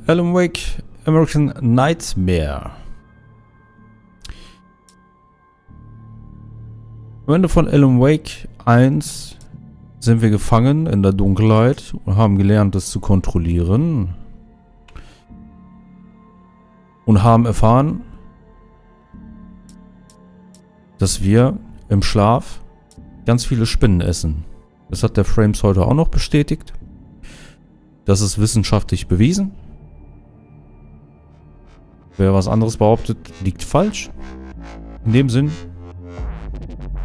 Alan Wake American Nightmare. Am Ende von Alan Wake 1 sind wir gefangen in der Dunkelheit und haben gelernt, das zu kontrollieren. Und haben erfahren, dass wir im Schlaf ganz viele Spinnen essen. Das hat der Frames heute auch noch bestätigt. Das ist wissenschaftlich bewiesen. Wer was anderes behauptet, liegt falsch. In dem Sinn,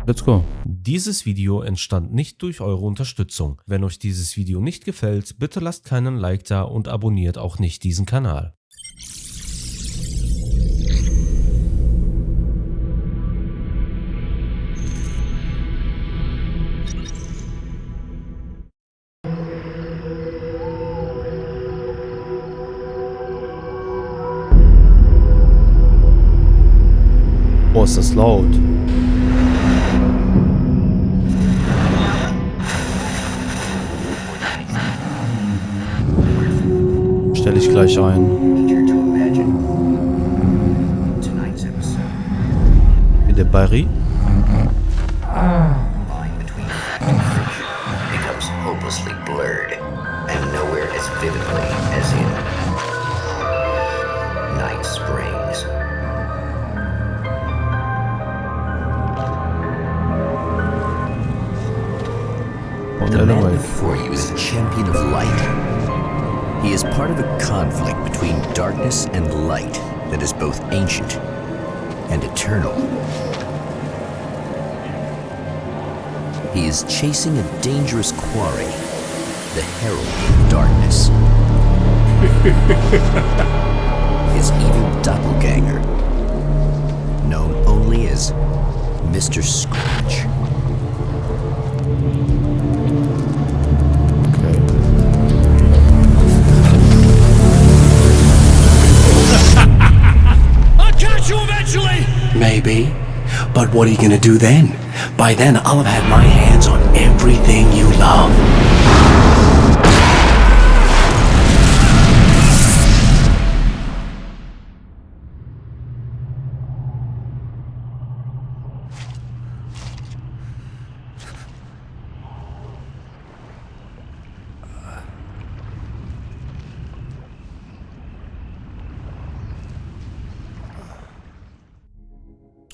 let's go. Dieses Video entstand nicht durch eure Unterstützung. Wenn euch dieses Video nicht gefällt, bitte lasst keinen Like da und abonniert auch nicht diesen Kanal. Oh, ist das laut. Stelle ich gleich ein. Wie der Barry. Becomes hopelessly blurred and nowhere as vividly as in Night Springs. The man before you is a champion of light. He is part of a conflict between darkness and light that is both ancient and eternal. He is chasing a dangerous quarry, the herald of darkness. His evil doppelganger, known only as Mr. Scratch. Maybe. But what are you gonna do then? By then, I'll have had my hands on everything you love.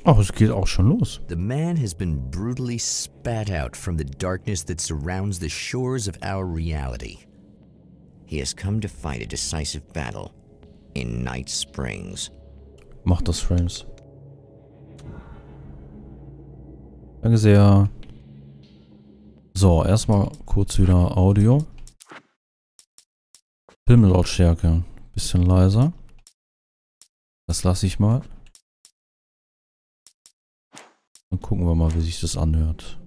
Oh, es geht auch schon los. The man has been brutally spat out from the darkness that surrounds the shores of our reality. He has come to fight a decisive battle in Night Springs. Macht das Frames. Danke sehr. So, erstmal kurz wieder Audio. Filmlautstärke. Bisschen leiser. Das lasse ich mal. Dann gucken wir mal, wie sich das anhört.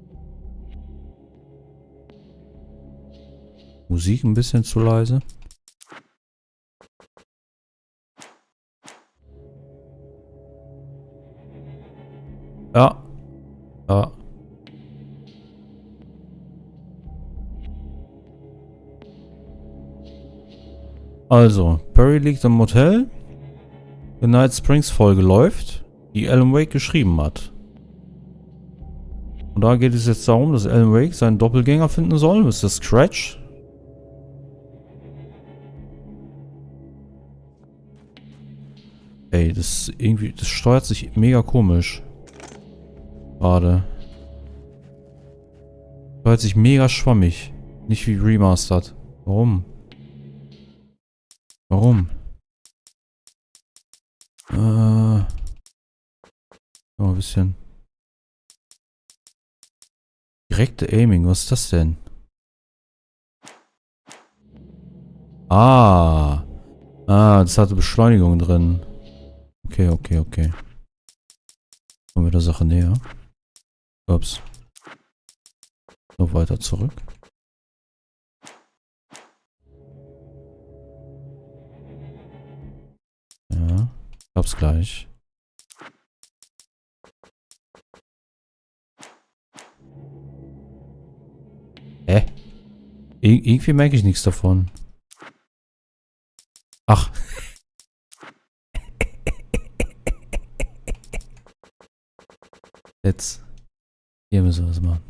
Musik ein bisschen zu leise. Ja. Ja. Also, Perry liegt im Motel. Die Night Springs Folge läuft, die Alan Wake geschrieben hat. Und da geht es jetzt darum, dass Alan Wake seinen Doppelgänger finden soll. Das ist der Scratch. Ey, das irgendwie, das steuert sich mega komisch. Gerade. Steuert sich mega schwammig. Nicht wie remastered. Warum? Warum? Noch ein bisschen. Direkte Aiming, was ist das denn? Das hatte Beschleunigung drin. Okay. Kommen wir der Sache näher. Ups. Noch weiter zurück. Ja, hab's gleich. Irgendwie merke ich nichts davon. Ach. Jetzt. Hier müssen wir es machen.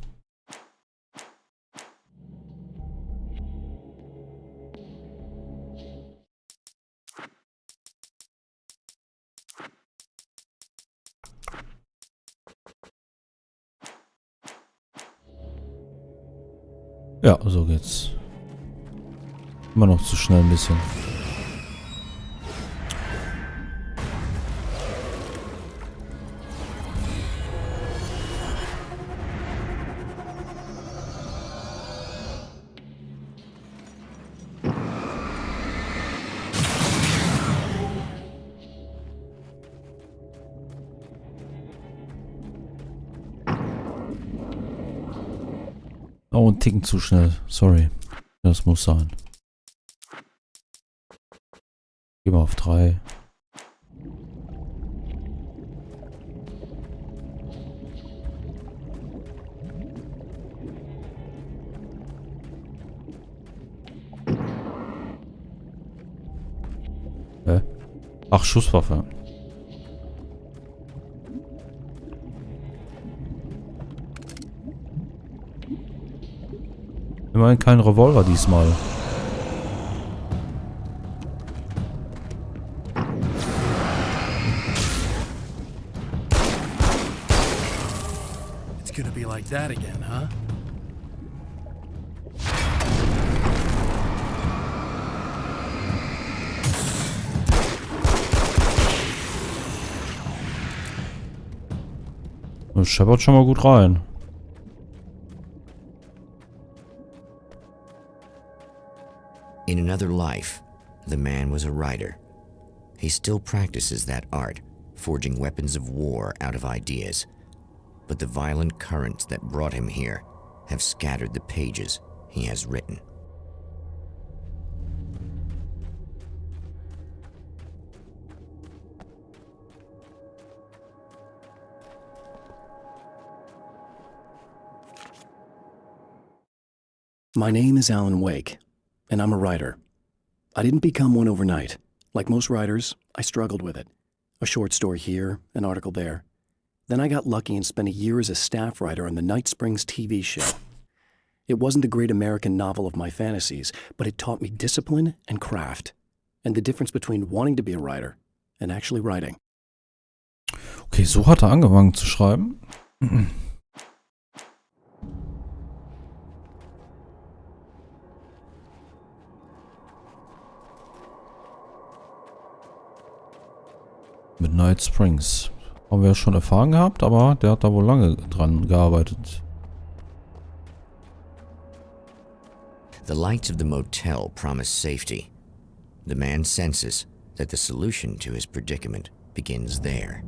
Ja, so geht's. Immer noch zu schnell ein bisschen. Oh, ein Ticken zu schnell. Sorry. Das muss sein. Geh mal auf 3. Ach, Schusswaffe. Immerhin kein Revolver diesmal. It's gonna be like that again, huh? Das scheppert schon mal gut rein. In another life, the man was a writer. He still practices that art, forging weapons of war out of ideas. But the violent currents that brought him here have scattered the pages he has written. My name is Alan Wake, and I'm a writer. I didn't become one overnight. Like most writers, I struggled with it. A short story here, an article there. Then I got lucky and spent a year as a staff writer on the Night Springs TV show. It wasn't a great American novel of my fantasies, but it taught me discipline and craft, and the difference between wanting to be a writer and actually writing. Okay, so hat er angefangen zu schreiben. Mit Night Springs. Haben wir ja schon erfahren gehabt, aber der hat da wohl lange dran gearbeitet. The lights of the motel promise safety. The man senses that the solution to his predicament begins there.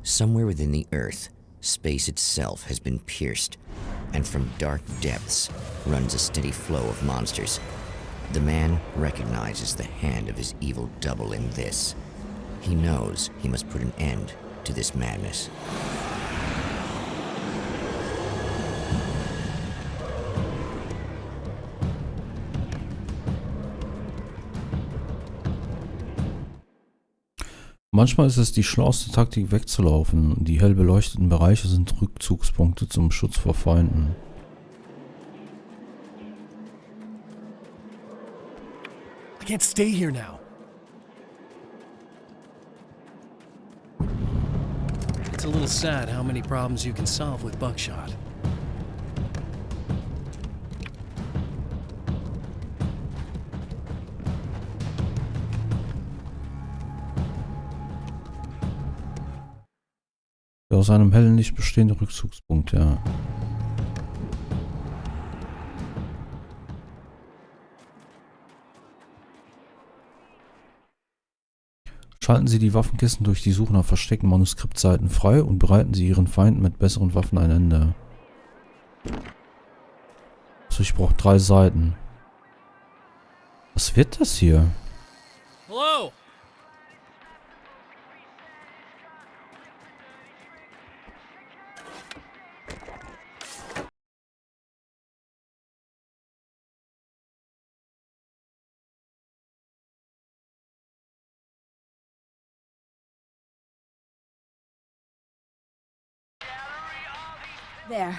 Somewhere within the earth, space itself has been pierced, and from dark depths runs a steady flow of monsters. The man recognizes the hand of his evil double in this. He knows he must put an end to this madness. Manchmal ist es die schlauste Taktik wegzulaufen. Die hell beleuchteten Bereiche sind Rückzugspunkte zum Schutz vor Feinden. I can't stay here now. It's a little sad how many problems you can solve with buckshot. Der aus einem hellen Licht bestehende Rückzugspunkt, ja. Schalten Sie die Waffenkisten durch die Suche nach versteckten Manuskriptseiten frei und bereiten Sie Ihren Feinden mit besseren Waffen ein Ende. Also ich brauche 3 Seiten. Was wird das hier? Hello. There.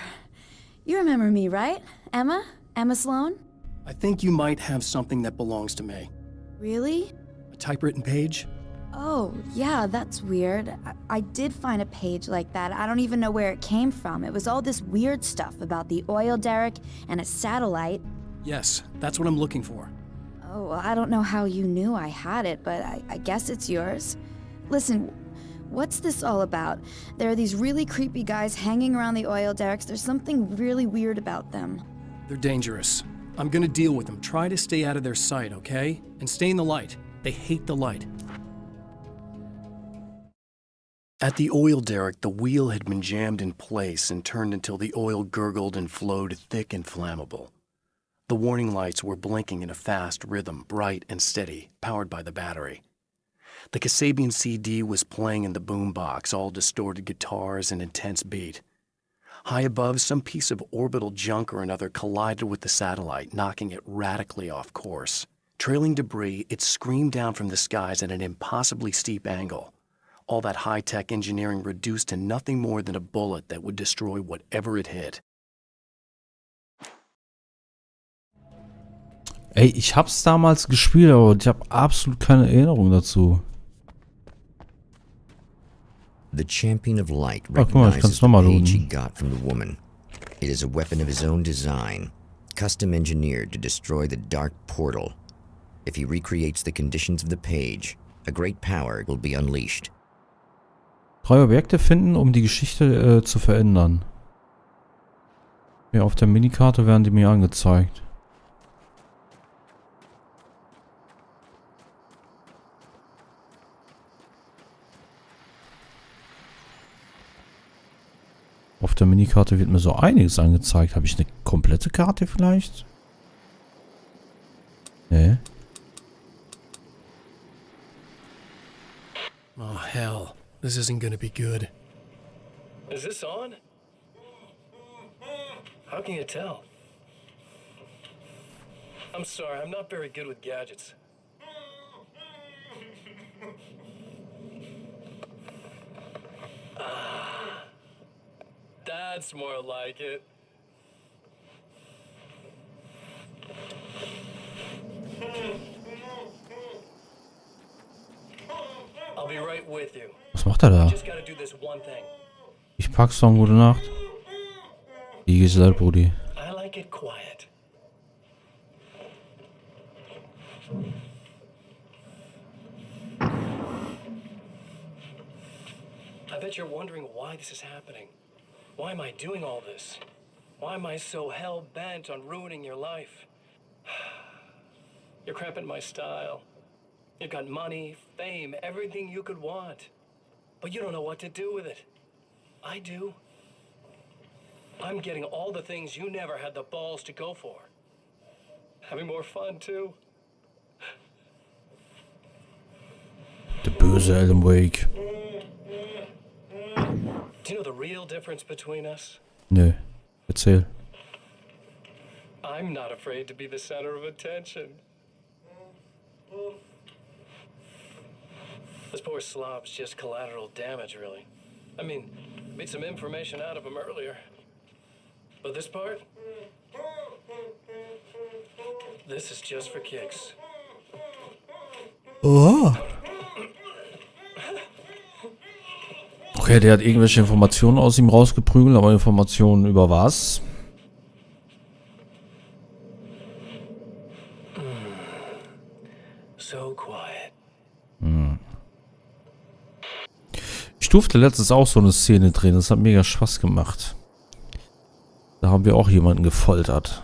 You remember me, right? Emma? Emma Sloan? I think you might have something that belongs to me. Really? A typewritten page? Oh, yeah, that's weird. I did find a page like that. I don't even know where it came from. It was all this weird stuff about the oil derrick and a satellite. Yes, that's what I'm looking for. Oh, well, I don't know how you knew I had it, but I guess it's yours. Listen, what's this all about? There are these really creepy guys hanging around the oil derricks. There's something really weird about them. They're dangerous. I'm gonna deal with them. Try to stay out of their sight, okay? And stay in the light. They hate the light. At the oil derrick, the wheel had been jammed in place and turned until the oil gurgled and flowed thick and flammable. The warning lights were blinking in a fast rhythm, bright and steady, powered by the battery. The Kasabian CD was playing in the boombox, all distorted guitars and intense beat. High above, some piece of orbital junk or another collided with the satellite, knocking it radically off course. Trailing debris, it screamed down from the skies at an impossibly steep angle. All that high-tech engineering reduced to nothing more than a bullet that would destroy whatever it hit. Ey, ich hab's damals gespielt, aber ich habe absolut keine Erinnerung dazu. The champion of light guck mal, ich kann's recognizes the nochmal page he laden. got from the woman. It is a weapon of his own design, custom engineered to destroy the dark portal. If he recreates the conditions of the page, a great power will be unleashed. 3 Objekte finden, um die Geschichte zu verändern. Ja, auf der Minikarte werden die mir angezeigt. Auf der Minikarte wird mir so einiges angezeigt. Habe ich eine komplette Karte vielleicht? Nee. Oh, hell. This isn't gonna be good. Is this on? How can you tell? I'm sorry, I'm not very good with gadgets. That's more like it. I'll be right with you. Was macht er da? Just gotta do this one thing. Ich pack's dann, gute Nacht. Wie geht's dir, Brudi? I like it quiet. I bet you're wondering why this is happening. Why am I doing all this? Why am I so hell-bent on ruining your life? You're cramping my style. You've got money, fame, everything you could want. But you don't know what to do with it. I do. I'm getting all the things you never had the balls to go for. Having more fun, too. Der böse Alan Wake. Do you know the real difference between us? Nö. Erzähl. I'm not afraid to be the center of attention. This poor slob's just collateral damage, really. I mean, made some information out of him earlier. But this part? This is just for kicks. Oh. Okay, der hat irgendwelche Informationen aus ihm rausgeprügelt, aber Informationen über was? So quiet. Ich durfte letztens auch so eine Szene drehen, das hat mega Spaß gemacht. Da haben wir auch jemanden gefoltert.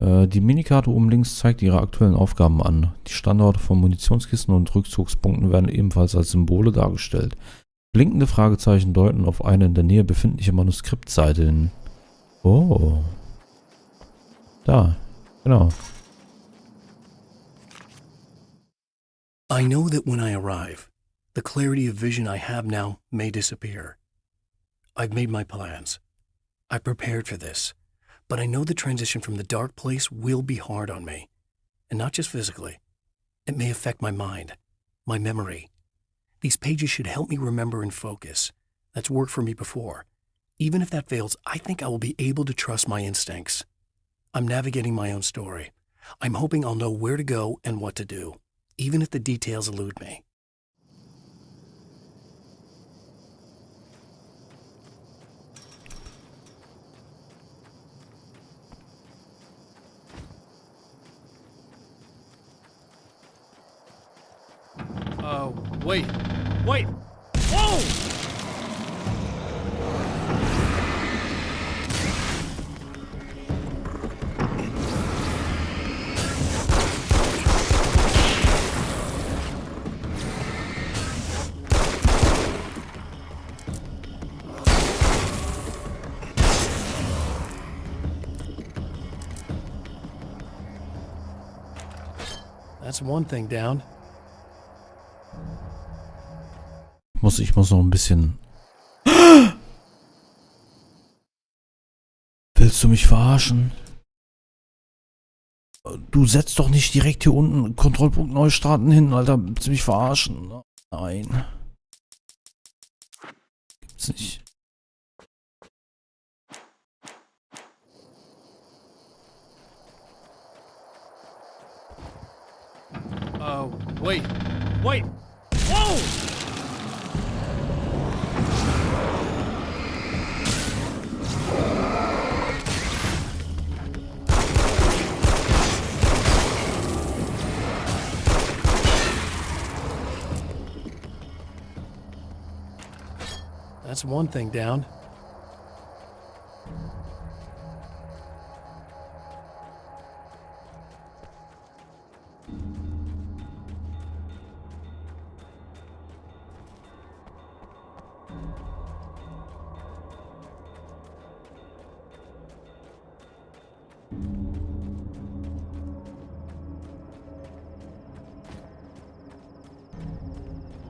Die Minikarte oben links zeigt ihre aktuellen Aufgaben an. Die Standorte von Munitionskisten und Rückzugspunkten werden ebenfalls als Symbole dargestellt. Blinkende Fragezeichen deuten auf eine in der Nähe befindliche Manuskriptseite hin. Oh. Da. Genau. I know that when I arrive, the clarity of vision I have now may disappear. I've made my plans. I prepared for this. But I know the transition from the dark place will be hard on me. And not just physically. It may affect my mind, my memory. These pages should help me remember and focus. That's worked for me before. Even if that fails, I think I will be able to trust my instincts. I'm navigating my own story. I'm hoping I'll know where to go and what to do, even if the details elude me. Wait. Whoa! That's one thing down. Ich muss noch ein bisschen... Willst du mich verarschen? Du setzt doch nicht direkt hier unten Kontrollpunkt neu starten hin, Alter. Willst du mich verarschen? Nein. Gibt's nicht. Wait. Whoa! That's one thing down.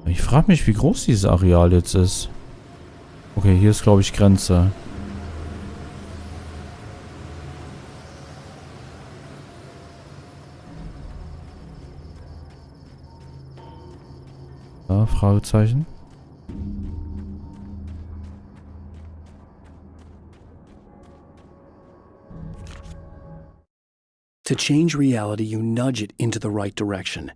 Ich frage mich, wie groß dieses Areal jetzt ist. Okay, hier ist, glaube ich, Grenze. Ja, Fragezeichen. To change reality, you nudge it into the right direction.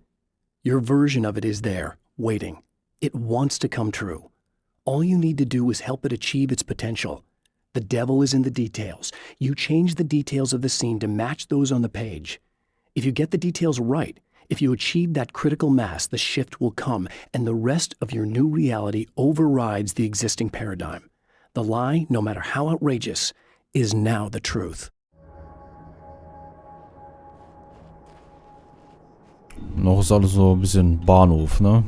Your version of it is there, waiting. It wants to come true. All you need to do is help it achieve its potential. The devil is in the details. You change the details of the scene to match those on the page. If you get the details right, if you achieve that critical mass, the shift will come, and the rest of your new reality overrides the existing paradigm. The lie, no matter how outrageous, is now the truth. Noch ist alles so ein bisschen Bahnhof, ne?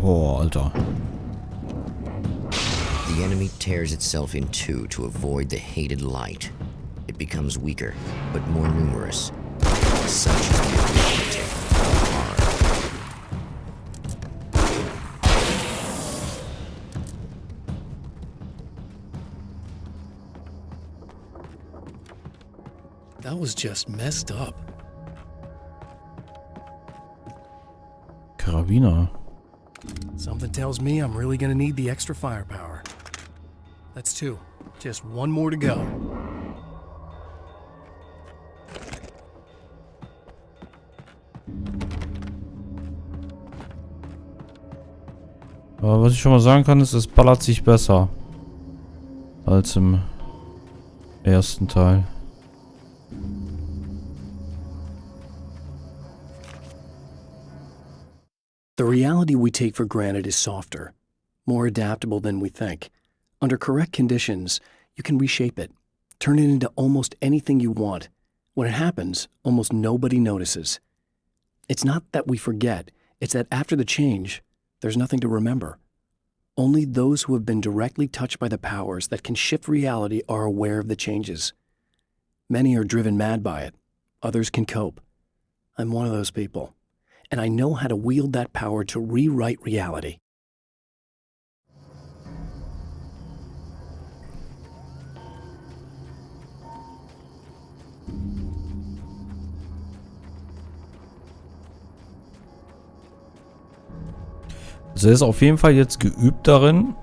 Oh, Alter. The enemy tears itself in two to avoid the hated light. It becomes weaker, but more numerous. Such is the arithmetic of horror. That was just messed up. Karabiner. Something tells me I'm really gonna need the extra firepower. That's two. Just one more to go. Aber was ich schon mal sagen kann, ist, es ballert sich besser als im ersten Teil. The reality we take for granted is softer, more adaptable than we think. Under correct conditions, you can reshape it, turn it into almost anything you want. When it happens, almost nobody notices. It's not that we forget, it's that after the change, there's nothing to remember. Only those who have been directly touched by the powers that can shift reality are aware of the changes. Many are driven mad by it. Others can cope. I'm one of those people. And I know how to wield that power to rewrite reality. Also er ist auf jeden Fall jetzt geübt darin,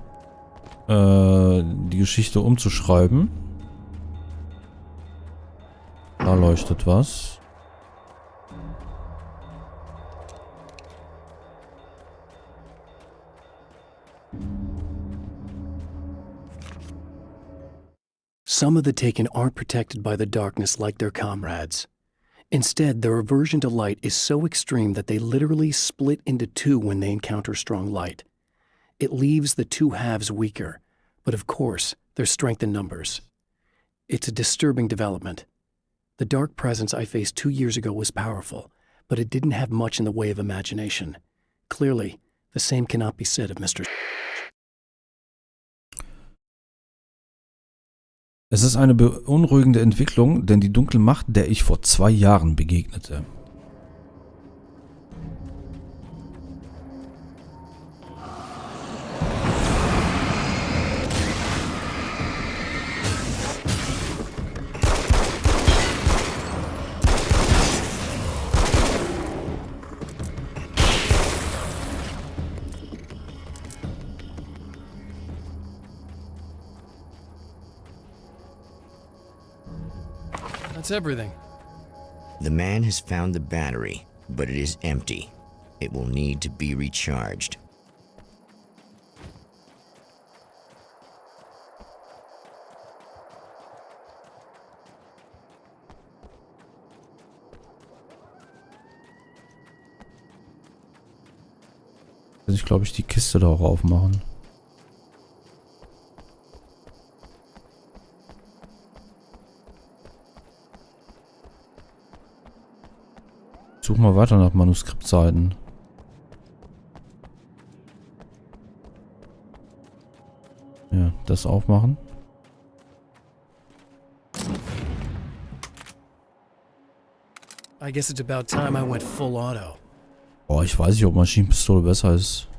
die Geschichte umzuschreiben. Da leuchtet was. Some of the Taken aren't protected by the darkness like their comrades. Instead, their aversion to light is so extreme that they literally split into two when they encounter strong light. It leaves the two halves weaker, but of course, there's strength in numbers. It's a disturbing development. The dark presence I faced 2 years ago was powerful, but it didn't have much in the way of imagination. Clearly, the same cannot be said of Mr. Es ist eine beunruhigende Entwicklung, denn die dunkle Macht, der ich vor 2 Jahren begegnete. That's everything. The man has found the battery, but it is empty. It will need to be recharged. Ich glaube, ich die Kiste da auch aufmachen. Such mal weiter nach Manuskriptseiten. Ja, das aufmachen. I guess it's about time I went full auto. Boah, ich weiß nicht, ob Maschinenpistole besser ist.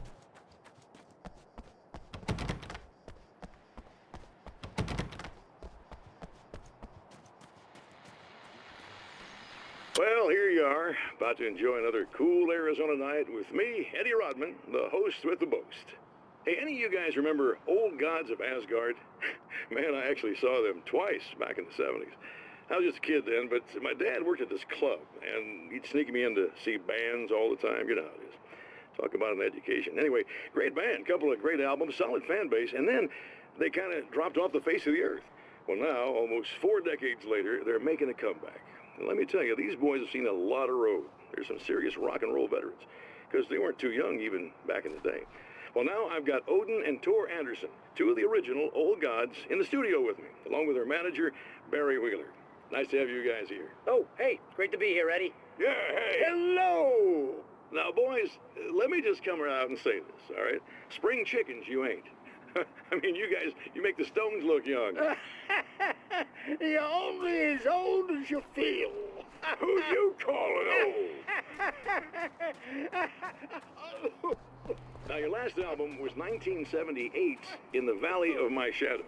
Well, here you are, about to enjoy another cool Arizona night with me, Eddie Rodman, the host with the boast. Hey, any of you guys remember Old Gods of Asgard? Man, I actually saw them twice back in the 70s. I was just a kid then, but my dad worked at this club, and he'd sneak me in to see bands all the time. You know how it is. Talk about an education. Anyway, great band, couple of great albums, solid fan base, and then they kind of dropped off the face of the earth. Well, now, almost 4 decades later, they're making a comeback. And let me tell you, these boys have seen a lot of road. They're some serious rock and roll veterans, because they weren't too young even back in the day. Well, now I've got Odin and Tor Anderson, 2 of the original Old Gods, in the studio with me, along with their manager, Barry Wheeler. Nice to have you guys here. Oh, hey, great to be here, Eddie. Yeah, hey. Hello! Now, boys, let me just come out and say this, all right? Spring chickens, you ain't. I mean, you guys, you make the Stones look young. You're only as old as you feel. Who you calling old? Now, your last album was 1978, In the Valley of My Shadow.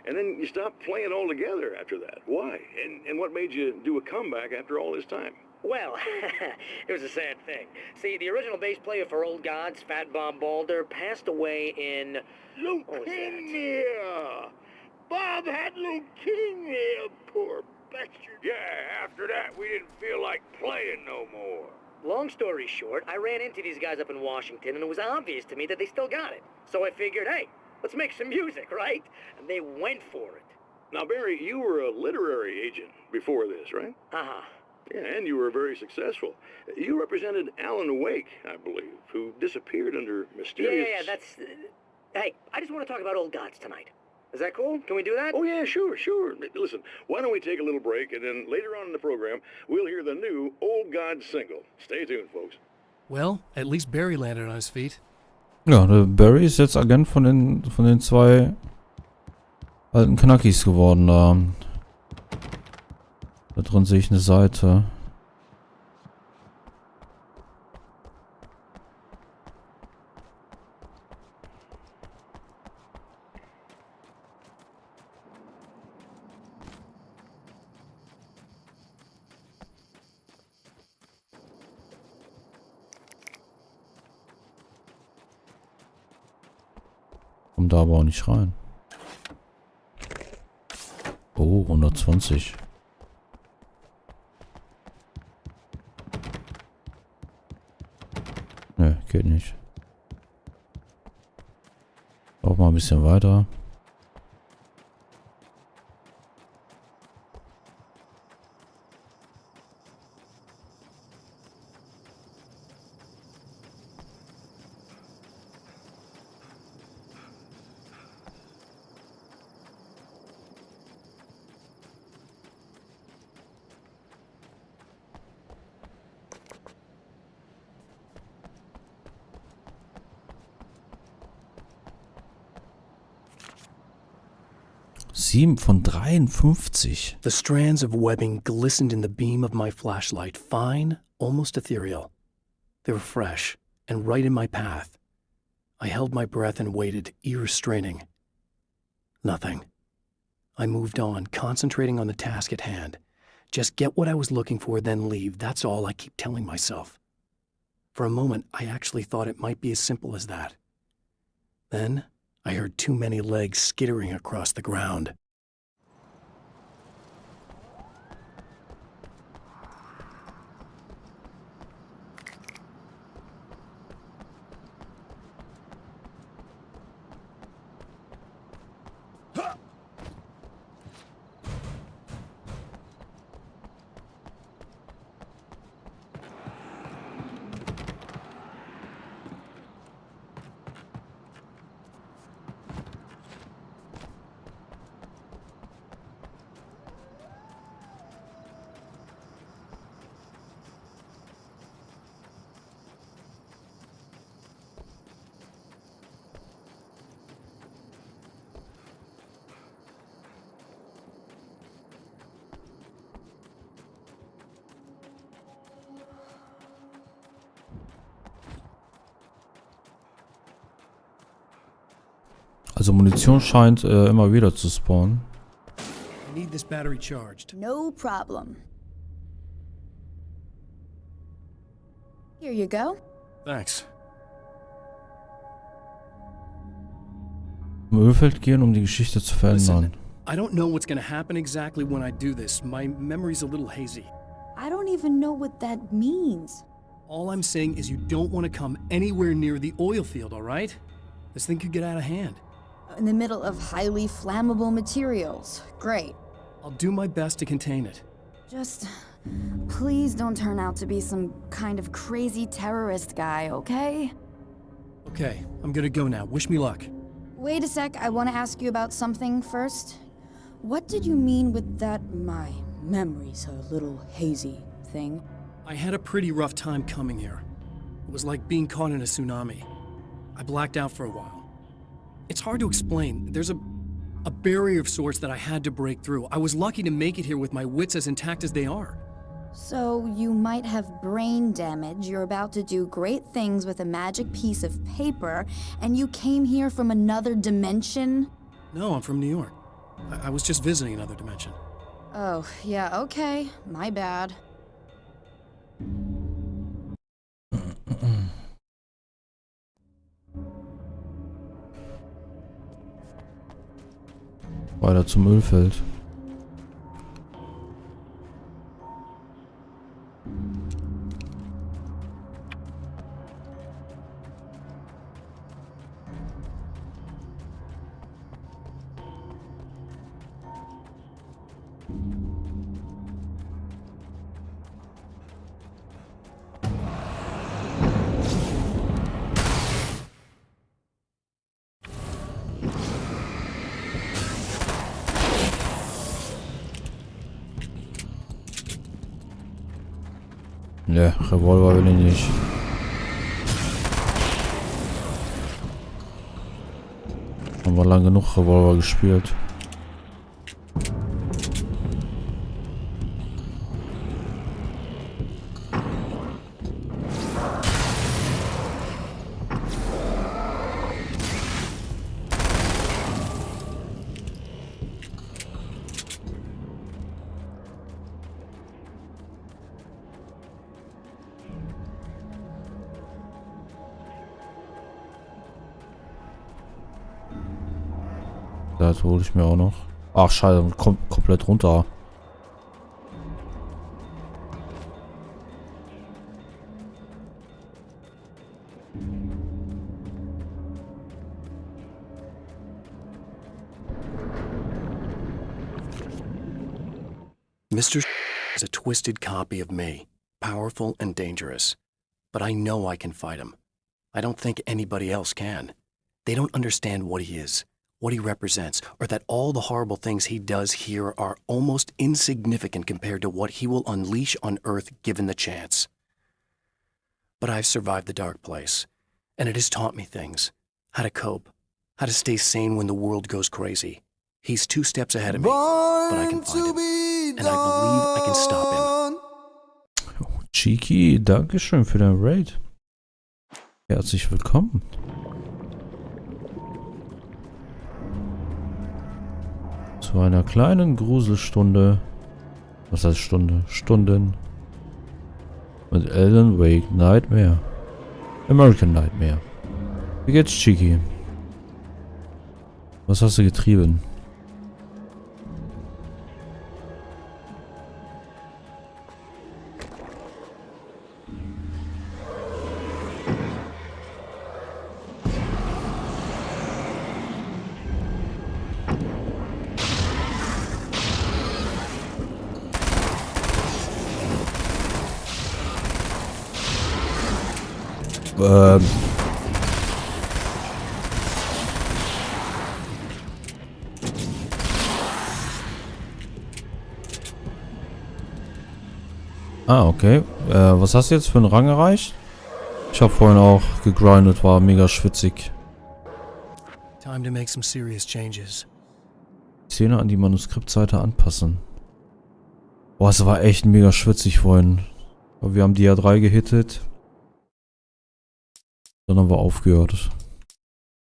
And then you stopped playing altogether after that. Why? And what made you do a comeback after all this time? Well, it was a sad thing. See, the original bass player for Old Gods, Fat Bob Balder, passed away in... Leukemia! Bob had leukemia, poor bastard. Yeah, after that, we didn't feel like playing no more. Long story short, I ran into these guys up in Washington, and it was obvious to me that they still got it. So I figured, hey, let's make some music, right? And they went for it. Now, Barry, you were a literary agent before this, right? Uh-huh. Yeah, and you were very successful. You represented Alan Wake, I believe, who disappeared under mysterious... Yeah, that's... Hey, I just want to talk about Old Gods tonight. Is that cool? Can we do that? Oh, yeah, sure. Listen, why don't we take a little break, and then later on in the program, we'll hear the new Old Gods single. Stay tuned, folks. Well, at least Barry landed on his feet. Ja, der Barry ist jetzt Agent von den 2 alten Knackis geworden da. Da drin sehe ich eine Seite. Komm da aber auch nicht rein. Oh, 120. Ne, geht nicht. Auch mal ein bisschen weiter. Sieben von 53. The strands of webbing glistened in the beam of my flashlight, fine, almost ethereal. They were fresh and right in my path. I held my breath and waited, ears straining. Nothing. I moved on, concentrating on the task at hand. Just get what I was looking for, then leave. That's all I keep telling myself. For a moment, I actually thought it might be as simple as that. Then, I heard too many legs skittering across the ground. Also Munition scheint immer wieder zu spawnen. I need this battery charged. No problem. Here you go. Thanks. Zum Ölfeld gehen, um die Geschichte zu verändern. Listen, I don't know what's gonna happen exactly when I do this. My memory's a little hazy. I don't even know what that means. All I'm saying is you don't want to come anywhere near the oil field, all right? This thing could get out of hand. In the middle of highly flammable materials. Great. I'll do my best to contain it. Just please don't turn out to be some kind of crazy terrorist guy, okay? Okay, I'm gonna go now. Wish me luck. Wait a sec, I want to ask you about something first. What did you mean with that my memory's a little hazy thing? I had a pretty rough time coming here. It was like being caught in a tsunami. I blacked out for a while. It's hard to explain. There's a barrier of sorts that I had to break through. I was lucky to make it here with my wits as intact as they are. So you might have brain damage, you're about to do great things with a magic piece of paper, and you came here from another dimension? No, I'm from New York. I was just visiting another dimension. Oh, yeah, okay. My bad. Weiter zum Ölfeld. Ne, Revolver will ich nicht. Haben wir lang genug Revolver gespielt. Das hole ich mir auch noch. Ach, scheiße, kommt komplett runter. Mr. is a twisted copy of me, powerful and dangerous. But I know I can fight him. I don't think anybody else can. They don't understand what he is, what he represents, or that all the horrible things he does here are almost insignificant compared to what he will unleash on Earth given the chance. But I've survived the dark place, and it has taught me things. How to cope, how to stay sane when the world goes crazy. He's 2 steps ahead of me, but I can find him. And I believe I can stop him. Oh, Cheeky, Dankeschön für dein Raid. Herzlich willkommen. Zu einer kleinen Gruselstunde. Was heißt Stunde? Stunden. Mit Alan Wake Nightmare. American Nightmare. Wie geht's, Cheeky? Was hast du getrieben? Ah, okay. Was hast du jetzt für einen Rang erreicht? Ich habe vorhin auch gegrindet, war mega schwitzig. Time to make some serious changes. Szene an die Manuskriptseite anpassen. Boah, es war echt mega schwitzig vorhin. Aber wir haben die ja 3 gehittet. Dann haben wir aufgehört.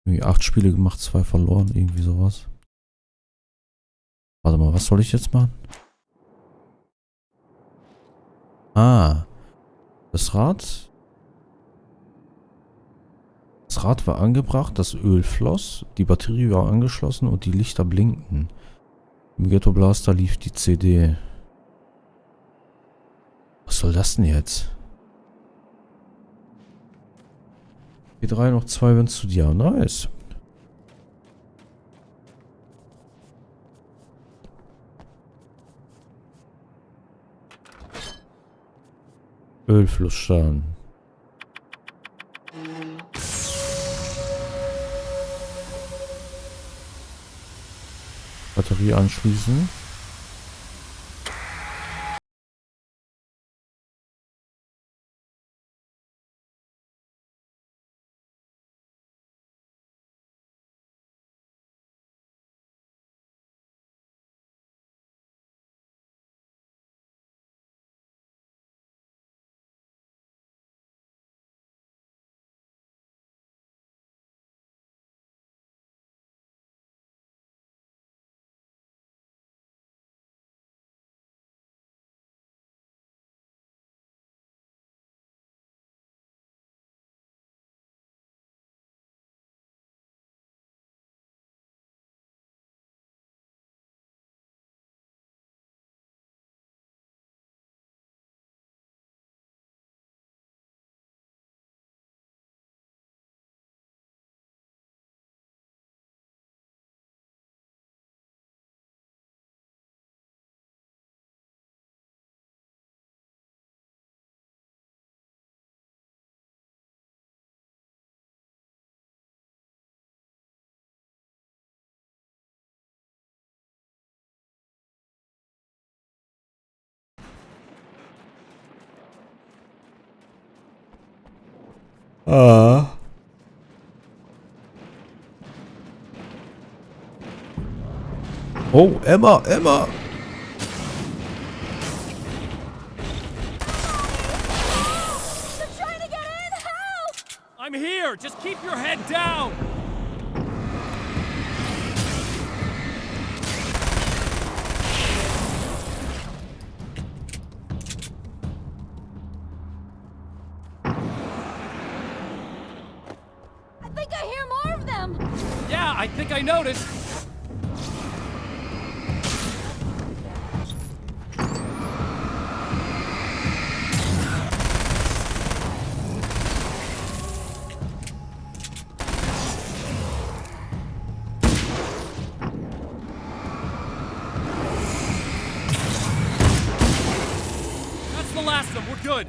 Irgendwie 8 Spiele gemacht, 2 verloren, irgendwie sowas. Warte mal, was soll ich jetzt machen? Ah. Das Rad. Das Rad war angebracht, das Öl floss, die Batterie war angeschlossen und die Lichter blinkten. Im Ghetto Blaster lief die CD. Was soll das denn jetzt? P3 noch 2 Wins zu dir. Nice. Ölflussstein. Batterie anschließen. Ah. Oh, Emma, Emma. I'm here. Just keep your head down. I think I hear more of them. Yeah, I think I noticed. past them. We're good.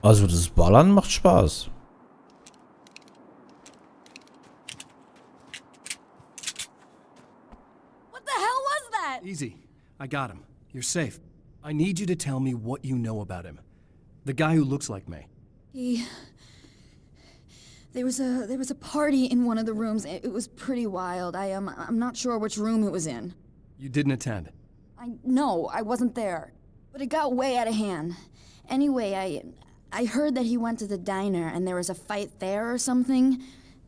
Also das Ballern macht Spaß. What the hell was that? Easy. I got him. You're safe. I need you to tell me what you know about him. The guy who looks like me. There was a party in one of the rooms. It was pretty wild. I'm not sure which room it was in. You didn't attend. No, I wasn't there. But it got way out of hand. Anyway, I heard that he went to the diner and there was a fight there or something.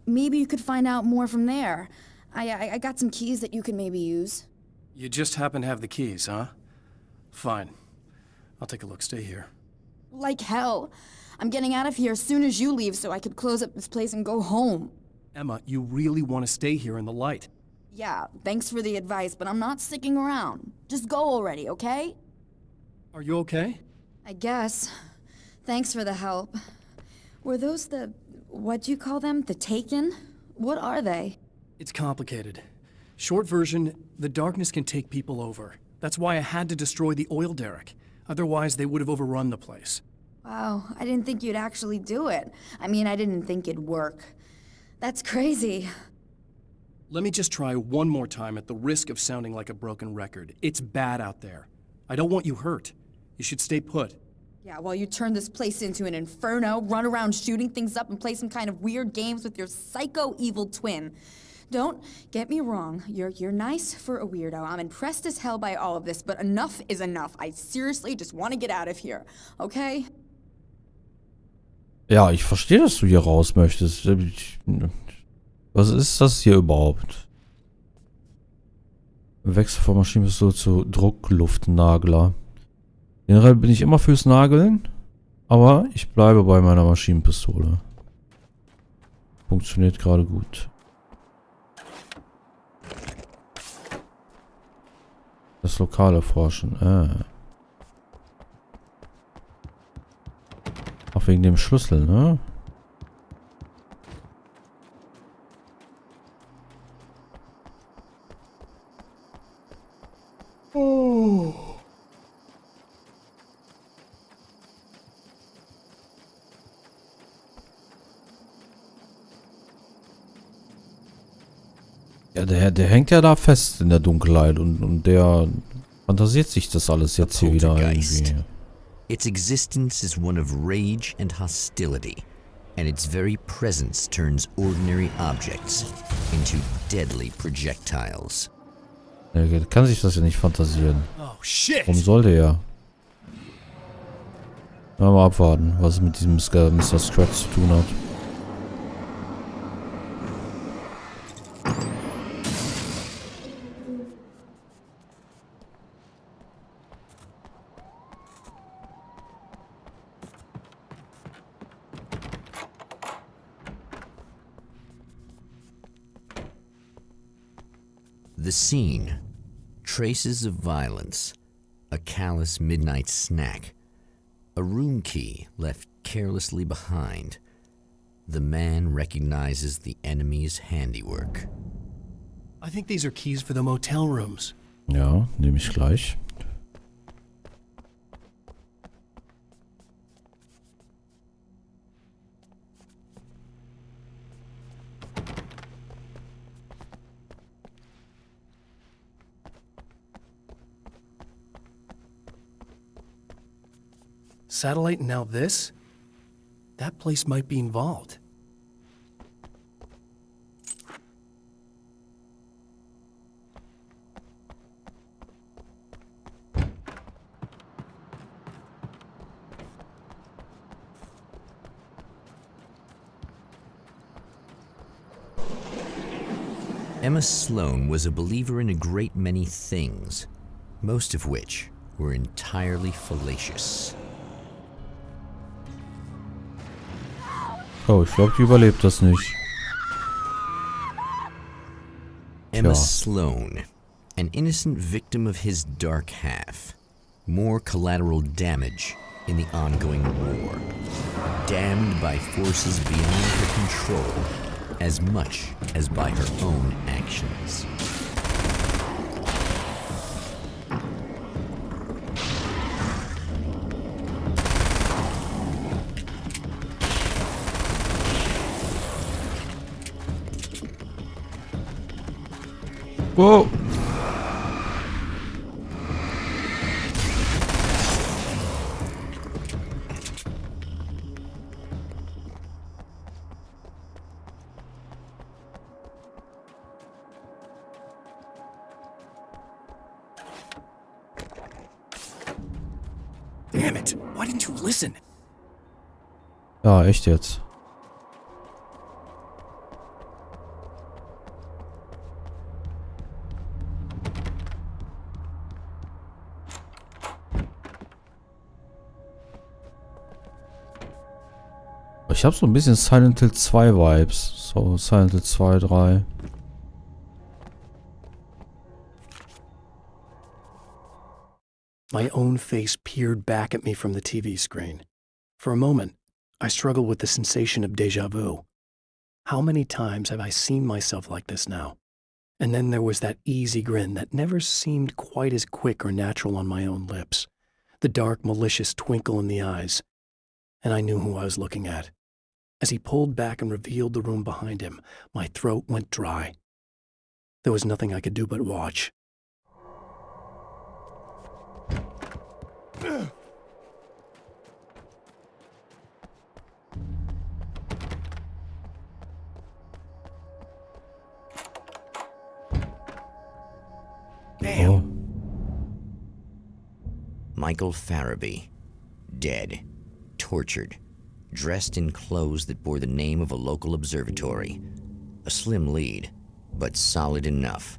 Maybe you could find out more from there. I got some keys that you could maybe use. You just happen to have the keys, huh? Fine. I'll take a look. Stay here. Like hell. I'm getting out of here as soon as you leave so I could close up this place and go home. Emma, you really want to stay here in the light. Yeah, thanks for the advice, but I'm not sticking around. Just go already, okay? Are you okay? I guess. Thanks for the help. Were those what'd you call them? The Taken? What are they? It's complicated. Short version, the darkness can take people over. That's why I had to destroy the oil derrick. Otherwise, they would have overrun the place. Wow, I didn't think you'd actually do it. I mean, I didn't think it'd work. That's crazy. Let me just try one more time at the risk of sounding like a broken record. It's bad out there. I don't want you hurt. You should stay put. Yeah, while you turn this place into an inferno, run around shooting things up and play some kind of weird games with your psycho evil twin. Don't get me wrong, you're nice for a weirdo. I'm impressed as hell by all of this, but enough is enough. I seriously just want to get out of here, okay? Ja, ich verstehe, dass du hier raus möchtest. Was ist das hier überhaupt? Wechsel von Maschinenpistole zu Druckluftnagler. Generell bin ich immer fürs Nageln, aber ich bleibe bei meiner Maschinenpistole. Funktioniert gerade gut. Das Lokal erforschen. Auch wegen dem Schlüssel, ne? Oh. Ja, der hängt ja da fest in der Dunkelheit und der fantasiert sich das alles jetzt hier wieder irgendwie. Its existence is one of rage and hostility, and its very presence turns ordinary objects into deadly projectiles. Der kann sich das ja nicht fantasieren. Oh shit! Warum sollte er? Mal abwarten, was es mit diesem Mr. Scratch zu tun hat. The scene. Traces of violence. A callous midnight snack. A room key left carelessly behind. The man recognizes the enemy's handiwork. I think these are keys for the motel rooms. Ja, nehme ich gleich. Satellite and now this? That place might be involved. Emma Sloan was a believer in a great many things, most of which were entirely fallacious. Oh, ich glaube, die überlebt das nicht. Emma Sloan, an innocent victim of his dark half. More collateral damage in the ongoing war. Damned by forces beyond her control, as much as by her own actions. Wow. Damn it! Why didn't you listen? Ja, echt jetzt. Ich habe so ein bisschen Silent Hill 2 Vibes. So Silent Hill 2, 3. My own face peered back at me from the TV screen. For a moment, I struggled with the sensation of déjà vu. How many times have I seen myself like this now? And then there was that easy grin that never seemed quite as quick or natural on my own lips. The dark, malicious twinkle in the eyes. And I knew who I was looking at. As he pulled back and revealed the room behind him, my throat went dry. There was nothing I could do but watch. Oh. Michael Farabee, dead, tortured, dressed in clothes that bore the name of a local observatory. A slim lead, but solid enough.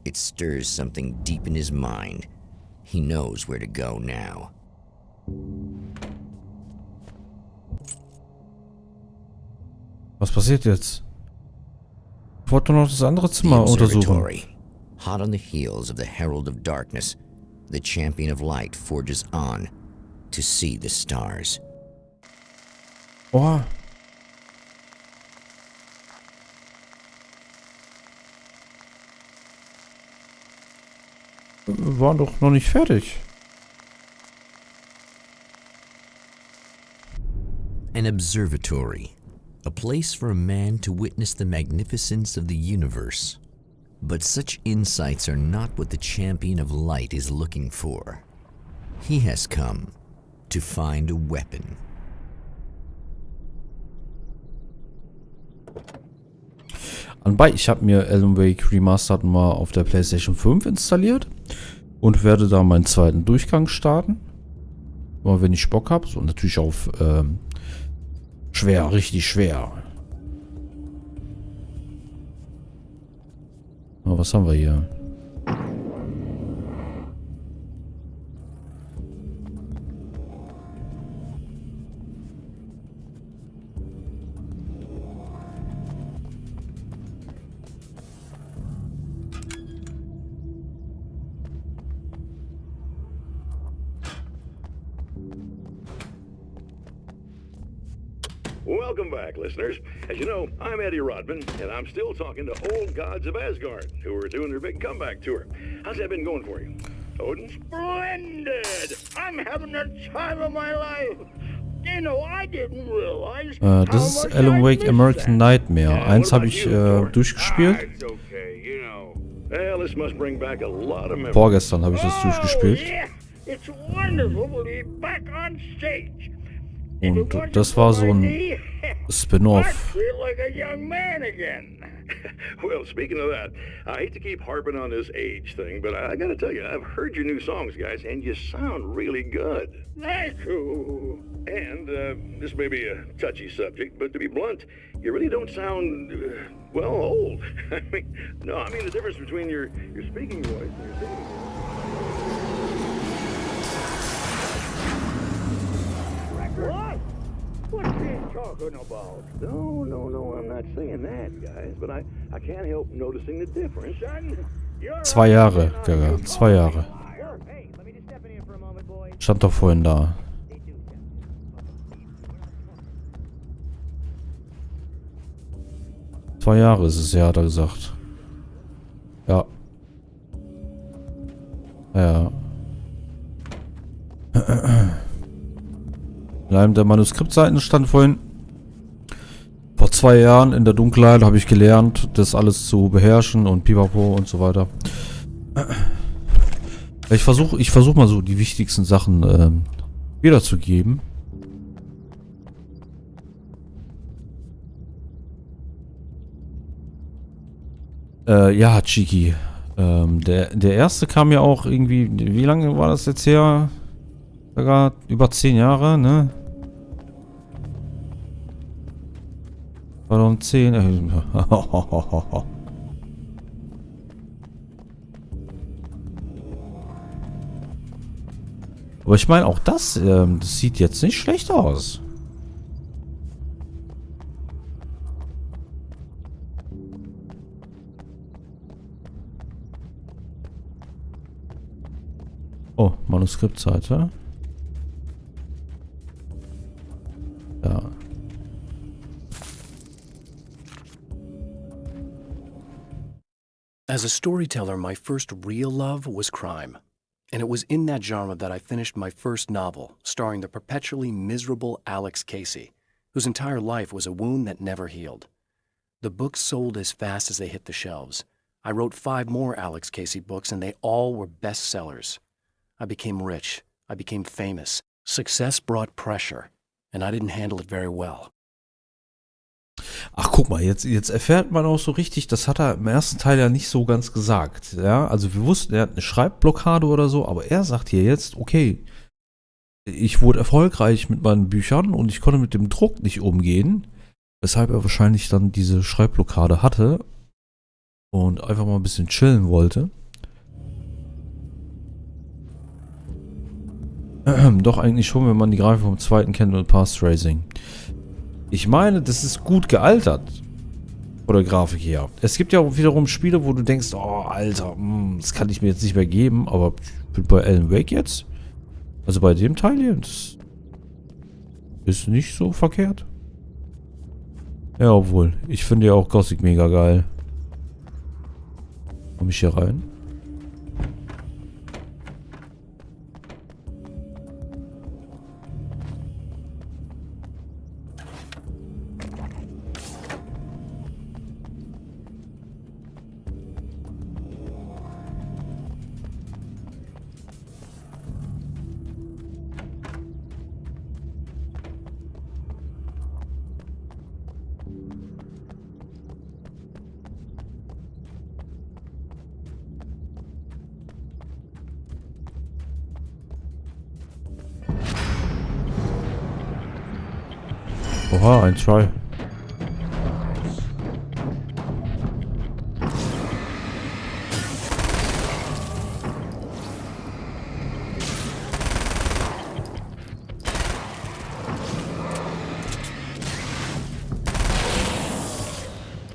It stirs something deep in his mind. He knows where to go now. Was passiert jetzt? Ich wollte nur noch das andere Zimmer untersuchen. Hot on the heels of the Herald of Darkness, the champion of light forges on to see the stars. Oh. Wir waren doch noch nicht fertig. An observatory, a place for a man to witness the magnificence of the universe. But such insights are not what the champion of light is looking for. He has come to find a weapon. Anbei, ich habe mir Alan Wake Remastered mal auf der PlayStation 5 installiert und werde da meinen zweiten Durchgang starten. Mal wenn ich Bock habe. So natürlich auf schwer, richtig schwer. Na, was haben wir hier? Welcome back, listeners. As you know, I'm Eddie Rodman, and I'm still talking to old gods of Asgard, who are doing their big comeback tour. How's that been going for you? Odin? Splendid! I'm having the time of my life. You know, I didn't realize das ist Alan Wake American Nightmare. Eins habe ich durchgespielt. Well, this must bring back a lot of memories. Vorgestern habe ich das durchgespielt. It's wonderful to be back on stage. Und das war so ein Spin-off. Well, speaking of that, I hate to keep harping on this age thing, but I gotta tell you, I've heard your new songs, guys, and you sound really good. Thank you. And this may be a touchy subject, but to be blunt, you really don't sound, well, old. I mean the difference between your speaking voice and your singing voice. What? What's he talking about? No, I'm not saying that, guys, but I can't help noticing the difference. Son, 2 Jahre, Digga. 2 Jahre. Stand doch vorhin da. Zwei Jahre ist es ja, hat er gesagt. Ja. Ja. In einem der Manuskriptseiten stand vorhin: Vor 2 Jahren in der Dunkelheit habe ich gelernt, das alles zu beherrschen und pipapo und so weiter. Ich versuch mal so die wichtigsten Sachen wiederzugeben. Ja, Chiki. Der erste kam ja auch irgendwie, wie lange war das jetzt her? Sogar über 10 Jahre, ne? 2010. Aber ich meine, auch das sieht jetzt nicht schlecht aus. Oh, Manuskriptseite. Ja. As a storyteller, my first real love was crime. And it was in that genre that I finished my first novel, starring the perpetually miserable Alex Casey, whose entire life was a wound that never healed. The books sold as fast as they hit the shelves. I wrote 5 more Alex Casey books, and they all were bestsellers. I became rich. I became famous. Success brought pressure, and I didn't handle it very well. Ach, guck mal, jetzt erfährt man auch so richtig, das hat er im ersten Teil ja nicht so ganz gesagt. Ja, also wir wussten, er hat eine Schreibblockade oder so, aber er sagt hier jetzt, okay, ich wurde erfolgreich mit meinen Büchern und ich konnte mit dem Druck nicht umgehen, weshalb er wahrscheinlich dann diese Schreibblockade hatte und einfach mal ein bisschen chillen wollte. Doch eigentlich schon, wenn man die Grafik vom zweiten kennt und Past Racing. Ich meine, das ist gut gealtert. Von der Grafik her. Es gibt ja auch wiederum Spiele, wo du denkst, oh, Alter, das kann ich mir jetzt nicht mehr geben. Aber bei Alan Wake jetzt, also bei dem Teil hier, das ist nicht so verkehrt. Ja, obwohl, ich finde ja auch Gothic mega geil. Komm ich hier rein? Oha, ein Try.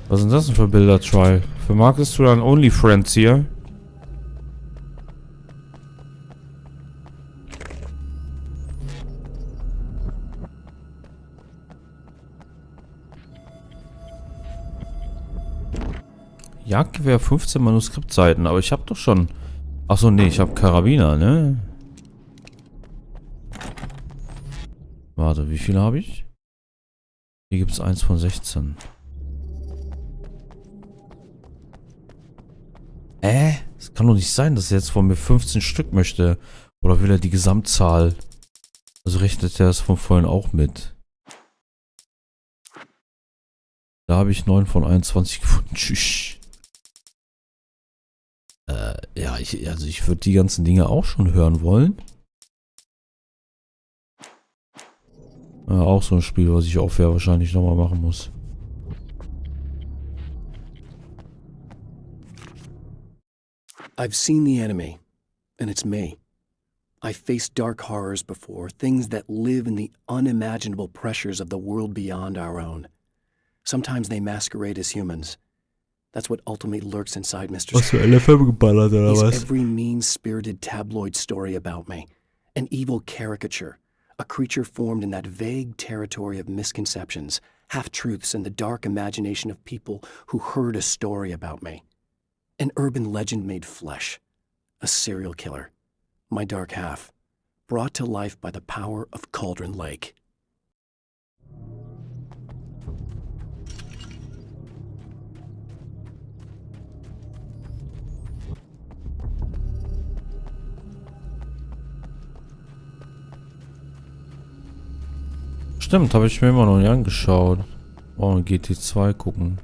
Was sind das denn für Bilder, Try? Vermarktest du dann OnlyFriends hier? Jagdgewehr 15 Manuskriptseiten, aber ich habe doch schon... Achso, nee, ich habe Karabiner, ne? Warte, wie viele habe ich? Hier gibt es 1 von 16. Es kann doch nicht sein, dass er jetzt von mir 15 Stück möchte. Oder will er die Gesamtzahl? Also rechnet er das von vorhin auch mit. Da habe ich 9 von 21 gefunden. Tschüss. Ja, ich würde die ganzen Dinge auch schon hören wollen. Ja, auch so ein Spiel, was ich auch wahrscheinlich nochmal machen muss. I've seen the enemy, and it's me. I've faced dark horrors before, things that live in the unimaginable pressures of the world beyond our own. Sometimes they masquerade as humans. That's what ultimately lurks inside Mr. Hast du LFM geballert oder He's was? every mean-spirited tabloid story about me. An evil caricature. A creature formed in that vague territory of misconceptions, half-truths, and the dark imagination of people who heard a story about me. An urban legend made flesh. A serial killer. My dark half. Brought to life by the power of Cauldron Lake. Stimmt, habe ich mir immer noch nicht angeschaut. Oh, GT2 gucken.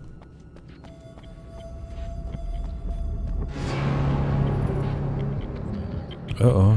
Oh.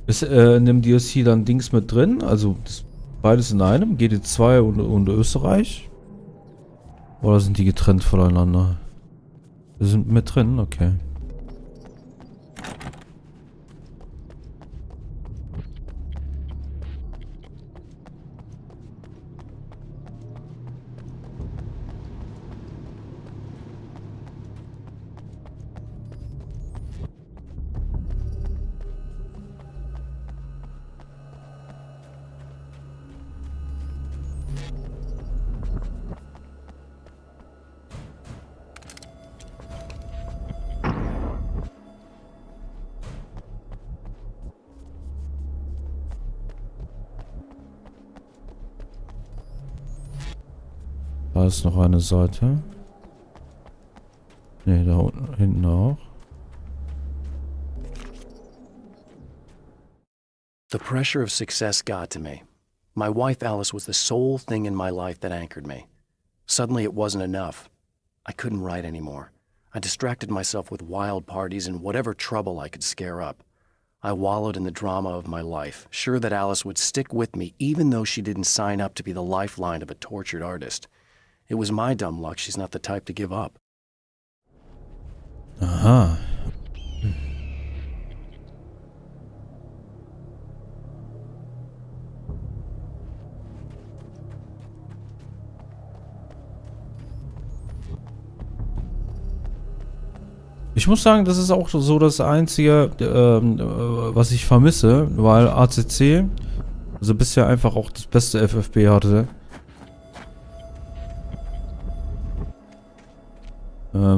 Ist in dem DLC dann Dings mit drin? Also beides in einem? GT2 und Österreich? Oder sind die getrennt voneinander? Die sind mit drin? Okay. Da ist noch eine Seite. Ne, da unten hinten auch. The pressure of success got to me. My wife Alice was the sole thing in my life that anchored me. Suddenly it wasn't enough. I couldn't write anymore. I distracted myself with wild parties and whatever trouble I could scare up. I wallowed in the drama of my life, sure that Alice would stick with me even though she didn't sign up to be the lifeline of a tortured artist. It was my dumb luck she's not the type to give up. Aha. Ich muss sagen, das ist auch so das Einzige, was ich vermisse, weil ACC also bisher einfach auch das beste FFB hatte.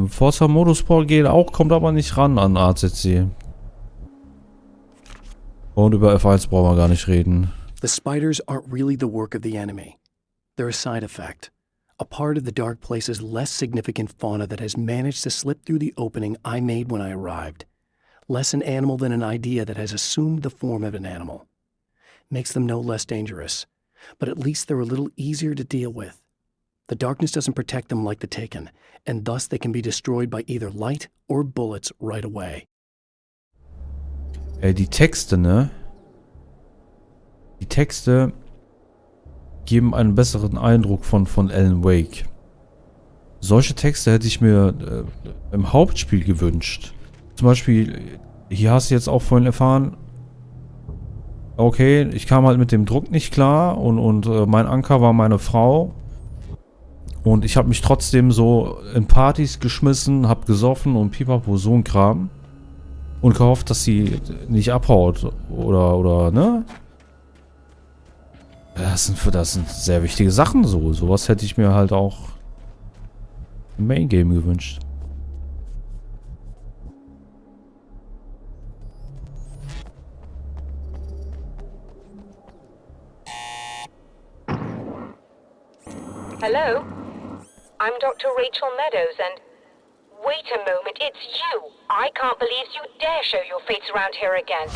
Forza Motorsport geht auch, kommt aber nicht ran an ACC. Und über F1 brauchen wir gar nicht reden. The spiders aren't really the work of the enemy. They're a side effect. A part of the Dark Place's less significant fauna that has managed to slip through the opening I made when I arrived. Less an animal than an idea that has assumed the form of an animal. Makes them no less dangerous, but at least they're a little easier to deal with. The darkness doesn't protect them like the Taken, and thus they can be destroyed by either light or bullets right away. Die Texte, ne? Die Texte geben einen besseren Eindruck von Alan Wake. Solche Texte hätte ich mir im Hauptspiel gewünscht. Zum Beispiel, hier hast du jetzt auch vorhin erfahren, okay, ich kam halt mit dem Druck nicht klar und mein Anker war meine Frau. Und ich habe mich trotzdem so in Partys geschmissen, hab gesoffen und pipapo, so ein Kram. Und gehofft, dass sie nicht abhaut. Oder, ne? Das sind sehr wichtige Sachen so. Sowas hätte ich mir halt auch im Main Game gewünscht. Hello? I'm Dr. Rachel Meadows and... Wait a moment, it's you! I can't believe you dare show your face around here again.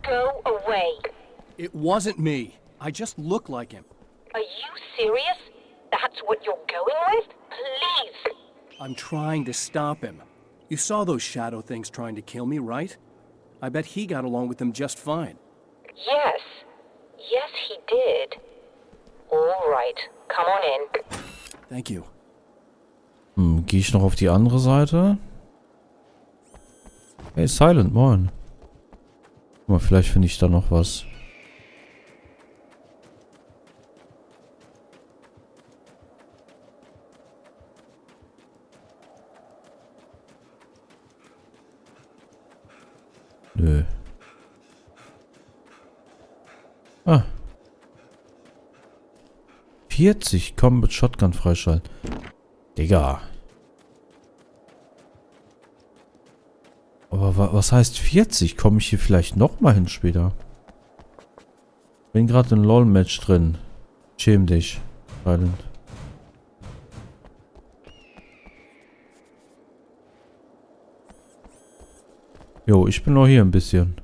Go away. It wasn't me. I just look like him. Are you serious? That's what you're going with? Please. I'm trying to stop him. You saw those shadow things trying to kill me, right? I bet he got along with them just fine. Yes. Yes, he did. All right. Come on in. Thank you. Gehe ich noch auf die andere Seite? Hey, Silent, moin. Guck mal, vielleicht finde ich da noch was. Nö. Ah. 40, komm mit Shotgun freischalten. Digga. Aber was heißt 40? Komme ich hier vielleicht nochmal hin später? Bin gerade in LOL-Match drin. Schäm dich, Silent. Jo, ich bin noch hier ein bisschen.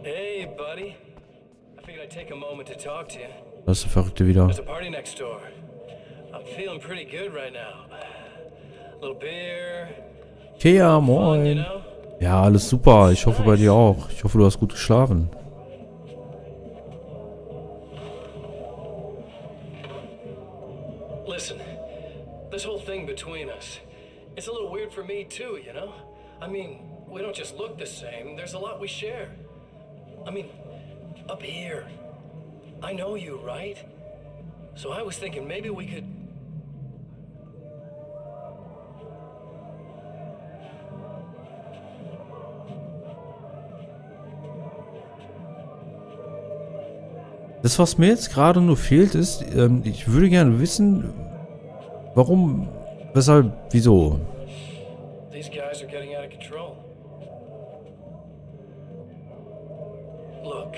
Hey, buddy. I figured I'd take a moment to talk to you. Das ist der Verrückte wieder. There's a party next door. I'm feeling pretty good right now. A little beer. Kea, Fun, you moin. know? Ja, alles super. Ich hoffe bei dir auch. Ich hoffe, du hast gut geschlafen. Listen, this whole thing between us, it's a little weird for me too, you know? I mean, we don't just look the same, there's a lot we share. I mean, up here, I know you, right? So I was thinking maybe we could... Das, was mir jetzt gerade nur fehlt, ist, ich würde gerne wissen, warum, weshalb, wieso. These guys are getting out of control. Look,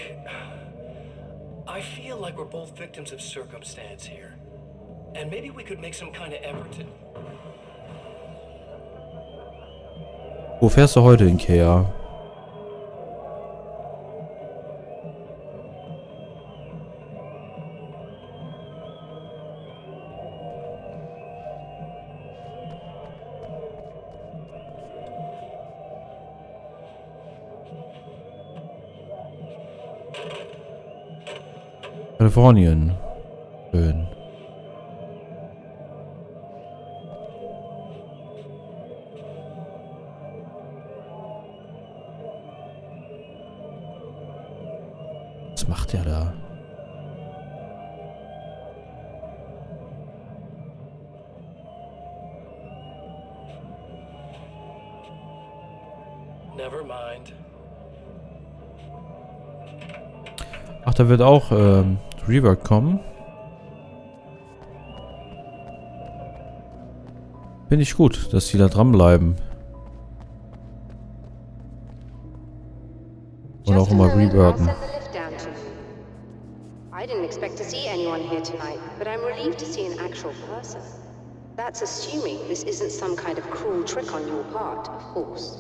I feel like we're both victims of circumstance here. And maybe we could make some kind of effort to... Wo fährst du heute in Kea? Kalifornien. Schön. Was macht der da? Never mind. Ach, da wird auch Rework kommen. Finde ich gut, dass die da dranbleiben. Und auch immer reworken. I didn't expect to see anyone here tonight, but I'm relieved to see an actual person. That's assuming this isn't some kind of cruel trick on your part, of course.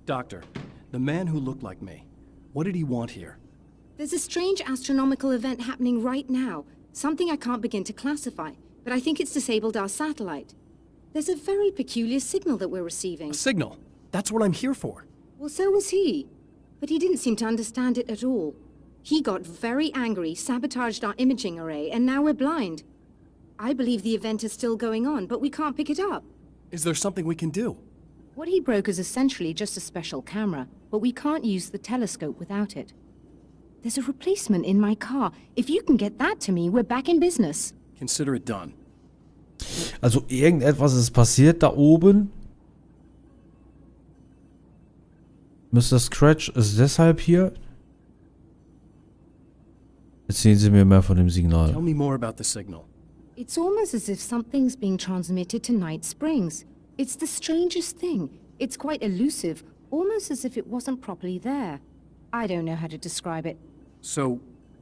Doctor, the man who looked like me, what did he want here? There's a strange astronomical event happening right now. Something I can't begin to classify, but I think it's disabled our satellite. There's a very peculiar signal that we're receiving. A signal? That's what I'm here for. Well, so was he. But he didn't seem to understand it at all. He got very angry, sabotaged our imaging array, and now we're blind. I believe the event is still going on, but we can't pick it up. Is there something we can do? What he broke is essentially just a special camera, but we can't use the telescope without it. There's a replacement in my car. If you can get that to me, we're back in business. Consider it done. Also irgendetwas ist passiert da oben. Mr. Scratch ist deshalb hier. Erzählen Sie mir mehr von dem Signal. Tell me more about the signal. It's almost as if something's being transmitted to Night Springs. It's the strangest thing. It's quite elusive, almost as if it wasn't properly there. I don't know how to describe it. So,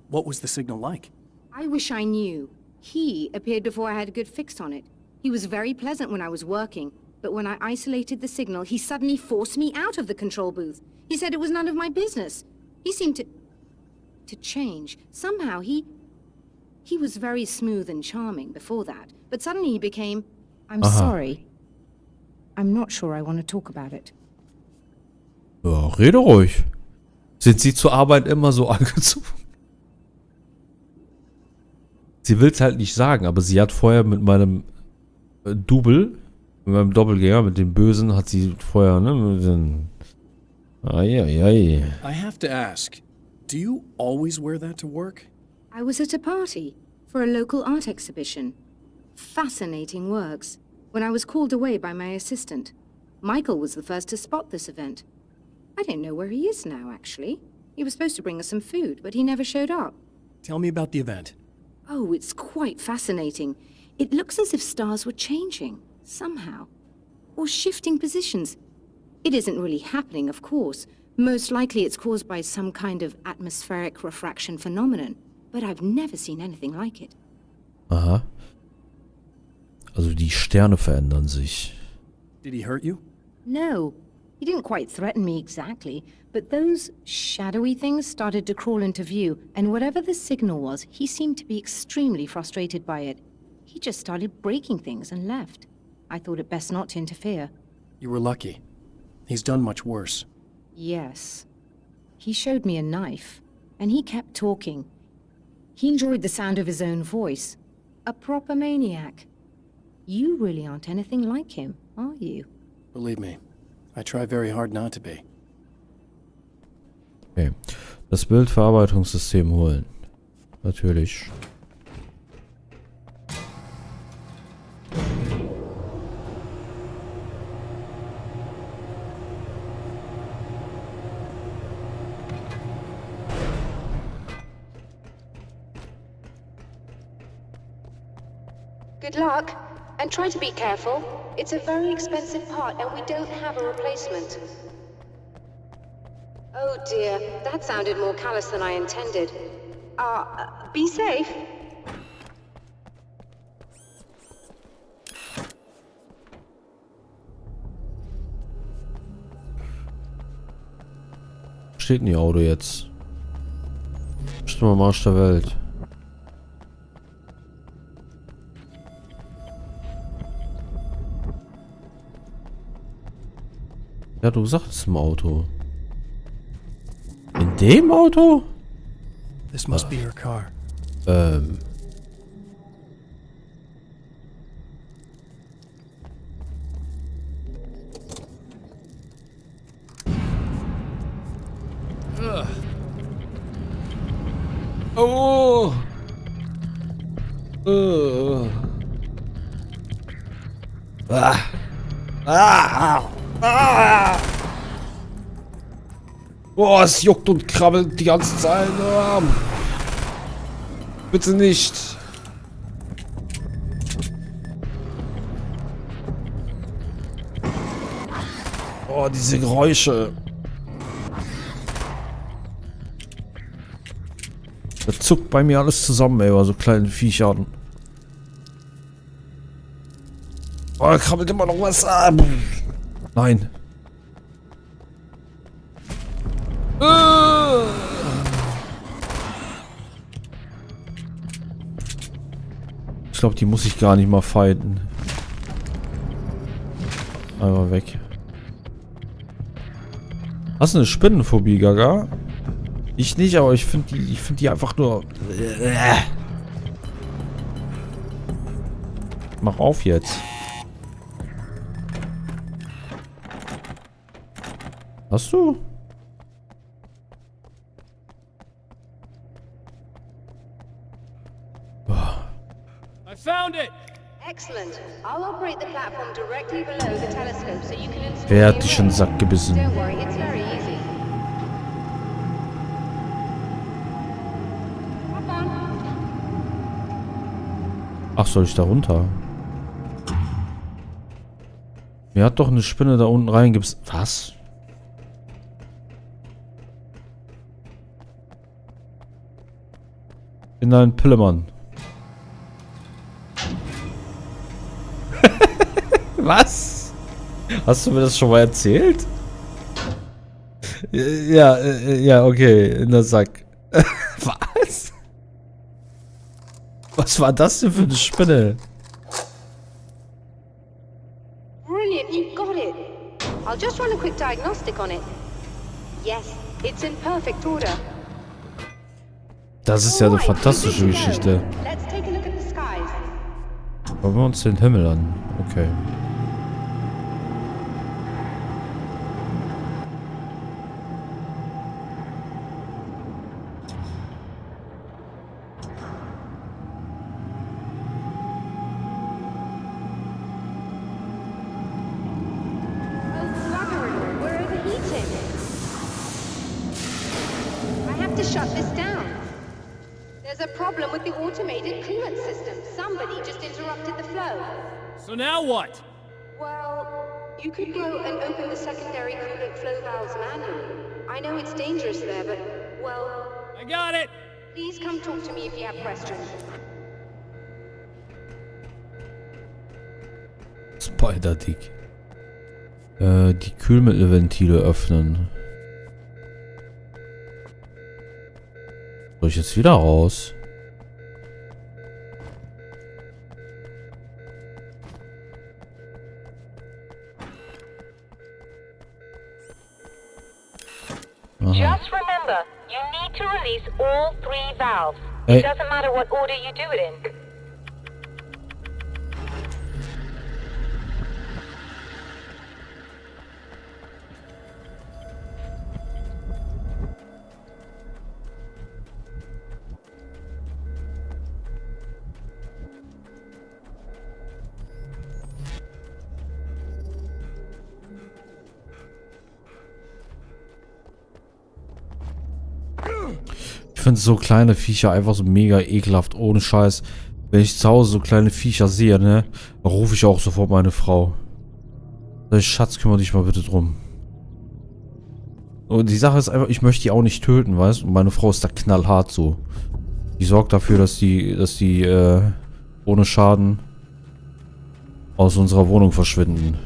what was the signal like? I wish I knew. He appeared before I had a good fix on it. He was very pleasant when I was working, but when I isolated the signal, he suddenly forced me out of the control booth. He said it was none of my business. He seemed to change. Somehow he was very smooth and charming before that, but suddenly he became... I'm sorry. I'm not sure I want to talk about it. Ja, rede ruhig. Sind Sie zur Arbeit immer so angezogen? Sie will es halt nicht sagen, aber sie hat vorher mit meinem Double, mit meinem Doppelgänger, mit dem Bösen, hat sie vorher, ne, mit den... Ai. I have to ask, do you always wear that to work? I was at a party for a local art exhibition. Fascinating works. When I was called away by my assistant. Michael was the first to spot this event. I don't know where he is now, actually. He was supposed to bring us some food, but he never showed up. Tell me about the event. Oh, it's quite fascinating. It looks as if stars were changing, somehow. Or shifting positions. It isn't really happening, of course. Most likely it's caused by some kind of atmospheric refraction phenomenon. But I've never seen anything like it. Aha. Also die Sterne verändern sich. Did he hurt you? No. He didn't quite threaten me exactly, but those shadowy things started to crawl into view, and whatever the signal was, he seemed to be extremely frustrated by it. He just started breaking things and left. I thought it best not to interfere. You were lucky. He's done much worse. Yes. He showed me a knife, and he kept talking. He enjoyed the sound of his own voice. A proper maniac. You really aren't anything like him, are you? Believe me, I try very hard not to be. Okay. Das Bildverarbeitungssystem holen. Natürlich. Good luck, and try to be careful. It's a very expensive part, and we don't have a replacement. Oh dear, that sounded more callous than I intended. Be safe. Steht in die Auto jetzt. Bestimmt am Arsch der Welt. Ja, du sagst im Auto. In dem Auto? This must be your car. Oh. Boah, es juckt und krabbelt die ganze Zeit. Bitte nicht. Oh, diese Geräusche. Da zuckt bei mir alles zusammen, ey, bei so kleinen Viechern. Oh, da krabbelt immer noch was ab. Nein. Ich glaube, die muss ich gar nicht mal fighten. Einfach weg. Hast du eine Spinnenphobie, Gaga? Ich nicht, aber ich finde die einfach nur... Mach auf jetzt. Hast du? Found it! Excellent. I'll operate the platform directly below the telescope so you can install. Wer hat dich in den Sack gebissen? Don't worry, it's very easy. Hop on. Ach, soll ich da runter? Mir hat doch eine Spinne da unten rein. Gibt's. Was? In deinen Pillemann. Was? Hast du mir das schon mal erzählt? Ja, okay, in der Sack. Was? Was war das denn für eine Spinne? Brilliant, you got it. I'll just run a quick diagnostic on it. Yes, it's in perfect order. Das ist ja eine fantastische Geschichte. Let's take a look at the skies. Schauen wir uns den Himmel an. Okay. Shut this down. There's a problem with the automated coolant system. Somebody just interrupted the flow. So now what? Well, you could go and open the secondary coolant flow valves manually. I know it's dangerous there, but, well... I got it! Please come talk to me if you have questions. Spider-Dick. Die Kühlmittelventile öffnen. Soll ich jetzt wieder raus? Aha. Just remember, you need to release all 3 valves. Hey. It doesn't matter what order you do it in. Ich finde so kleine Viecher einfach so mega ekelhaft, ohne Scheiß. Wenn ich zu Hause so kleine Viecher sehe, ne, dann rufe ich auch sofort meine Frau. Sag ich, Schatz, kümmere dich mal bitte drum. Und die Sache ist einfach, ich möchte die auch nicht töten, weißt du? Und meine Frau ist da knallhart so. Die sorgt dafür, dass die ohne Schaden aus unserer Wohnung verschwinden.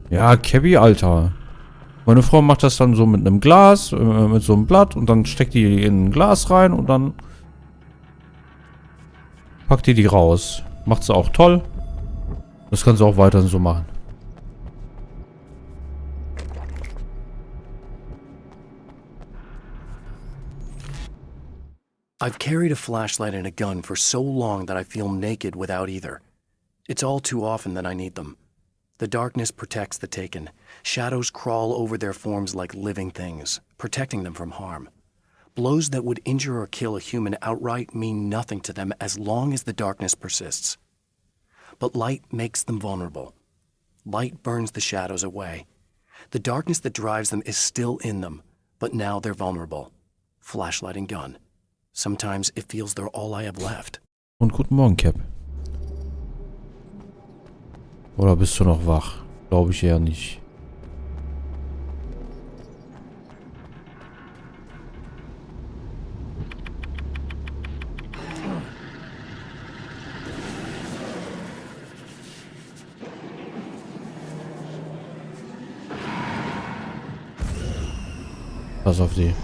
Ja, Cabby, Alter. Meine Frau macht das dann so mit einem Glas, mit so einem Blatt und dann steckt die in ein Glas rein und dann packt die raus. Macht sie auch toll. Das kann sie auch weiterhin so machen. I've carried a flashlight and a gun for so long that I feel naked without either. It's all too often that I need them. The darkness protects the taken. Shadows crawl over their forms like living things, protecting them from harm. Blows that would injure or kill a human outright mean nothing to them as long as the darkness persists. But light makes them vulnerable. Light burns the shadows away. The darkness that drives them is still in them, but now they're vulnerable. Flashlight and gun. Sometimes it feels they're all I have left. Und guten Morgen, Cap. Oder bist du noch wach? Glaube ich eher nicht. Pass auf die.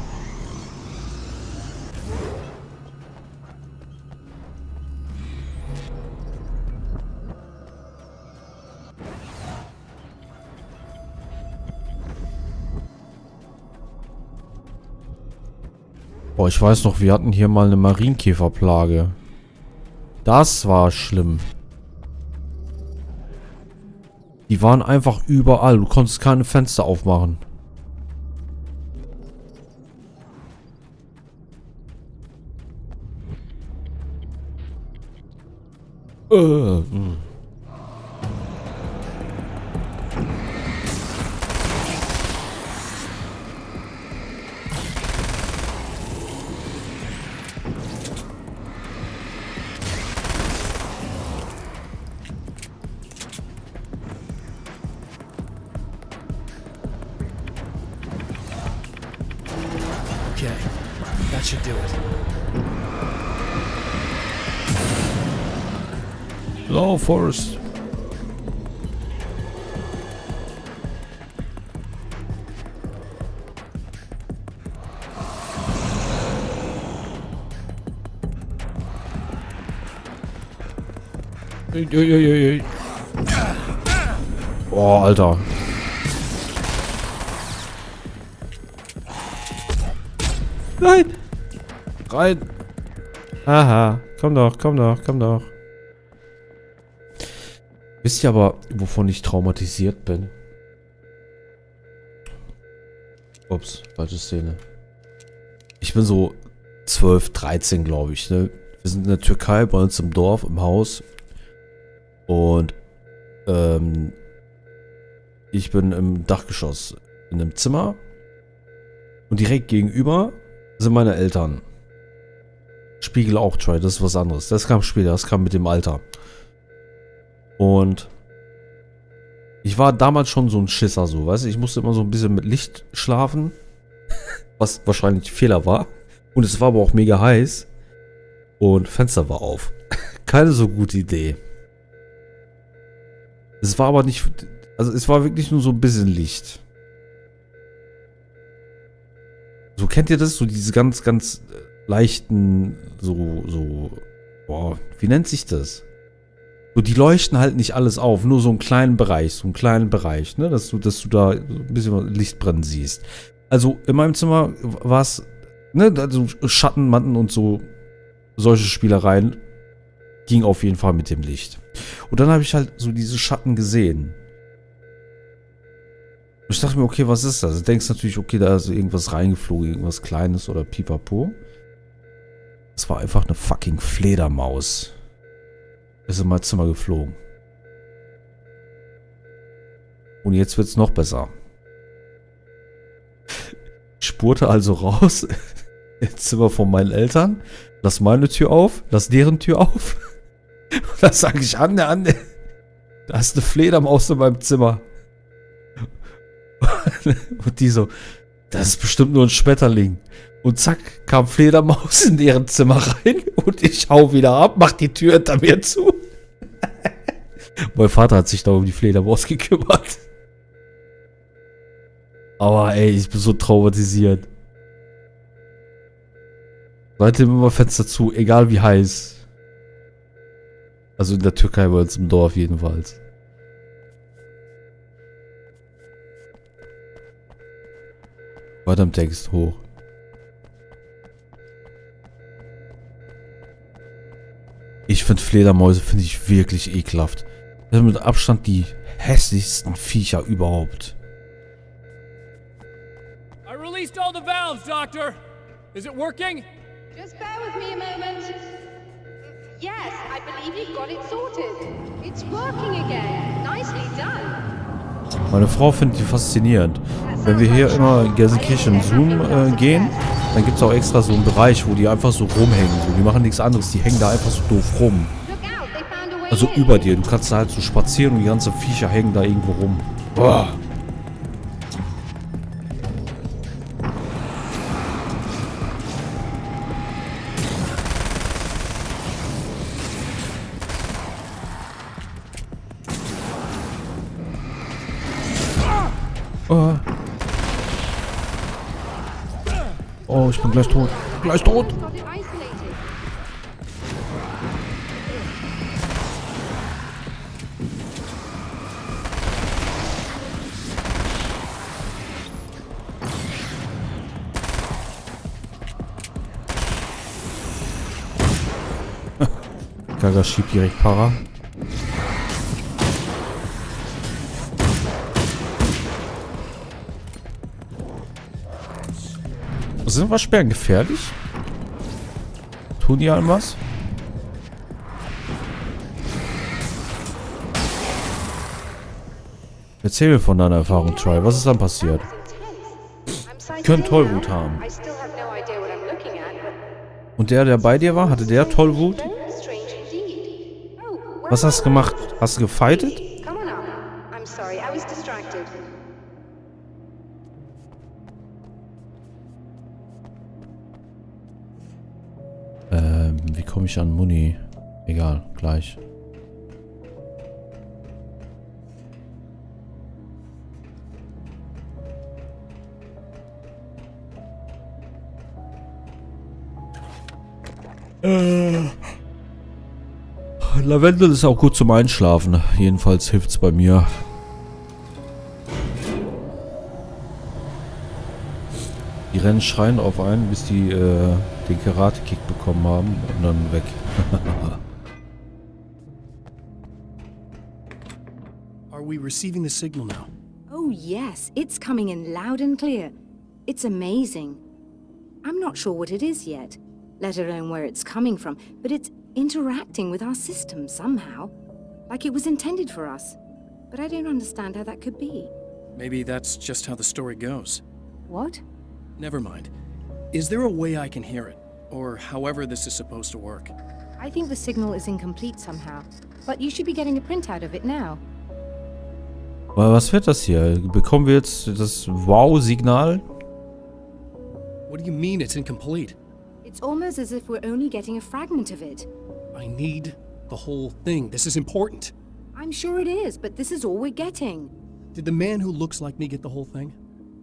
Boah, ich weiß noch, wir hatten hier mal eine Marienkäferplage. Das war schlimm. Die waren einfach überall. Du konntest keine Fenster aufmachen. Okay, that should do it. Low Forest. Oh, Alter. Nein! Rein! Aha. Komm doch, komm doch, komm doch. Wisst ihr aber, wovon ich traumatisiert bin? Ups, falsche Szene. Ich bin so 12, 13, glaube ich, ne? Wir sind in der Türkei, bei uns im Dorf, im Haus. Und, ich bin im Dachgeschoss in einem Zimmer. Und direkt gegenüber sind meine Eltern. Spiegel auch, Troy, das ist was anderes. Das kam später, das kam mit dem Alter. Und ich war damals schon so ein Schisser, so, weißt du, ich musste immer so ein bisschen mit Licht schlafen, was wahrscheinlich Fehler war. Und es war aber auch mega heiß und Fenster war auf. Keine so gute Idee. Es war aber nicht, also es war wirklich nur so ein bisschen Licht. So, kennt ihr das? So diese ganz, ganz leichten, boah, wie nennt sich das? So, die leuchten halt nicht alles auf, nur so einen kleinen Bereich, ne, dass du da so ein bisschen Licht brennen siehst. Also, in meinem Zimmer war es, ne, also Schattenmatten und so, solche Spielereien ging auf jeden Fall mit dem Licht. Und dann habe ich halt so diese Schatten gesehen. Und ich dachte mir, okay, was ist das? Du denkst natürlich, okay, da ist irgendwas reingeflogen, irgendwas Kleines oder pipapo. Es war einfach eine fucking Fledermaus. Ist in mein Zimmer geflogen. Und jetzt wird's noch besser. Ich spurte also raus ins Zimmer von meinen Eltern, lass meine Tür auf, lass deren Tür auf. Und dann sage ich, Anne, da ist eine Fledermaus in meinem Zimmer. Und die so, das ist bestimmt nur ein Schmetterling. Und zack, kam Fledermaus in deren Zimmer rein und ich hau wieder ab, mach die Tür hinter mir zu. Mein Vater hat sich da um die Fledermaus gekümmert. Aber ey, ich bin so traumatisiert. Seitdem immer Fenster zu, egal wie heiß. Also in der Türkei bei uns im Dorf jedenfalls. Weiter im Text hoch. Ich finde Fledermäuse finde ich wirklich ekelhaft. Das sind mit Abstand die hässlichsten Viecher überhaupt. I released all the valves, Doctor. Is it working? Just bear with me a moment. Yes, I believe you've got it sorted. It's working again. Nicely done. Meine Frau findet die faszinierend. Wenn wir hier immer in Gelsenkirchen Zoom gehen, dann gibt es auch extra so einen Bereich, wo die einfach so rumhängen. So, die machen nichts anderes, die hängen da einfach so doof rum. Also über dir. Du kannst da halt so spazieren und die ganzen Viecher hängen da irgendwo rum. Boah. Oh, ich bin gleich tot. Gleich tot. Gaga schiebt direkt Para. Sind Waschbären gefährlich? Tun die einem was? Erzähl mir von deiner Erfahrung, Try. Was ist dann passiert? Können Tollwut haben. Und der bei dir war, hatte der Tollwut? Was hast du gemacht? Hast du gefightet? Wie komme ich an Muni? Egal, gleich. Lavendel ist auch gut zum Einschlafen. Jedenfalls hilft's bei mir. Die rennen schreien auf einen, bis die den Karate-Kick bekommen haben und dann weg. Are we receiving the signal now? Oh yes, it's coming in loud and clear. It's amazing. I'm not sure what it is yet, let alone where it's coming from, but it's interacting with our system somehow. Like it was intended for us. But I don't understand how that could be. Maybe that's just how the story goes. What? Never mind. Is there a way I can hear it? Or however this is supposed to work? I think the signal is incomplete somehow. But you should be getting a printout of it now. Was wird das hier? Bekommen wir jetzt das Wow-Signal? What do you mean it's incomplete? It's almost as if we're only getting a fragment of it. I need the whole thing. This is important. I'm sure it is, but this is all we're getting. Did the man who looks like me get the whole thing?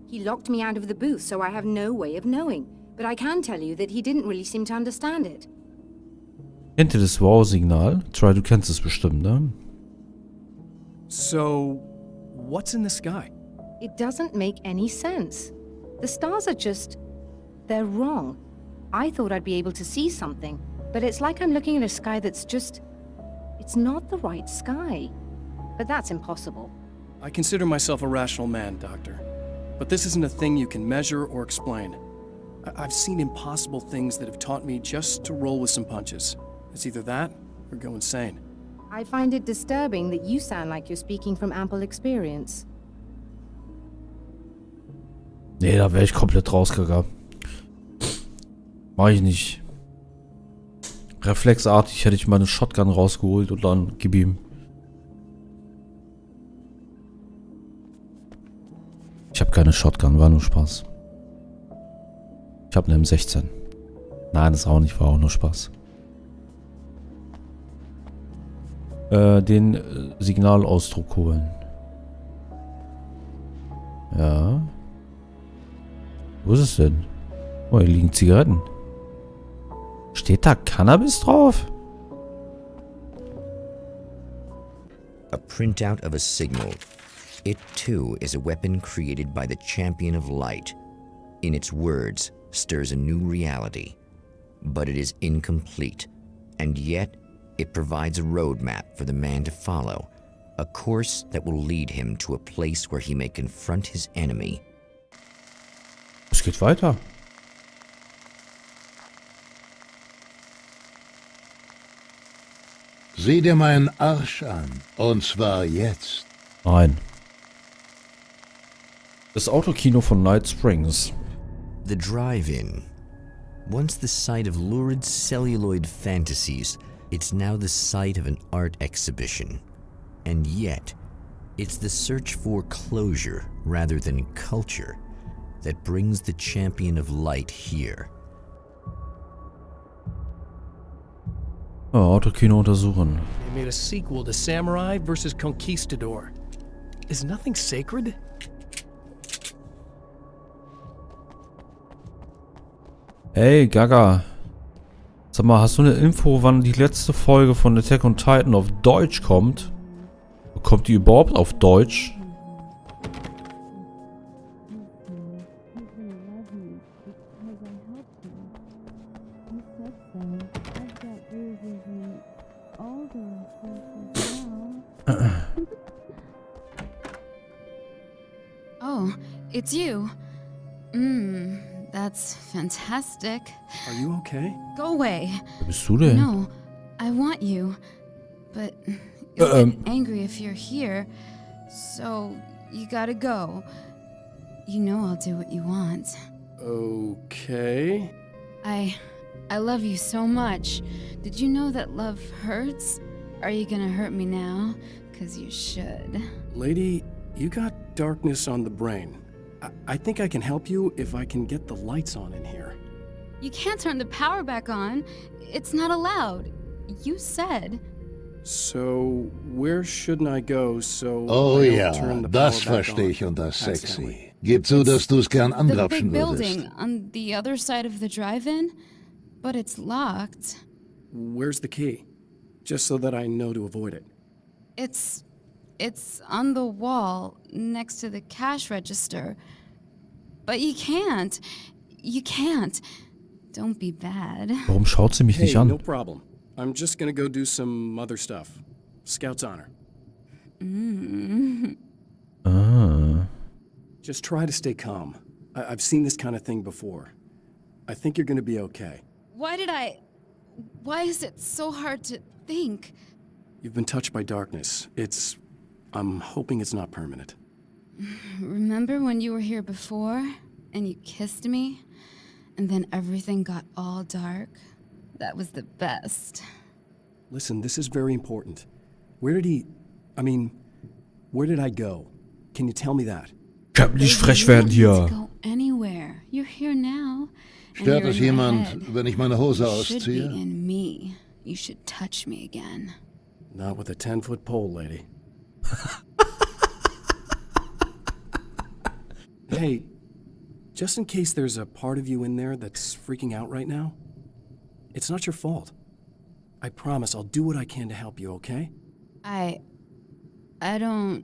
He locked me out of the booth, so I have no way of knowing. But I can tell you that he didn't really seem to understand it. Kennt ihr das Wow-Signal? Try, du kennst es bestimmt, ne? So, what's in the sky? It doesn't make any sense. The stars are just... they're wrong. I thought I'd be able to see something, but it's like I'm looking at a sky that's just... it's not the right sky. But that's impossible. I consider myself a rational man, Doctor. But this isn't a thing you can measure or explain. I've seen impossible things that have taught me just to roll with some punches. It's either that or go insane. I find it disturbing that you sound like you're speaking from ample experience. Nee, da wäre ich komplett rausgegangen. Mach ich nicht. Reflexartig hätte ich meine Shotgun rausgeholt und dann gib ihm. Ich habe keine Shotgun, war nur Spaß. Ich habe eine M16. Nein, das auch nicht, war auch nur Spaß. Den Signalausdruck holen. Ja. Wo ist es denn? Oh, hier liegen Zigaretten. Steht da Cannabis drauf? A printout of a signal. It too is a weapon created by the champion of light. In its words, stirs a new reality. But it is incomplete, and yet it provides a roadmap for the man to follow, a course that will lead him to a place where he may confront his enemy. Es geht weiter. Sieh dir meinen Arsch an, und zwar jetzt. Nein. Das Autokino von Night Springs. The drive-in. Once the site of lurid celluloid fantasies, it's now the site of an art exhibition. And yet, it's the search for closure rather than culture that brings the champion of light here. Oh, Autokino untersuchen. They made a sequel to Samurai vs. Conquistador. Is nothing sacred? Hey, Gaga. Sag mal, hast du eine Info, wann die letzte Folge von Attack on Titan auf Deutsch kommt? Kommt die überhaupt auf Deutsch? Oh, it's you. That's fantastic. Are you okay? Go away. Wer bist du denn? No, I want you. But you'll get angry if you're here. So, you gotta go. You know I'll do what you want. Okay. I love you so much. Did you know that love hurts? Are you gonna hurt me now? 'Cause you should. Lady, you got darkness on the brain. I think I can help you if I can get the lights on in here. You can't turn the power back on. It's not allowed. You said. So, where shouldn't I go so Oh I don't ja, turn the das power back verstehe ich on und das accidentally? sexy. Gib zu, dass du es gern The angrapschen big building würdest. on the other side of the drive-in, but it's locked. Where's the key? Just so that I know to avoid it. It's on the wall next to the cash register. But you can't. You can't. Don't be bad. Warum schaut sie mich Hey, nicht an? no problem. I'm just gonna go do some other stuff. Scout's honor. Ah. Just try to stay calm. I've seen this kind of thing before. I think you're gonna be okay. Why is it so hard to think? You've been touched by darkness. I'm hoping it's not permanent. Remember when you were here before and you kissed me and then everything got all dark? That was the best. Listen, this is very important. Where did I go? Can you tell me that? Ich hab nicht frech You werden don't need hier. to go anywhere. You're here now. and Stört you're es in my jemand, head. wenn ich meine Hose You should be ausziehe? in me. You should touch me again. Not with a 10-foot pole, lady. Hey, just in case there's a part of you in there that's freaking out right now, it's not your fault. I promise I'll do what I can to help you, okay? I don't...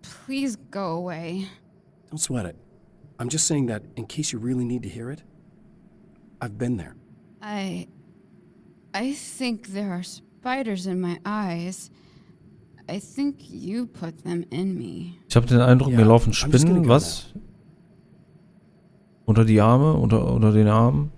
Please go away. Don't sweat it. I'm just saying that in case you really need to hear it, I've been there. I think there are spiders in my eyes. I think you put them in me. Ich habe den Eindruck, mir Ja, laufen I'm just gonna Spinnen, go was? Unter die Arme, unter den Armen.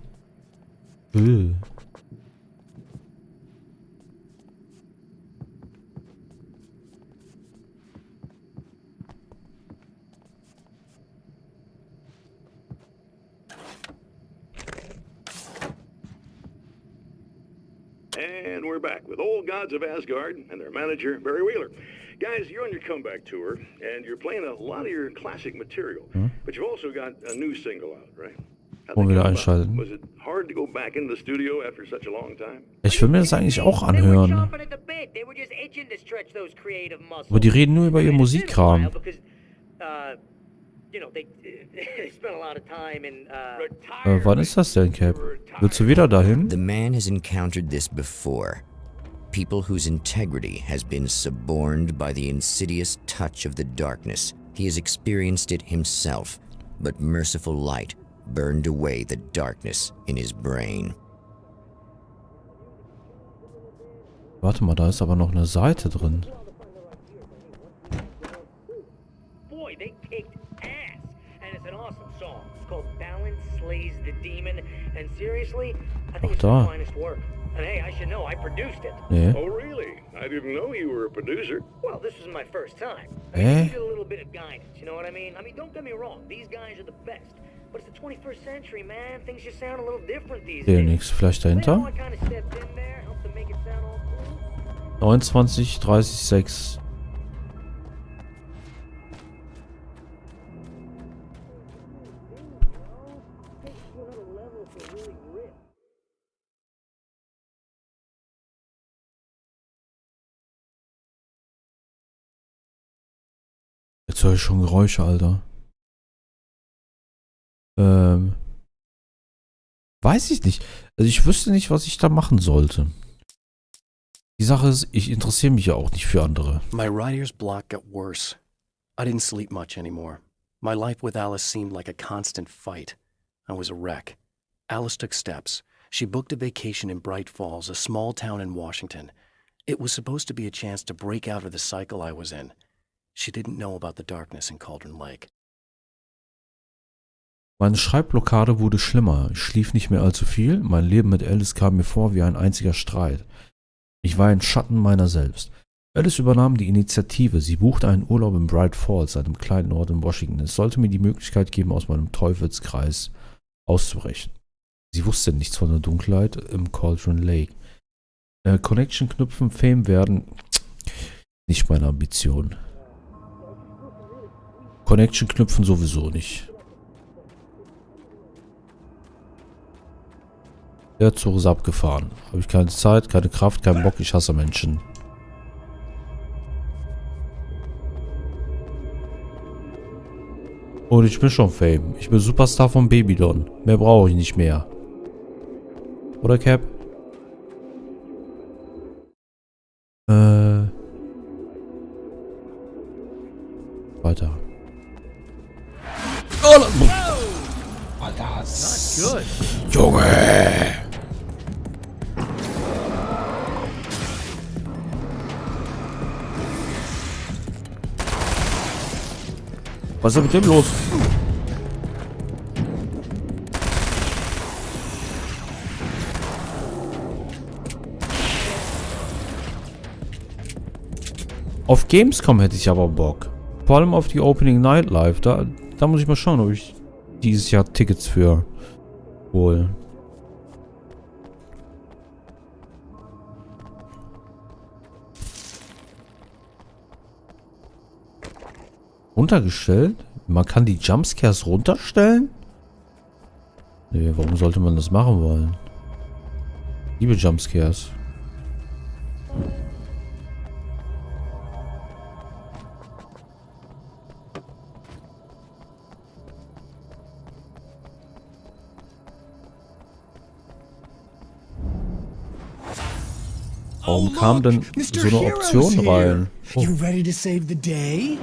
And we're back with Old Gods of Asgard and their manager, Barry Wheeler. Guys, you're on your comeback tour, and you're playing a lot of your classic material. But you've also got a new single out, right? How'd Und that wieder come about? einschalten. Was it hard to go back into the studio after such a long time? Ich will mir das eigentlich auch They were anhören. chomping at the bit. They were just itching to stretch those creative muscles. Aber die reden nur über ihr I mean, it's been a Musikkram. while because, you know, they spent a lot of time in Wann ist das denn, Cap? Willst du wieder dahin? The man has encountered this before. People whose integrity has been suborned by the insidious touch of the darkness. He has experienced it himself, but merciful light burned away the darkness in his brain. Warte mal, da ist aber noch eine Seite drin. Boy, they kicked ass. And it's an awesome song. It's called Balance Slays the Demon. And seriously, I think it's da. the finest work. And hey, I should know, I produced it. Nee. Oh, really? I didn't know you were a producer. Well, this was my first time. I Eh? needed a little bit of guidance, you know what I mean? I mean, don't get me wrong, these guys are the best. But it's the 21st century, man. Things just sound a little different these Sehe days. nichts. Vielleicht Later dahinter? on, I kind of stepped in there, helped to make it sound all cool. 29, 30, 6. Jetzt höre ich schon Geräusche, Alter. Weiß ich nicht. Also ich wüsste nicht, was ich da machen sollte. Die Sache ist, ich interessiere mich ja auch nicht für andere. My writer's block got worse. I didn't sleep much anymore. My life with Alice seemed like a constant fight. I was a wreck. Alice took steps. She booked a vacation in Bright Falls, a small town in Washington. It was supposed to be a chance to break out of the cycle I was in. She didn't know about the darkness in Cauldron Lake. Meine Schreibblockade wurde schlimmer. Ich schlief nicht mehr allzu viel. Mein Leben mit Alice kam mir vor wie ein einziger Streit. Ich war ein Schatten meiner selbst. Alice übernahm die Initiative. Sie buchte einen Urlaub in Bright Falls, einem kleinen Ort in Washington. Es sollte mir die Möglichkeit geben, aus meinem Teufelskreis auszubrechen. Sie wusste nichts von der Dunkelheit im Cauldron Lake. Connection knüpfen, Fame werden, nicht meine Ambition. Connection knüpfen sowieso nicht. Der Zug ist abgefahren. Habe ich keine Zeit, keine Kraft, keinen Bock, ich hasse Menschen. Und ich bin schon Fame. Ich bin Superstar von Babydon. Mehr brauche ich nicht mehr. Oder Cap? Weiter. Oh, Alter. Junge! Was ist mit dem los? Auf Gamescom hätte ich aber Bock. Vor allem auf die Opening Night Live. Da muss ich mal schauen, ob ich dieses Jahr Tickets für hole. Runtergestellt? Man kann die Jumpscares runterstellen? Nee, warum sollte man das machen wollen? Liebe Jumpscares. Warum kam denn so eine Option rein? Oh. You ready to save the day?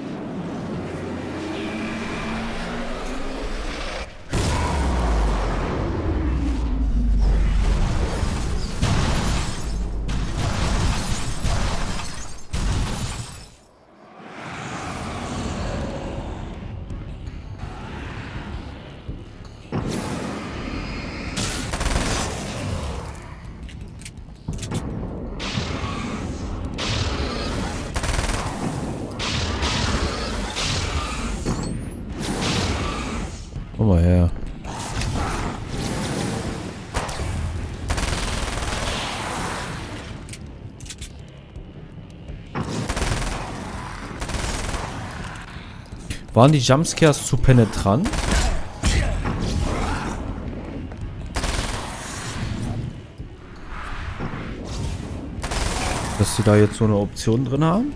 Komm mal her. Waren die Jumpscares zu penetrant? Dass sie da jetzt so eine Option drin haben?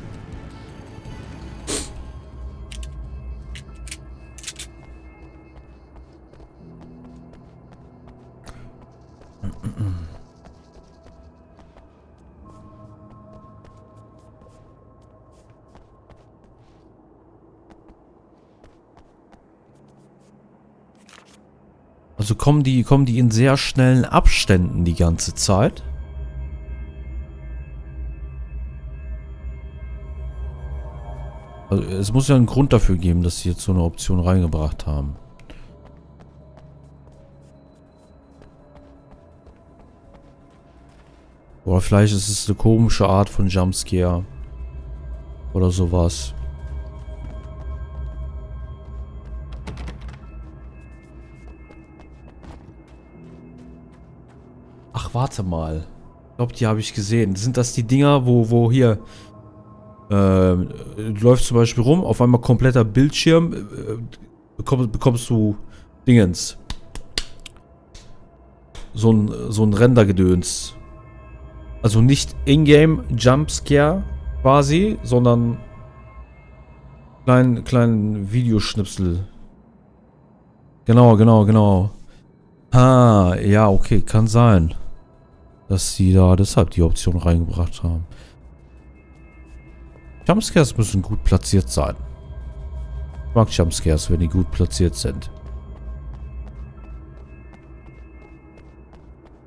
Also kommen die in sehr schnellen Abständen die ganze Zeit? Also es muss ja einen Grund dafür geben, dass sie jetzt so eine Option reingebracht haben. Oder vielleicht ist es eine komische Art von Jumpscare. Oder sowas. Ach, warte mal. Ich glaube, die habe ich gesehen. Sind das die Dinger, wo hier... du läufst zum Beispiel rum, auf einmal kompletter Bildschirm, bekommst du Dingens. So ein Rendergedöns. Also nicht Ingame Jumpscare quasi, sondern kleinen Videoschnipsel. Genau. Ah, ja, okay, kann sein, dass sie da deshalb die Option reingebracht haben. Jumpscares müssen gut platziert sein. Ich mag Jumpscares, wenn die gut platziert sind.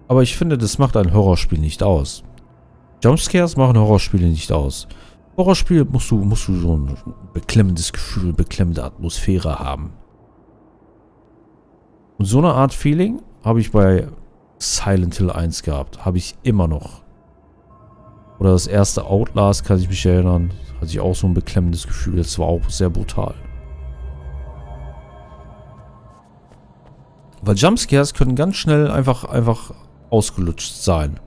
Aber ich finde, das macht ein Horrorspiel nicht aus. Jumpscares machen Horrorspiele nicht aus. Horrorspiel musst du so ein beklemmendes Gefühl, eine beklemmende Atmosphäre haben. Und so eine Art Feeling habe ich bei Silent Hill 1 gehabt. Habe ich immer noch. Oder das erste Outlast, kann ich mich erinnern. Hatte ich auch so ein beklemmendes Gefühl. Das war auch sehr brutal. Weil Jumpscares können ganz schnell einfach ausgelutscht sein.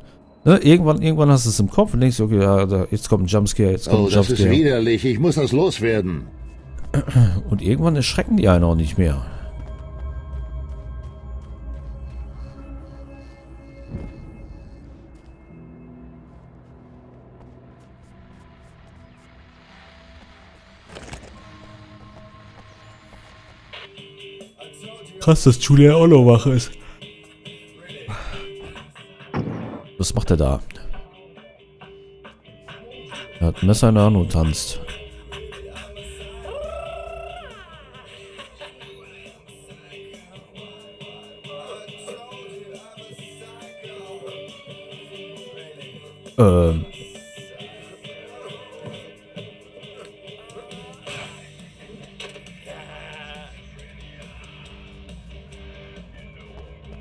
Ne? Irgendwann hast du es im Kopf und denkst, okay, ja, jetzt kommt ein Jumpscare, jetzt kommt ein Jumpscare. Das ist widerlich, ich muss das loswerden. Und irgendwann erschrecken die einen auch nicht mehr. Krass, dass Julia auch noch wach ist. Was macht er da? Er hat ein Messer in der Hand und tanzt.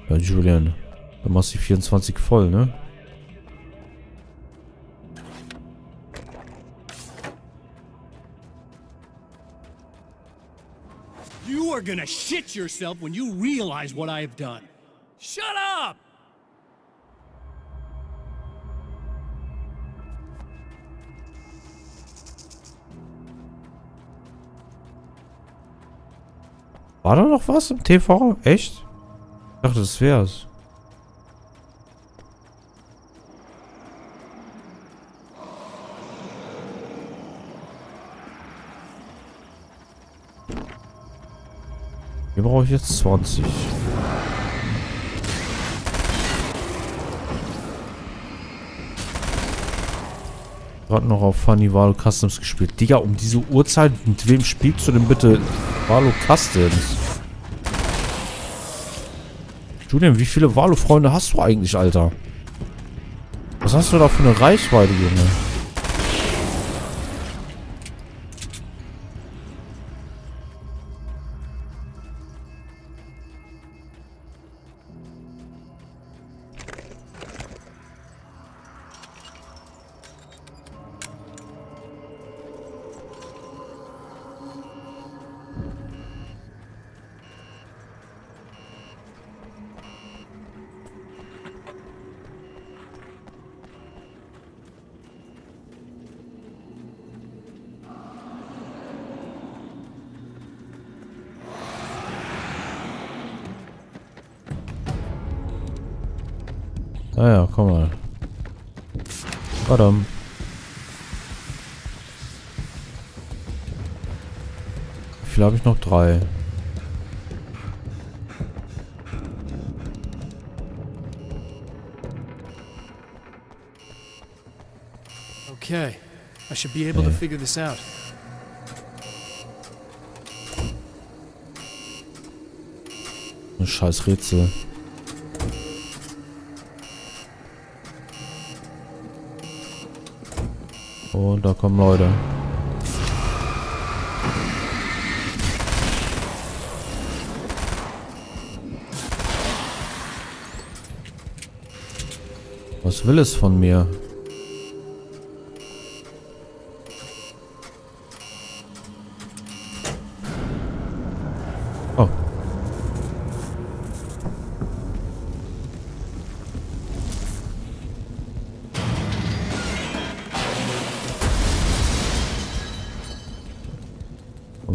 Ja, Julian, du machst die 24 voll, ne? You are gonna shit yourself when you realize what I have done. Shut up! War da noch was im TV? Echt? Ich dachte, das wär's. Hier brauche ich jetzt 20. Gerade noch auf Funny Valo Customs gespielt. Digga, um diese Uhrzeit, mit wem spielst du denn bitte Valo Customs? Julian, wie viele Valo-Freunde hast du eigentlich, Alter? Was hast du da für eine Reichweite, Junge? Naja, komm mal. Verdammt. Wie viel habe ich noch? 3. Okay, I should be able to figure this out. Ein scheiß Rätsel. Und da kommen Leute. Was will es von mir? Oh.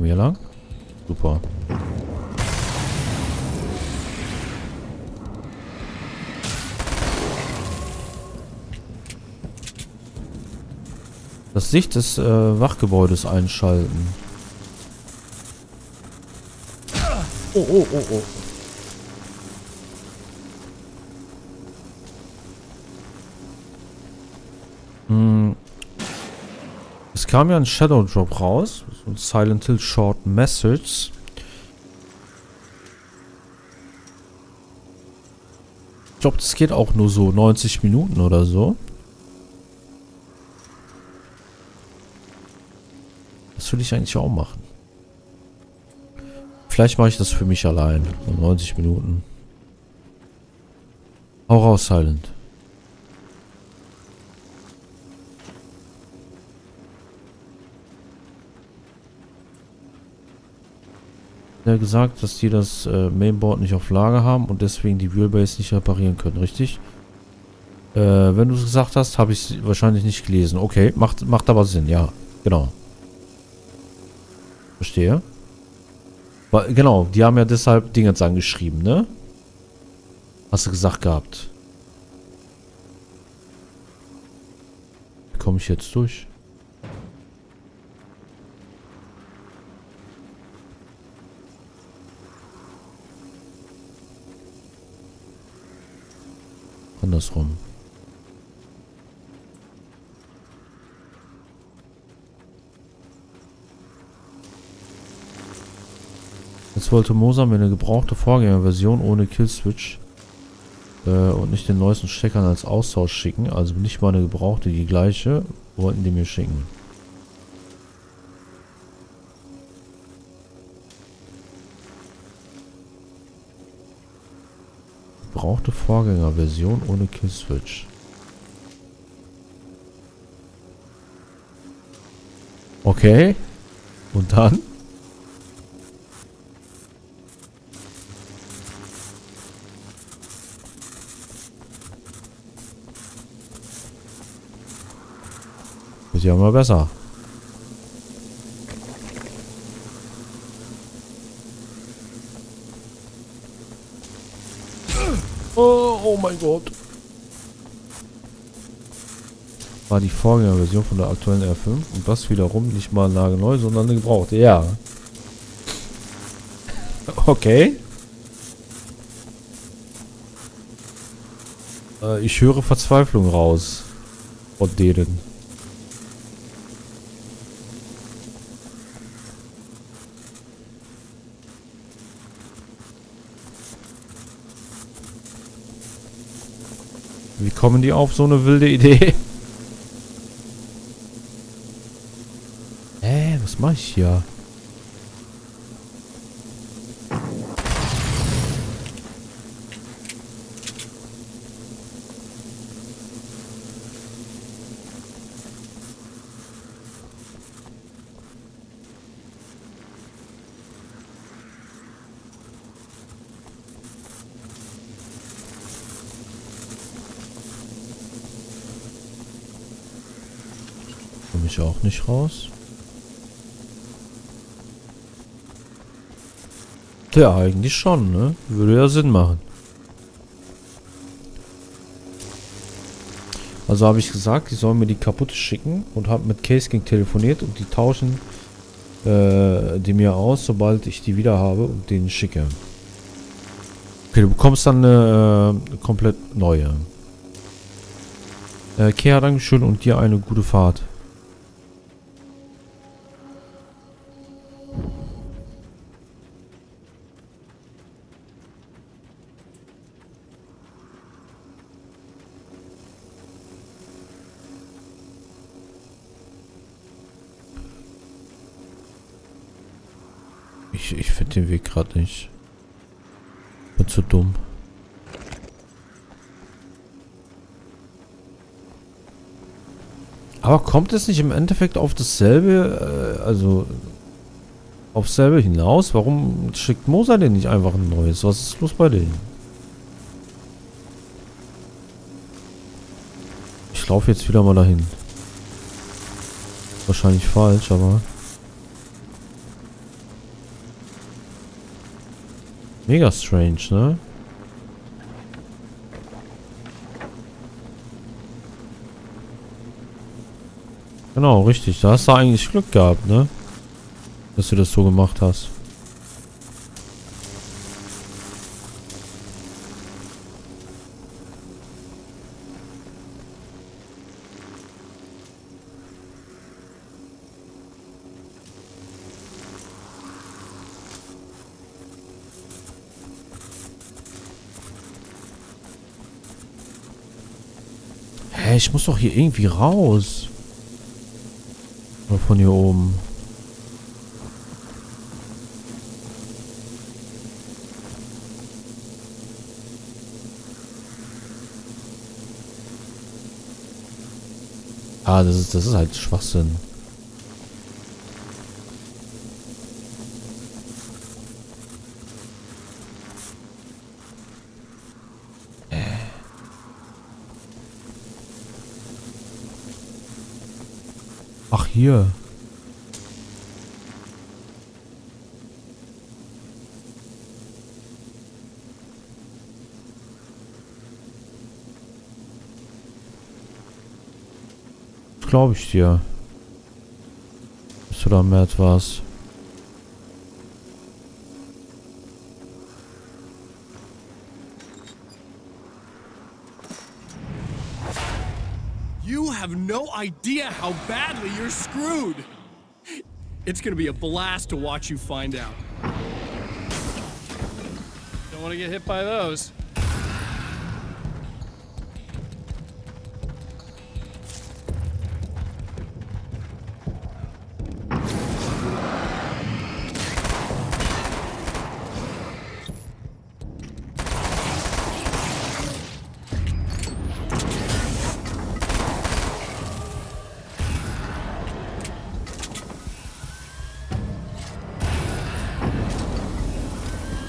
Hier lang? Super. Das Licht des Wachgebäudes einschalten. Oh, oh, oh, oh. Es kam ja ein Shadow Drop raus. So ein Silent Hill Short Message. Ich glaube, das geht auch nur so 90 Minuten oder so. Das will ich eigentlich auch machen. Vielleicht mache ich das für mich allein. So 90 Minuten. Hau raus, Silent. Ja gesagt, dass die das Mainboard nicht auf Lager haben und deswegen die Wheelbase nicht reparieren können, richtig? Wenn du es gesagt hast, habe ich es wahrscheinlich nicht gelesen. Okay, macht aber Sinn, ja. Genau. Verstehe. Weil, genau, die haben ja deshalb Dinge angeschrieben, ne? Hast du gesagt gehabt. Wie komme ich jetzt durch? Andersrum. Jetzt wollte Mosa mir eine gebrauchte Vorgängerversion ohne Killswitch und nicht den neuesten Steckern als Austausch schicken. Also nicht mal eine gebrauchte, die gleiche, wollten die mir schicken. Gebrauchte Vorgängerversion ohne Killswitch. Okay. Und dann? Wird ja mal besser. Oh mein Gott. War die Vorgängerversion von der aktuellen R5 und das wiederum nicht mal nagelneu, sondern eine gebrauchte. Ja. Okay. Ich höre Verzweiflung raus. Von denen. Wie kommen die auf so eine wilde Idee? Was mache ich hier? Komme ich auch nicht raus? Ja, eigentlich schon, ne? Würde ja Sinn machen. Also habe ich gesagt, die sollen mir die kaputte schicken und habe mit Case King telefoniert und die tauschen die mir aus, sobald ich die wieder habe und denen schicke. Okay, du bekommst dann eine komplett neue. Kea, Dankeschön und dir eine gute Fahrt. Ich finde den Weg gerade nicht. Bin zu dumm. Aber kommt es nicht im Endeffekt auf dasselbe, also aufs selbe hinaus? Warum schickt Mosa denn nicht einfach ein neues? Was ist los bei denen? Ich laufe jetzt wieder mal dahin. Wahrscheinlich falsch, aber... Mega strange, ne? Genau, richtig. Da hast du eigentlich Glück gehabt, ne? Dass du das so gemacht hast. Hä, ich muss doch hier irgendwie raus. Oder von hier oben. Ah, das ist halt Schwachsinn. Ach, hier. Glaube ich dir. Bist du da mehr etwas? You have no idea how badly you're screwed. It's gonna be a blast to watch you find out. Don't want to get hit by those.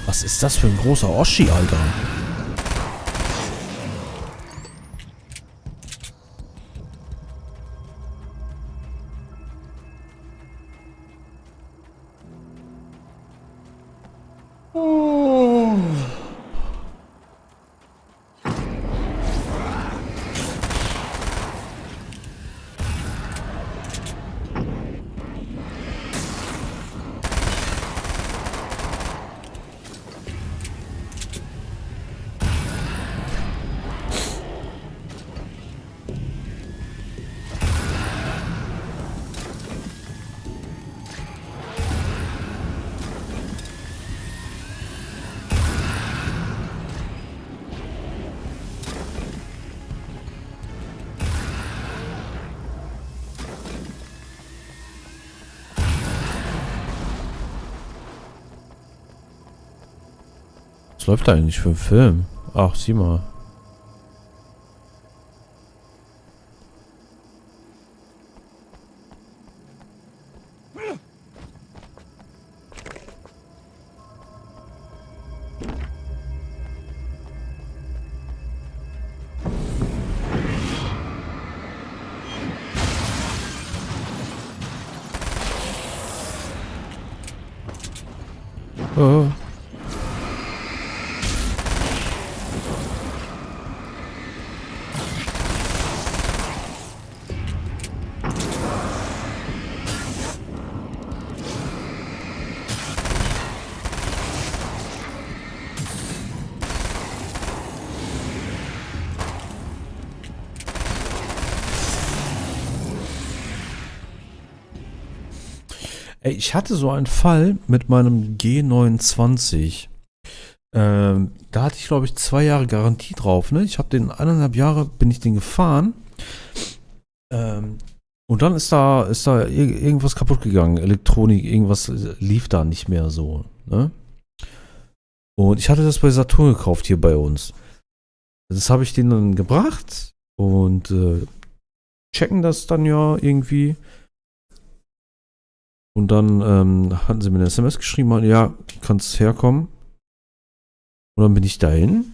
Was ist das für ein großer Oschi, Alter? Was läuft da eigentlich für ein Film? Ach, sieh mal. Oh. Ey, ich hatte so einen Fall mit meinem G29. Da hatte ich, glaube ich, 2 Jahre Garantie drauf. Ne? Ich habe den 1,5 Jahre, bin ich den gefahren. Und dann ist da irgendwas kaputt gegangen. Elektronik, irgendwas lief da nicht mehr so. Ne? Und ich hatte das bei Saturn gekauft hier bei uns. Das habe ich denen dann gebracht und checken das dann ja irgendwie. Und dann hatten sie mir eine SMS geschrieben, ja, du kannst herkommen. Und dann bin ich dahin.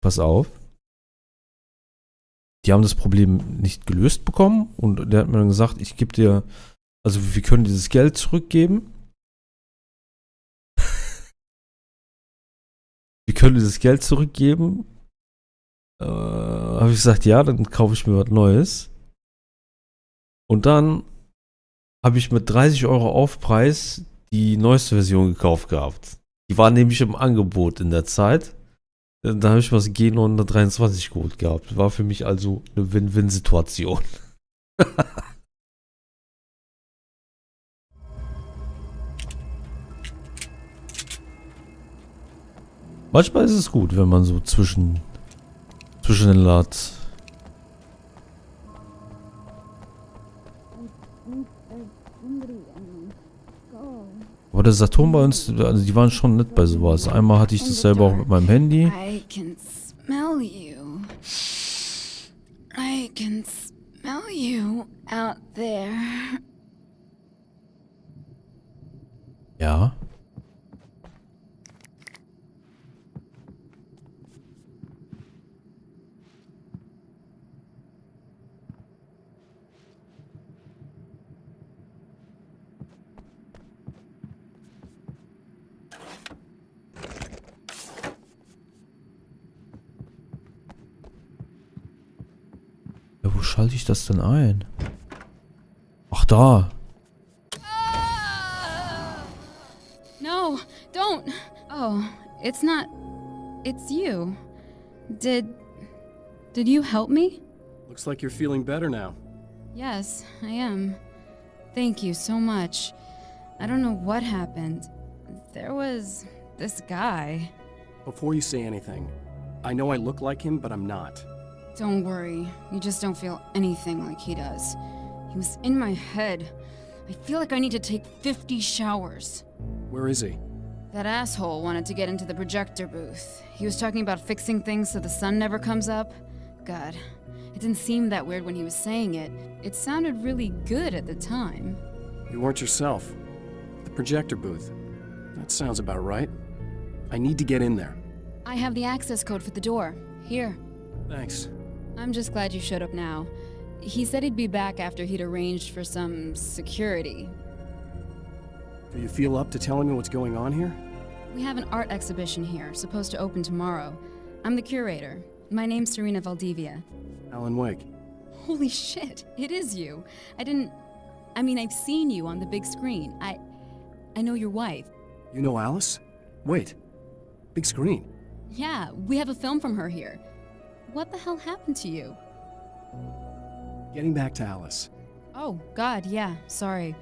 Pass auf. Die haben das Problem nicht gelöst bekommen. Und der hat mir dann gesagt, ich gebe dir, also wir können dieses Geld zurückgeben. Wir können dieses Geld zurückgeben. Habe ich gesagt, ja, dann kaufe ich mir was Neues. Und dann habe ich mit 30 Euro Aufpreis die neueste Version gekauft gehabt. Die war nämlich im Angebot in der Zeit. Da habe ich was G923 geholt gehabt. War für mich also eine Win-Win-Situation. Manchmal ist es gut, wenn man so zwischen den Lads. Aber der Saturn bei uns, also die waren schon nett bei sowas. Einmal hatte ich das selber auch mit meinem Handy. I can smell you. I can smell you out there. Ja. schalte ich das denn ein? Ach, da. No, don't. Oh, it's not. It's you. Did you help me? Looks like you're feeling better now. Yes, I am. Thank you so much. I don't know what happened. There was this guy. Before you say anything, I know I look like him, but I'm not. Don't worry, you just don't feel anything like he does. He was in my head. I feel like I need to take 50 showers. Where is he? That asshole wanted to get into the projector booth. He was talking about fixing things so the sun never comes up. God, it didn't seem that weird when he was saying it. It sounded really good at the time. You weren't yourself. The projector booth. That sounds about right. I need to get in there. I have the access code for the door. Here. Thanks. I'm just glad you showed up now. He said he'd be back after he'd arranged for some security. Do you feel up to telling me what's going on here? We have an art exhibition here, supposed to open tomorrow. I'm the curator. My name's Serena Valdivia. Alan Wake. Holy shit, it is you. I've seen you on the big screen. I know your wife. You know Alice? Wait. Big screen. Yeah, we have a film from her here. What the hell happened to you? Getting back to Alice. Oh, God, yeah, sorry.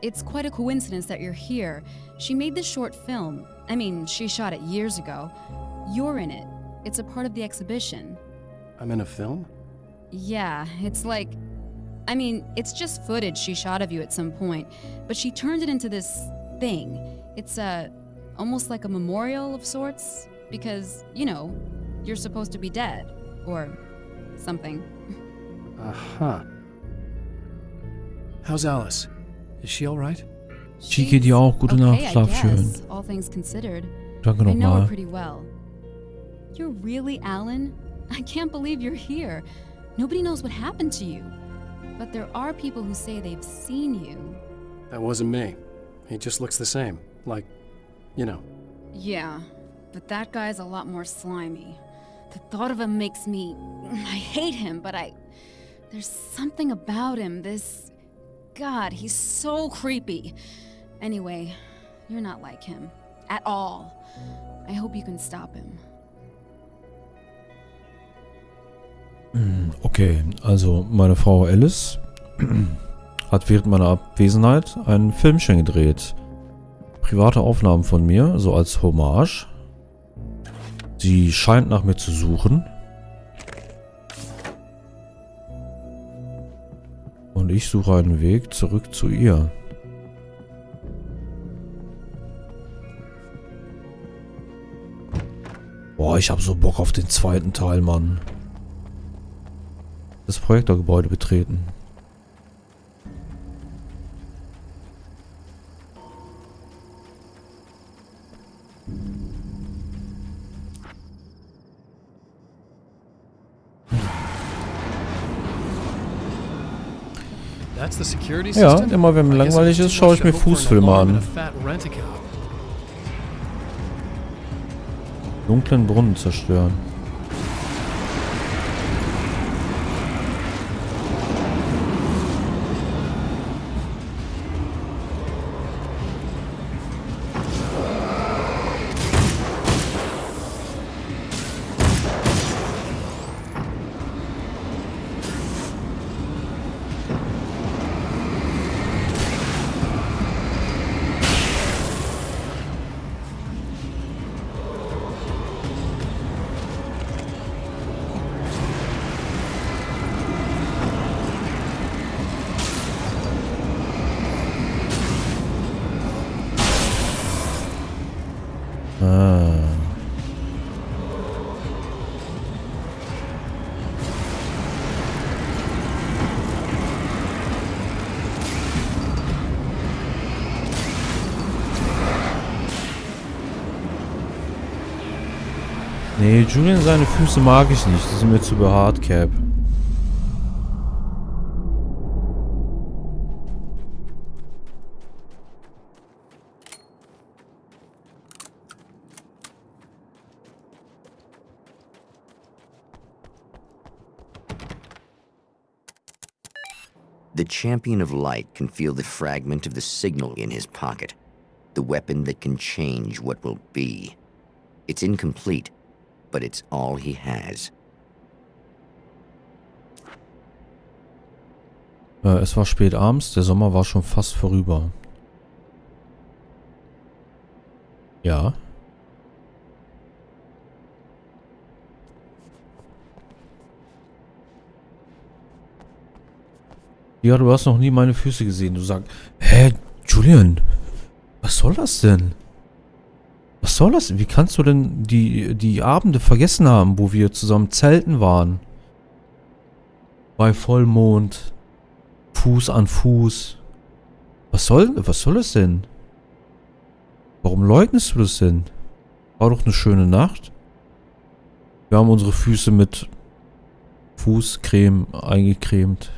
It's quite a coincidence that you're here. She made this short film. She shot it years ago. You're in it. It's a part of the exhibition. I'm in a film? Yeah, it's like... it's just footage she shot of you at some point, but she turned it into this thing. It's, almost like a memorial of sorts, because, you're supposed to be dead. Or something. Uh-huh. How's Alice? Is she alright? Chiki, dir auch. Gute Nacht. Schlaf schön. All things considered. Danke I know her nochmal. pretty well. You're really Alan? I can't believe you're here. Nobody knows what happened to you. But there are people who say they've seen you. That wasn't me. He just looks the same. Like, Yeah, but that guy's a lot more slimy. The thought of him makes me... I hate him, but there's something about him, God, he's so creepy. Anyway, you're not like him. At all. I hope you can stop him. Okay, also meine Frau Alice hat während meiner Abwesenheit ein Filmchen gedreht. Private Aufnahmen von mir, so als Hommage. Sie scheint nach mir zu suchen. Und ich suche einen Weg zurück zu ihr. Boah, ich hab so Bock auf den zweiten Teil, Mann. Das Projektorgebäude betreten. That's the security Ja, system? immer wenn mir langweilig ist, schaue ich mir Fußfilme an. Dunklen Brunnen zerstören. Nee, Julian, seine Füße mag ich nicht. Die sind mir zu behaart, Cap. The champion of light can feel the fragment of the signal in his pocket, the weapon that can change what will be. It's incomplete, but it's all he has. Es war spät abends, der Sommer war schon fast vorüber. Ja. Ja, du hast noch nie meine Füße gesehen. Du sagst, hä, Julian, was soll das denn? Was soll das denn? Wie kannst du denn die Abende vergessen haben, wo wir zusammen zelten waren? Bei Vollmond. Fuß an Fuß. Was soll das denn? Warum leugnest du das denn? War doch eine schöne Nacht. Wir haben unsere Füße mit Fußcreme eingecremt.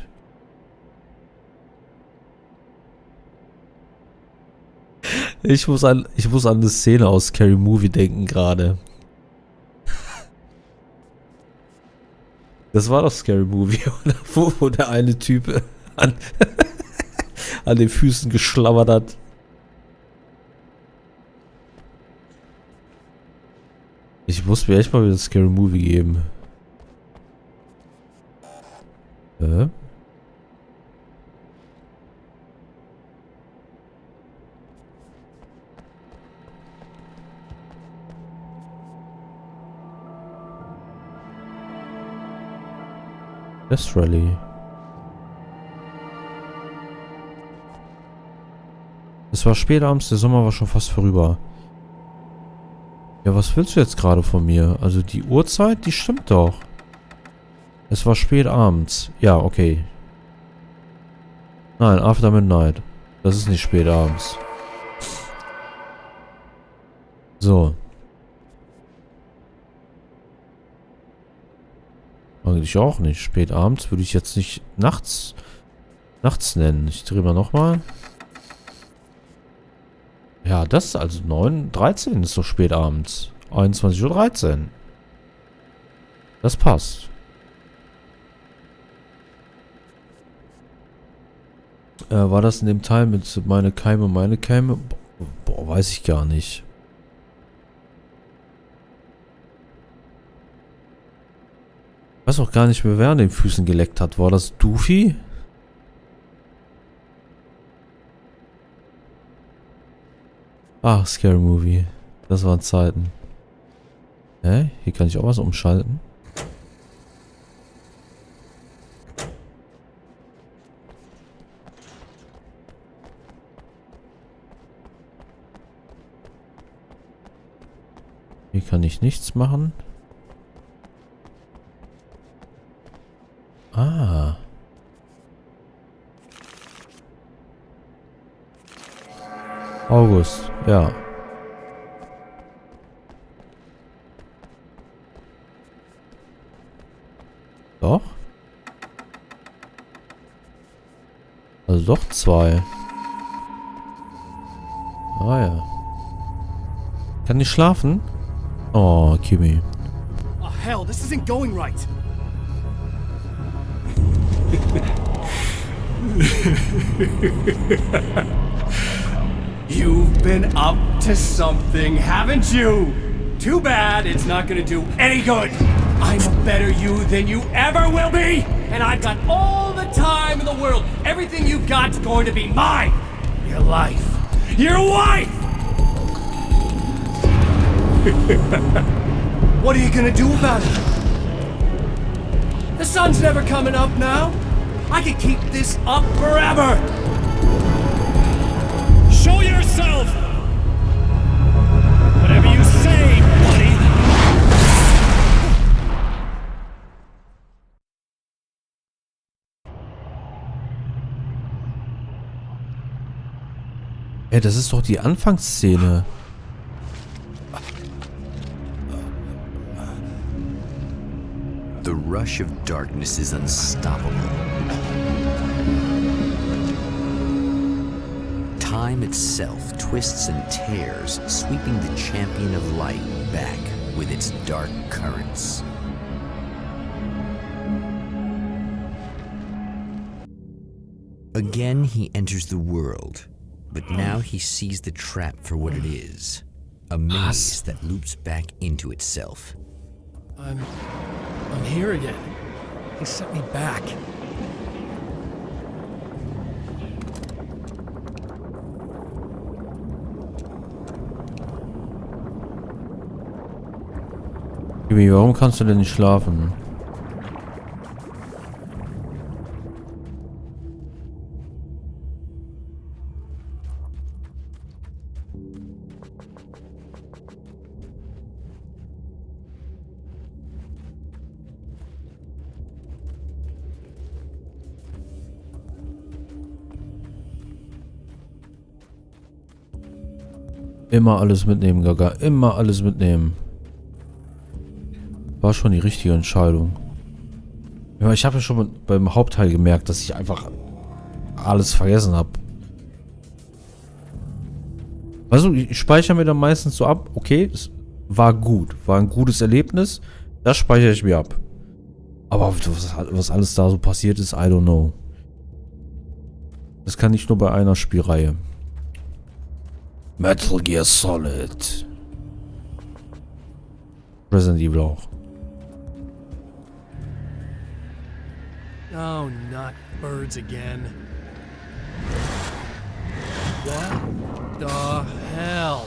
Ich muss an eine Szene aus Scary Movie denken gerade. Das war doch Scary Movie, oder? Wo der eine Typ an den Füßen geschlabbert hat. Ich muss mir echt mal wieder Scary Movie geben. Death Rally. Es war spät abends, der Sommer war schon fast vorüber. Ja, was willst du jetzt gerade von mir? Also die Uhrzeit, die stimmt doch. Es war spät abends. Ja, okay. Nein, after midnight. Das ist nicht spät abends. So. Eigentlich auch nicht. Spät abends würde ich jetzt nicht nachts nennen. Ich drehe mal nochmal. Ja, das ist also 9:13 ist so spät abends. 21:13 Uhr. Das passt. War das in dem Teil mit meine Keime? Boah, weiß ich gar nicht. Ich weiß auch gar nicht mehr, wer an den Füßen geleckt hat. War das Doofy? Ach, Scary Movie. Das waren Zeiten. Hä? Hier kann ich auch was umschalten. Hier kann ich nichts machen. Ah. August, ja. Doch? Also doch 2. Ah ja. Kann ich schlafen? Oh, Kimi. Oh hell, this isn't going right. You've been up to something, haven't you? Too bad it's not gonna do any good. I'm a better you than you ever will be, and I've got all the time in the world. Everything you've got's going to be mine. Your life. Your wife! What are you gonna do about it? The sun's never coming up now. I could keep this up forever. Show yourself! Whatever you say, buddy! Ey, das ist doch die Anfangsszene. The rush of darkness is unstoppable. Time itself twists and tears, sweeping the champion of light back with its dark currents. Again, he enters the world, but now he sees the trap for what it is. A maze that loops back into itself. I'm here again. He sent me back. Jimmy, warum kannst du denn nicht schlafen? Immer alles mitnehmen, Gaga. Immer alles mitnehmen. War schon die richtige Entscheidung. Ja, ich habe ja schon beim Hauptteil gemerkt, dass ich einfach alles vergessen habe. Also, ich speichere mir dann meistens so ab, okay, es war gut. War ein gutes Erlebnis. Das speichere ich mir ab. Aber was alles da so passiert ist, I don't know. Das kann nicht nur bei einer Spielreihe. Metal Gear Solid. Resident Evil auch. Oh, not birds again. What the hell?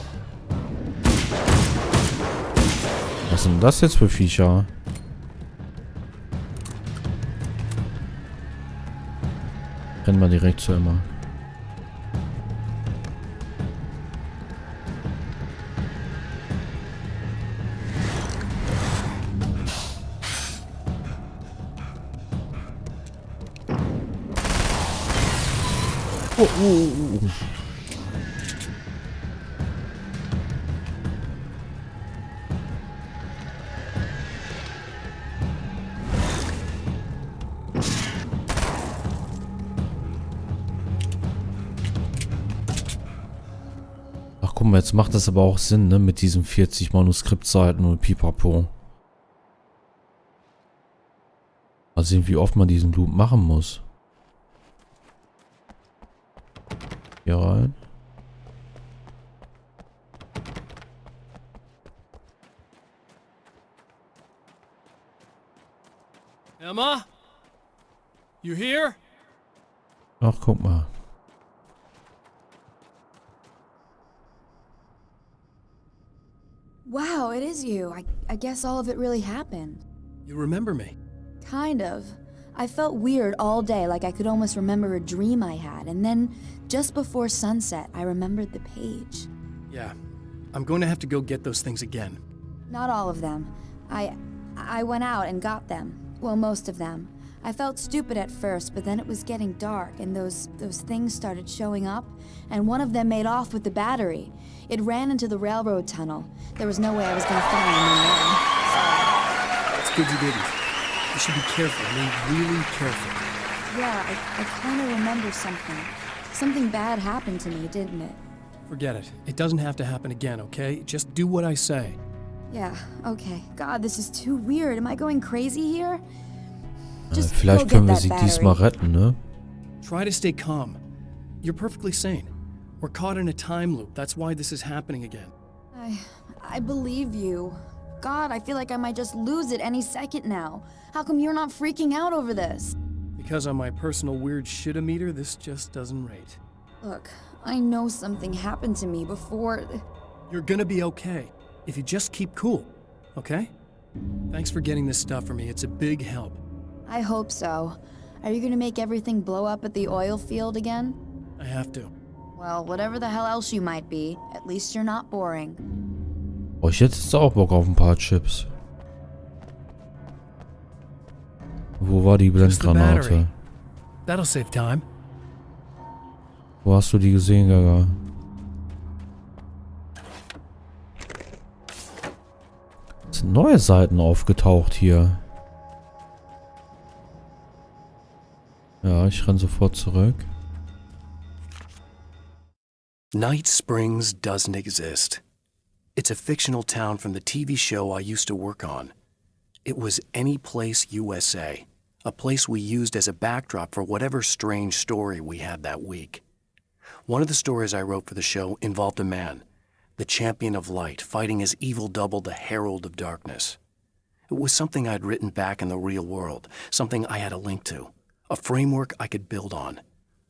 Was sind das jetzt für Viecher? Rennen wir direkt zu Emma. Ach guck mal, jetzt macht das aber auch Sinn, ne? Mit diesen 40 Manuskriptseiten und Pipapo. Mal sehen, wie oft man diesen Loop machen muss. Hier rein. Emma? You here? Ach, guck mal. Wow, it is you. I guess all of it really happened. You remember me? Kind of. I felt weird all day, like I could almost remember a dream I had, and then just before sunset, I remembered the page. Yeah. I'm going to have to go get those things again. Not all of them. I went out and got them. Well, most of them. I felt stupid at first, but then it was getting dark, and those things started showing up, and one of them made off with the battery. It ran into the railroad tunnel. There was no way I was going to find them then. It's good you didn't. You should be careful. I mean, really careful. Yeah, I kind of remember something. Something bad happened to me, didn't it? Forget it. It doesn't have to happen again, okay? Just do what I say. Yeah, okay. God, this is too weird. Am I going crazy here? Just Vielleicht können wir sie diesmal retten, ne? Try to stay calm. You're perfectly sane. We're caught in a time loop. That's why this is happening again. I believe you. God, I feel like I might just lose it any second now. How come you're not freaking out over this? Because on my personal weird shit-o-meter, this just doesn't rate. Look, I know something happened to me before... You're gonna be okay, if you just keep cool, okay? Thanks for getting this stuff for me. It's a big help. I hope so. Are you gonna make everything blow up at the oil field again? I have to. Well, whatever the hell else you might be, at least you're not boring. Oh, ich hätte jetzt auch Bock auf ein paar Chips. Wo war die Blendgranate? That'll save time. Wo hast du die gesehen, Gaga? Es sind neue Seiten aufgetaucht hier. Ja, ich renn sofort zurück. Night Springs doesn't exist. It's a fictional town from the TV show I used to work on. It was Any Place USA, a place we used as a backdrop for whatever strange story we had that week. One of the stories I wrote for the show involved a man, the champion of light, fighting his evil double, the herald of darkness. It was something I'd written back in the real world, something I had a link to, a framework I could build on.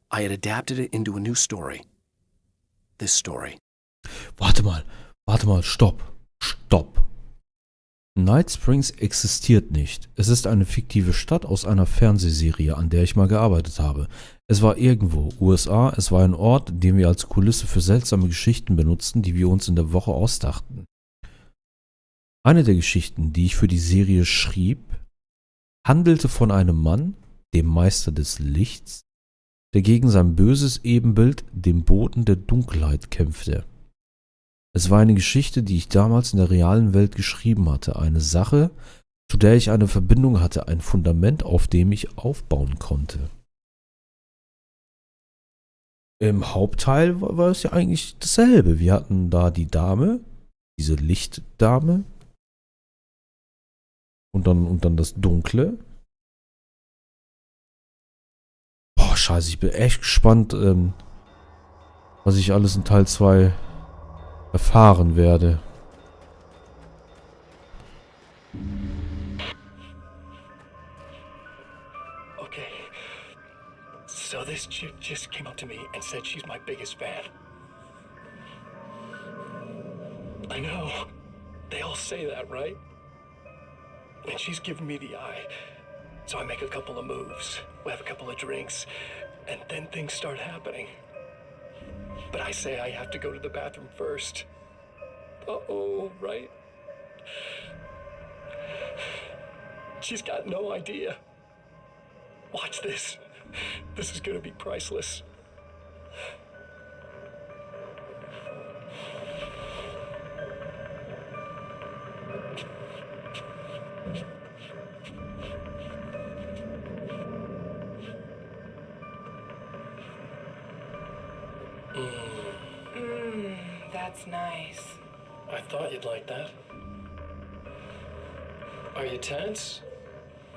I had adapted it into a new story. This story. Warte mal, stopp. Night Springs existiert nicht. Es ist eine fiktive Stadt aus einer Fernsehserie, an der ich mal gearbeitet habe. Es war irgendwo, USA, es war ein Ort, den wir als Kulisse für seltsame Geschichten benutzten, die wir uns in der Woche ausdachten. Eine der Geschichten, die ich für die Serie schrieb, handelte von einem Mann, dem Meister des Lichts, der gegen sein böses Ebenbild, dem Boten der Dunkelheit, kämpfte. Es war eine Geschichte, die ich damals in der realen Welt geschrieben hatte, eine Sache, zu der ich eine Verbindung hatte, ein Fundament, auf dem ich aufbauen konnte. Im Hauptteil war es ja eigentlich dasselbe. Wir hatten da die Dame, diese Lichtdame, und dann das Dunkle. Boah, scheiße, ich bin echt gespannt, was ich alles in Teil 2 erfahren werde. Okay. So this chick just came up to me and said she's my biggest fan. I know. They all say that, right? And she's giving me the eye. So I make a couple of moves. We have a couple of drinks. And then things start happening. But I say I have to go to the bathroom first. Uh-oh, right? She's got no idea. Watch this. This is gonna be priceless. That's nice. I thought you'd like that. Are you tense?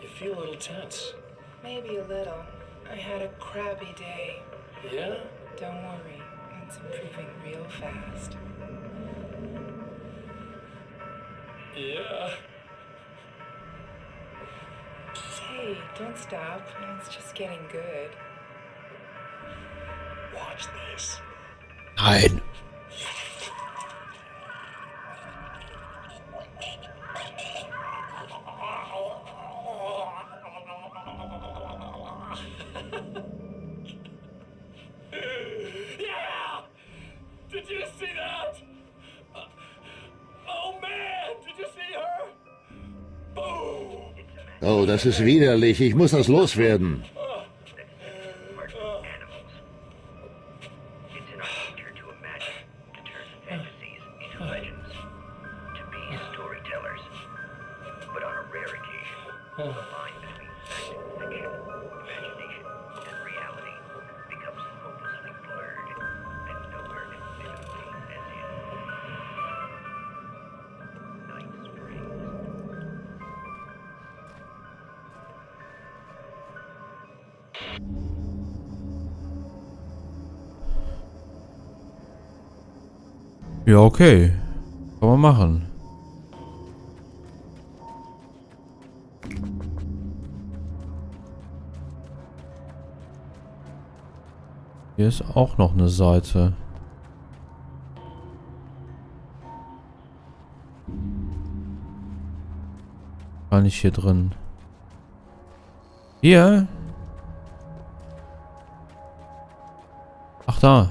You feel a little tense. Maybe a little. I had a crappy day. Yeah? Don't worry, it's improving real fast. Yeah. Hey, don't stop. It's just getting good. Watch this. Nein. Yeah! Did you see that? Oh man, did you see her? Boom! Oh, das ist widerlich. Ich muss das loswerden. Ja, okay. Kann man machen. Hier ist auch noch eine Seite. Gar nicht hier drin. Hier? Ach, da.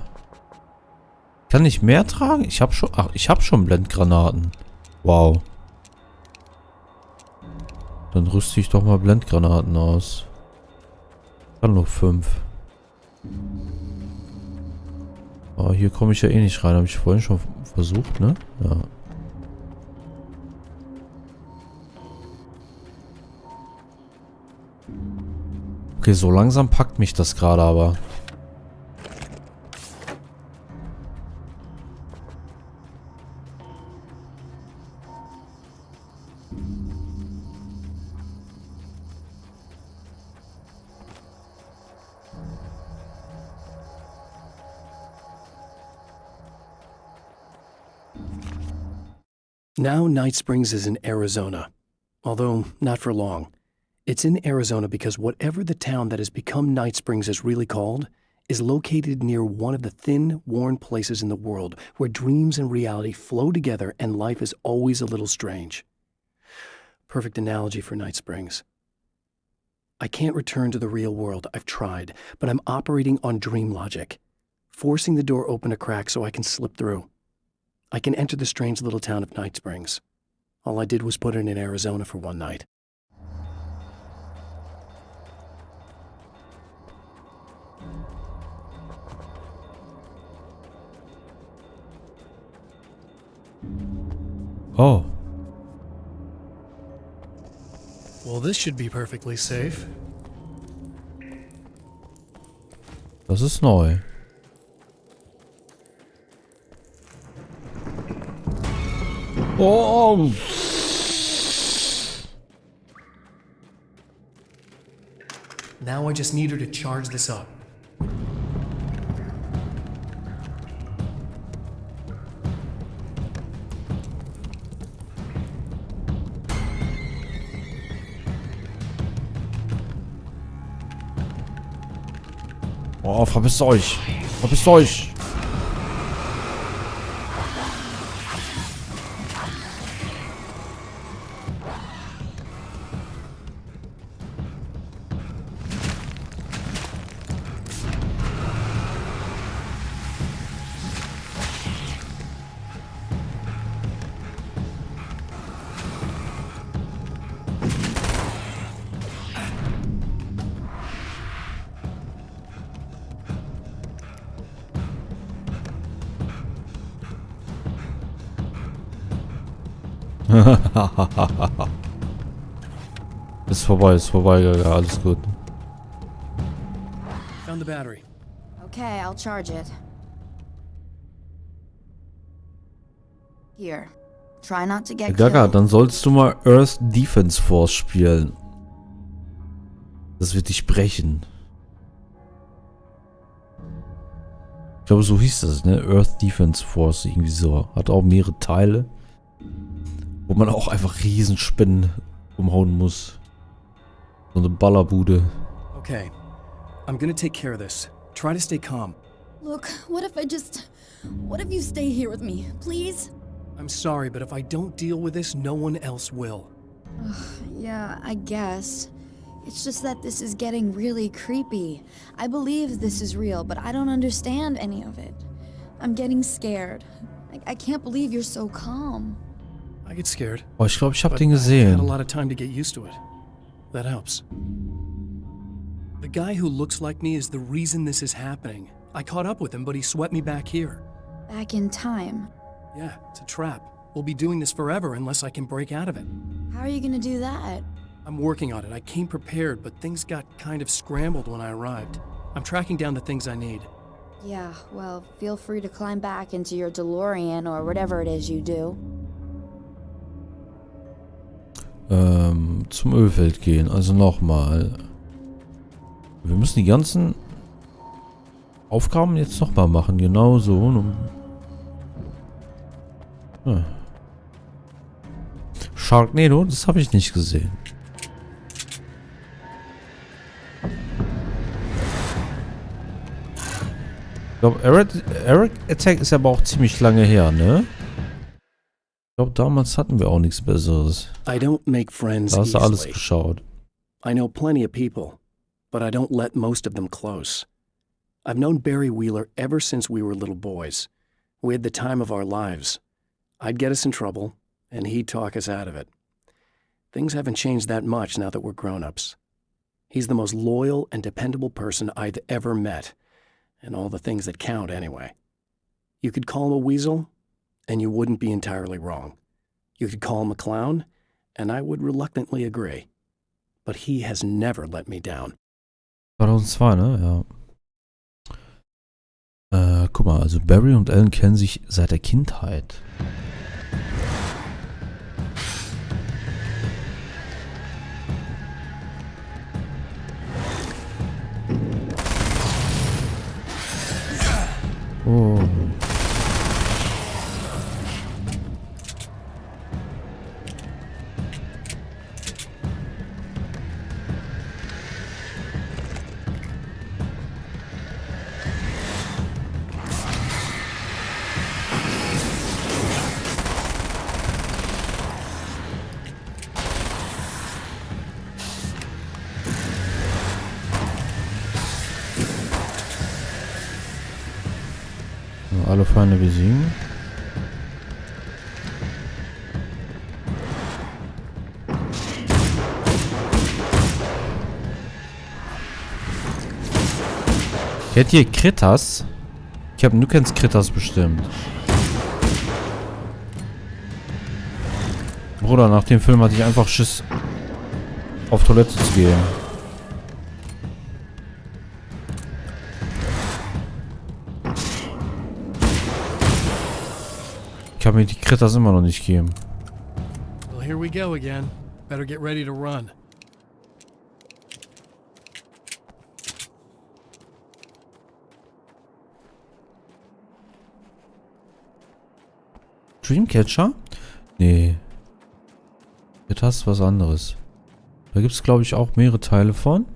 Kann ich mehr tragen? Ich habe schon... Ach, ich habe schon Blendgranaten. Wow. Dann rüste ich doch mal Blendgranaten aus. Kann nur 5. Aber hier komme ich ja eh nicht rein. Habe ich vorhin schon versucht, ne? Ja. Okay, so langsam packt mich das gerade aber. Now Night Springs is in Arizona, although not for long. It's in Arizona because whatever the town that has become Night Springs is really called is located near one of the thin, worn places in the world where dreams and reality flow together and life is always a little strange. Perfect analogy for Night Springs. I can't return to the real world, I've tried, but I'm operating on dream logic, forcing the door open a crack so I can slip through. I can enter the strange little town of Night Springs. All I did was put it in Arizona for one night. Oh. Well, this should be perfectly safe. Das ist neu. Oh. Now I just need her to charge this up. Oh, verpisst euch! Verpisst euch! Ist vorbei, alles gut. Found the battery. Okay, I'll charge it. Here. Try not to get Gaga, killed. dann solltest du mal Earth Defense Force spielen. Das wird dich brechen. Ich glaube, so hieß das, ne? Earth Defense Force, irgendwie so. Hat auch mehrere Teile. Wo man auch einfach Riesenspinnen umhauen muss. So eine Ballerbude. Okay. I'm gonna take care of this. Try to stay calm. Look, what if you stay here with me, please? I'm sorry, but if I don't deal with this, no one else will. Yeah, I guess. It's just that this is getting really creepy. I believe this is real, but I don't understand any of it. I'm getting scared. I can't believe you're so calm. I get scared. Oh, ich glaube, ich habe but den I've had gesehen. a lot of time to get used to it. That helps. The guy who looks like me is the reason this is happening. I caught up with him, but he swept me back here. Back in time. Yeah, it's a trap. We'll be doing this forever unless I can break out of it. How are you gonna do that? I'm working on it. I came prepared, but things got kind of scrambled when I arrived. I'm tracking down the things I need. Yeah, well, feel free to climb back into your DeLorean or whatever it is you do. Zum Ölfeld gehen. Also nochmal. Wir müssen die ganzen Aufgaben jetzt nochmal machen. Genau so. Sharknado, das habe ich nicht gesehen. Ich glaube, Eric Attack ist aber auch ziemlich lange her, ne? Ich glaube, damals hatten wir auch nichts Besseres. I don't make friends Da hast du alles easily. geschaut. I know plenty of people, but I don't let most of them close. I've known Barry Wheeler ever since we were little boys. We had the time of our lives. I'd get us in trouble, and he'd talk us out of it. Things haven't changed that much now that we're grown-ups. He's the most loyal and dependable person I've ever met, and all the things that count anyway. You could call him a weasel, and you wouldn't be entirely wrong. You could call him a clown, and I would reluctantly agree. But he has never let me down. 2002, ne? Ja. Guck mal, also Barry und Ellen kennen sich seit der Kindheit. Oh. Alle Feinde besiegen. Kennt ihr Kritas? Du kennst Kritas bestimmt. Bruder, nach dem Film hatte ich einfach Schiss, auf Toilette zu gehen. Ich kann mir die Kritas immer noch nicht geben. Well, here we go again. Better get ready to run. Dreamcatcher? Nee. Kritas ist was anderes. Da gibt es, glaube ich, auch mehrere Teile von.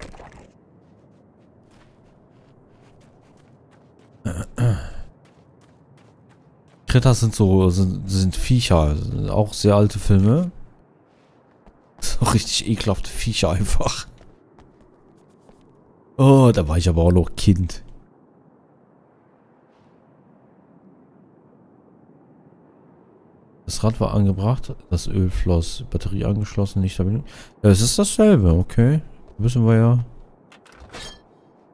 Kritas sind Viecher. Sind auch sehr alte Filme. So richtig ekelhafte Viecher einfach. Oh, da war ich aber auch noch Kind. Das Rad war angebracht, das Öl floss, Batterie angeschlossen, Lichterbindung. Ja, es ist dasselbe, okay. Müssen wir ja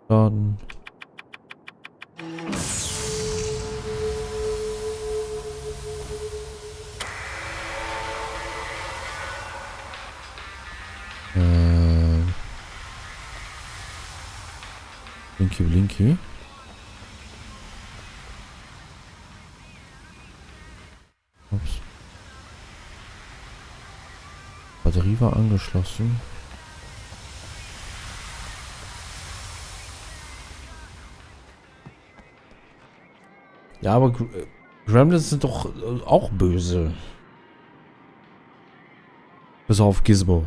starten. Blinky Blinky. Ups. Batterie war angeschlossen. Ja, aber Gremlins sind doch auch böse. Bis auf Gizmo.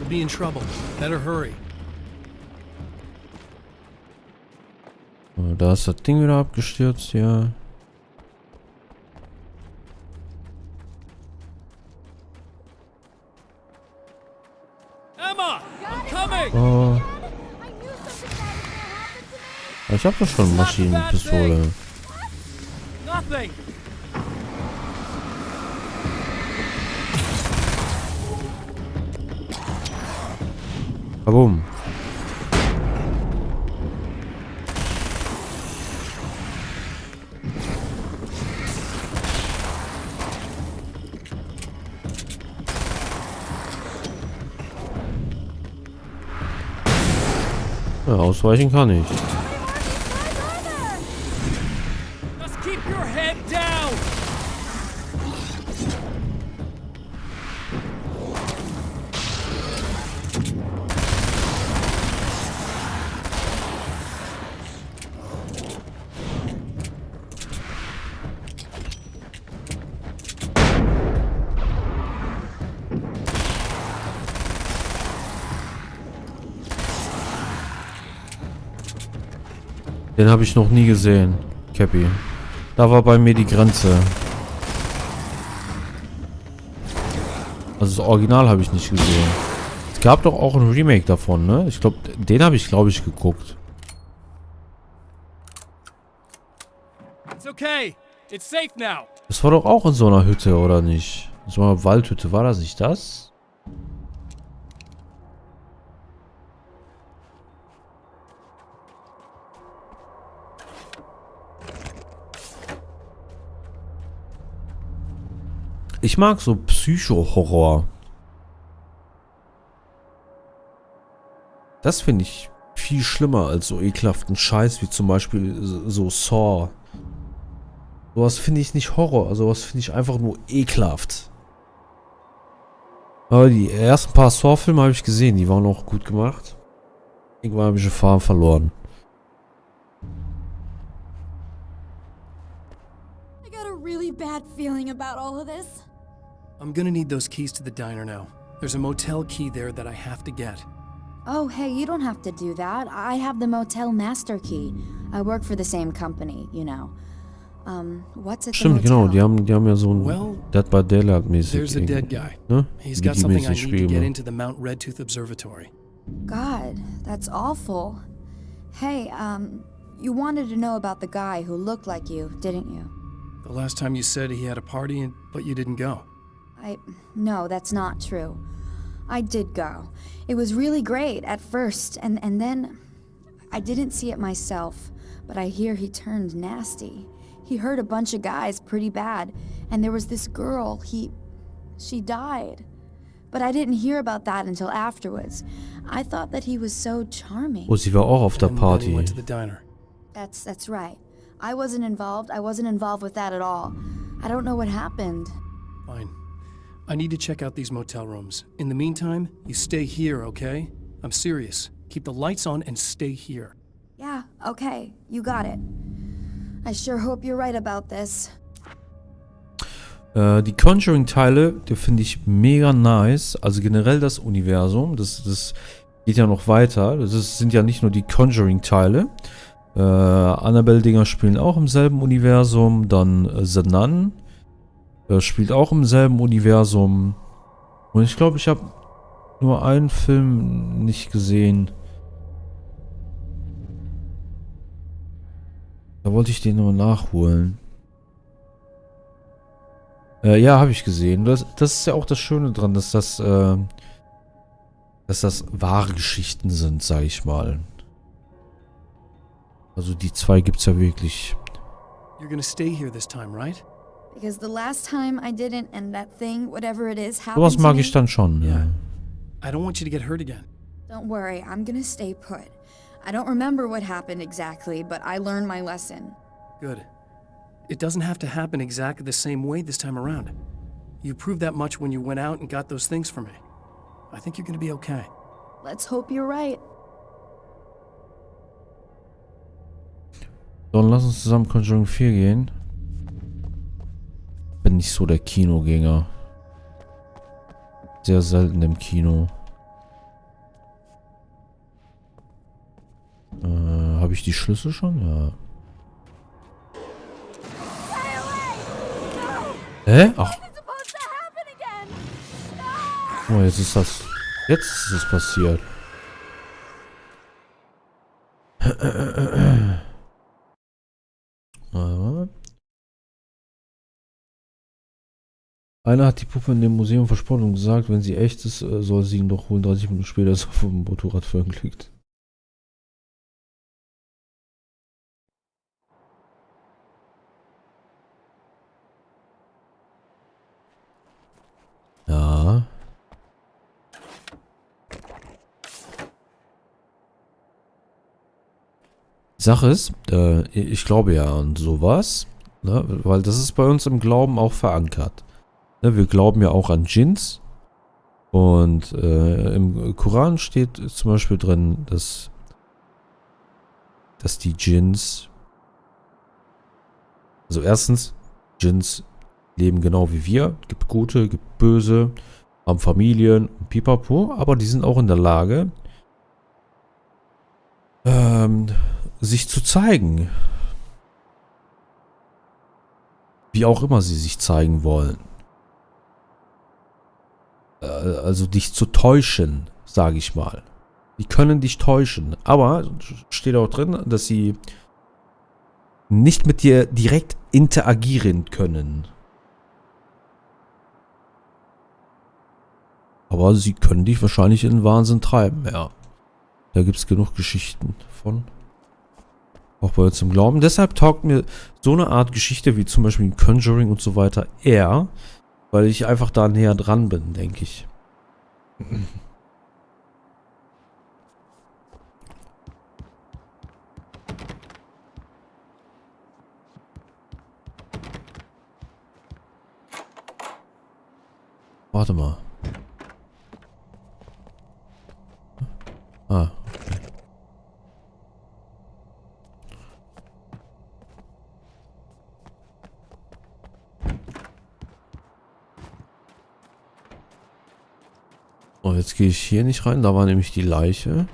Be in trouble. Better hurry. Da ist das Ding wieder abgestürzt, ja. Emma, I'm coming. Oh. Ich hab doch schon Maschinenpistole. Nothing. Warum? Ja, ausweichen kann ich. Just keep your head down. Den habe ich noch nie gesehen, Cappy. Da war bei mir die Grenze. Also das Original habe ich nicht gesehen. Es gab doch auch ein Remake davon, ne? Ich glaube, den habe ich, glaube ich, geguckt. It's okay. It's safe now. Das war doch auch in so einer Hütte, oder nicht? In so einer Waldhütte, war das nicht das? Ich mag so Psycho-Horror. Das finde ich viel schlimmer als so ekelhaften Scheiß wie zum Beispiel so Saw. Sowas finde ich nicht Horror, sowas finde ich einfach nur ekelhaft. Aber die ersten paar Saw-Filme habe ich gesehen, die waren auch gut gemacht. Irgendwann habe ich den Faden verloren. I got a really bad feeling about all of this. I'm gonna need those keys to the diner now. There's a motel key there that I have to get. Oh, hey, you don't have to do that. I have the motel master key. I work for the same company, you know. What's at the Stimmt, motel? genau, die haben ja so ein Well, Dead by Daylight mäßig. There's a dead guy. Ne? He's Wie got die something I mäßig need to get spielen. into the Mount Redtooth Observatory. God, that's awful. Hey, you wanted to know about the guy who looked like you, didn't you? The last time you said he had a party, but you didn't go. No, that's not true. I did go. It was really great at first, and then I didn't see it myself, but I hear he turned nasty. He hurt a bunch of guys pretty bad, and there was this girl, she died. But I didn't hear about that until afterwards. I thought that he was so charming. Oh, sie war auch auf der And then he Party. went to the diner. That's right. I wasn't involved with that at all. I don't know what happened. Fine. I need to check out these motel rooms. In the meantime, you stay here, okay? I'm serious. Keep the lights on and stay here. Yeah, okay, you got it. I sure hope you're right about this. Die Conjuring-Teile, die finde ich mega nice. Also generell das Universum, das geht ja noch weiter. Sind ja nicht nur die Conjuring-Teile. Annabelle-Dinger spielen auch im selben Universum. Dann Seinen spielt auch im selben Universum. Und ich glaube, ich habe nur einen Film nicht gesehen. Da wollte ich den nur nachholen. Ja, habe ich gesehen. Das ist ja auch das Schöne dran, dass das wahre Geschichten sind, sage ich mal. Also die zwei gibt's ja wirklich. You're gonna stay here this time, right? Because the last time I didn't, and that thing, whatever it is, happened Sowas to mag me. ich dann schon, ja. I don't want you to get hurt again. Don't worry, I'm gonna stay put. I don't remember what happened exactly, but I learned my lesson. Good. It doesn't have to happen exactly the same way this time around. You proved that much when you went out and got those things for me. I think you're gonna be okay. Let's hope you're right. So, dann lass uns zusammen Conjuring 4 gehen. Bin nicht so der Kinogänger. Sehr selten im Kino. Habe ich die Schlüssel schon? Ja. Hä? Ach. Oh, jetzt ist das. Jetzt ist es passiert. Einer hat die Puppe in dem Museum versprochen und gesagt, wenn sie echt ist, soll sie ihn doch holen. 30 Minuten später ist er auf dem Motorrad verunglückt. Ja. Die Sache ist, ich glaube ja an sowas, ne, weil das ist bei uns im Glauben auch verankert. Ne, wir glauben ja auch an Dschinns. Und im Koran steht zum Beispiel drin, dass die Dschinns, also erstens, Dschinns leben genau wie wir, gibt Gute, gibt Böse, haben Familien, pipapo, aber die sind auch in der Lage, sich zu zeigen. Wie auch immer sie sich zeigen wollen. Also dich zu täuschen, sage ich mal. Die können dich täuschen, aber steht auch drin, dass sie nicht mit dir direkt interagieren können. Aber sie können dich wahrscheinlich in den Wahnsinn treiben, ja. Da gibt es genug Geschichten von. Auch bei uns im Glauben. Deshalb taugt mir so eine Art Geschichte wie zum Beispiel Conjuring und so weiter eher, Weil ich einfach da näher dran bin, denke ich. Warte mal. Ah, okay. Oh, jetzt gehe ich hier nicht rein. Da war nämlich die Leiche.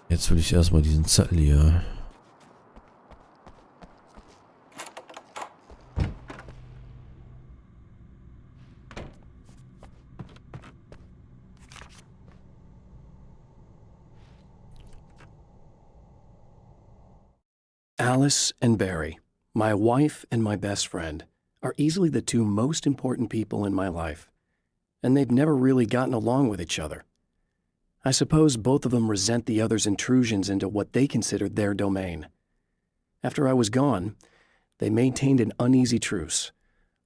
Jetzt will ich erstmal diesen Zettel hier. Alice and Barry, my wife and my best friend, are easily the two most important people in my life, and they've never really gotten along with each other. I suppose both of them resent the other's intrusions into what they considered their domain. After I was gone, they maintained an uneasy truce.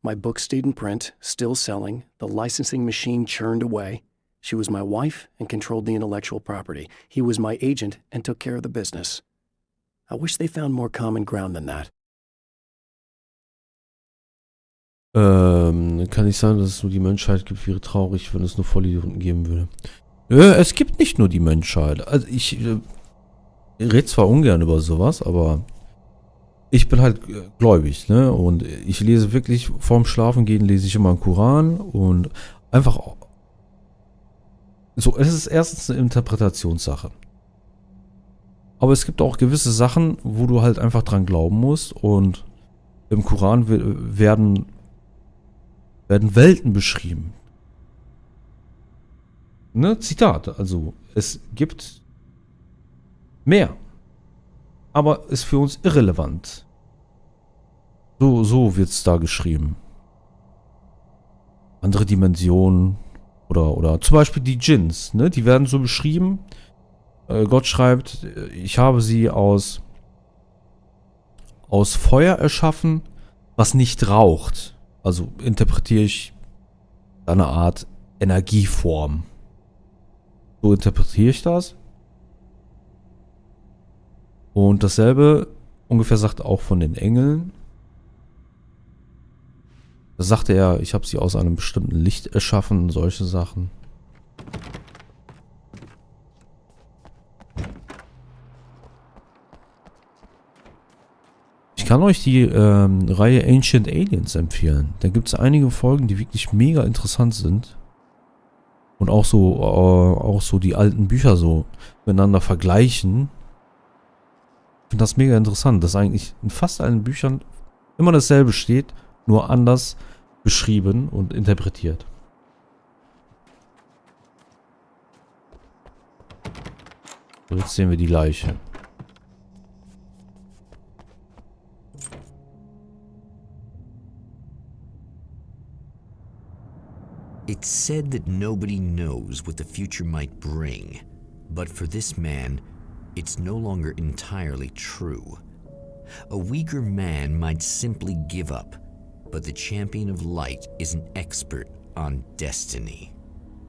My book stayed in print, still selling, the licensing machine churned away. She was my wife and controlled the intellectual property. He was my agent and took care of the business. I wish they found more common ground than that. Kann nicht sein, dass es nur die Menschheit gibt. Wäre traurig, wenn es nur Vollidioten geben würde. Es gibt nicht nur die Menschheit. Also ich rede zwar ungern über sowas, aber ich bin halt gläubig, ne? Und ich lese wirklich vorm Schlafengehen lese ich immer einen Koran und einfach so. Es ist erstens eine Interpretationssache. Aber es gibt auch gewisse Sachen, wo du halt einfach dran glauben musst. Und im Koran werden Welten beschrieben. Ne? Zitat. Also, es gibt mehr. Aber ist für uns irrelevant. So wird es da geschrieben. Andere Dimensionen. Oder zum Beispiel die Djinns. Ne? Die werden so beschrieben. Gott schreibt, ich habe sie aus Feuer erschaffen, was nicht raucht. Also interpretiere ich eine Art Energieform. So interpretiere ich das. Und dasselbe ungefähr sagt er auch von den Engeln. Da sagte er, ich habe sie aus einem bestimmten Licht erschaffen, solche Sachen. Ich kann euch die Reihe Ancient Aliens empfehlen. Da gibt es einige Folgen, die wirklich mega interessant sind. Und auch so die alten Bücher so miteinander vergleichen. Ich finde das mega interessant, dass eigentlich in fast allen Büchern immer dasselbe steht, nur anders beschrieben und interpretiert. So, jetzt sehen wir die Leiche. It's said that nobody knows what the future might bring, but for this man, it's no longer entirely true. A weaker man might simply give up, but the champion of light is an expert on destiny.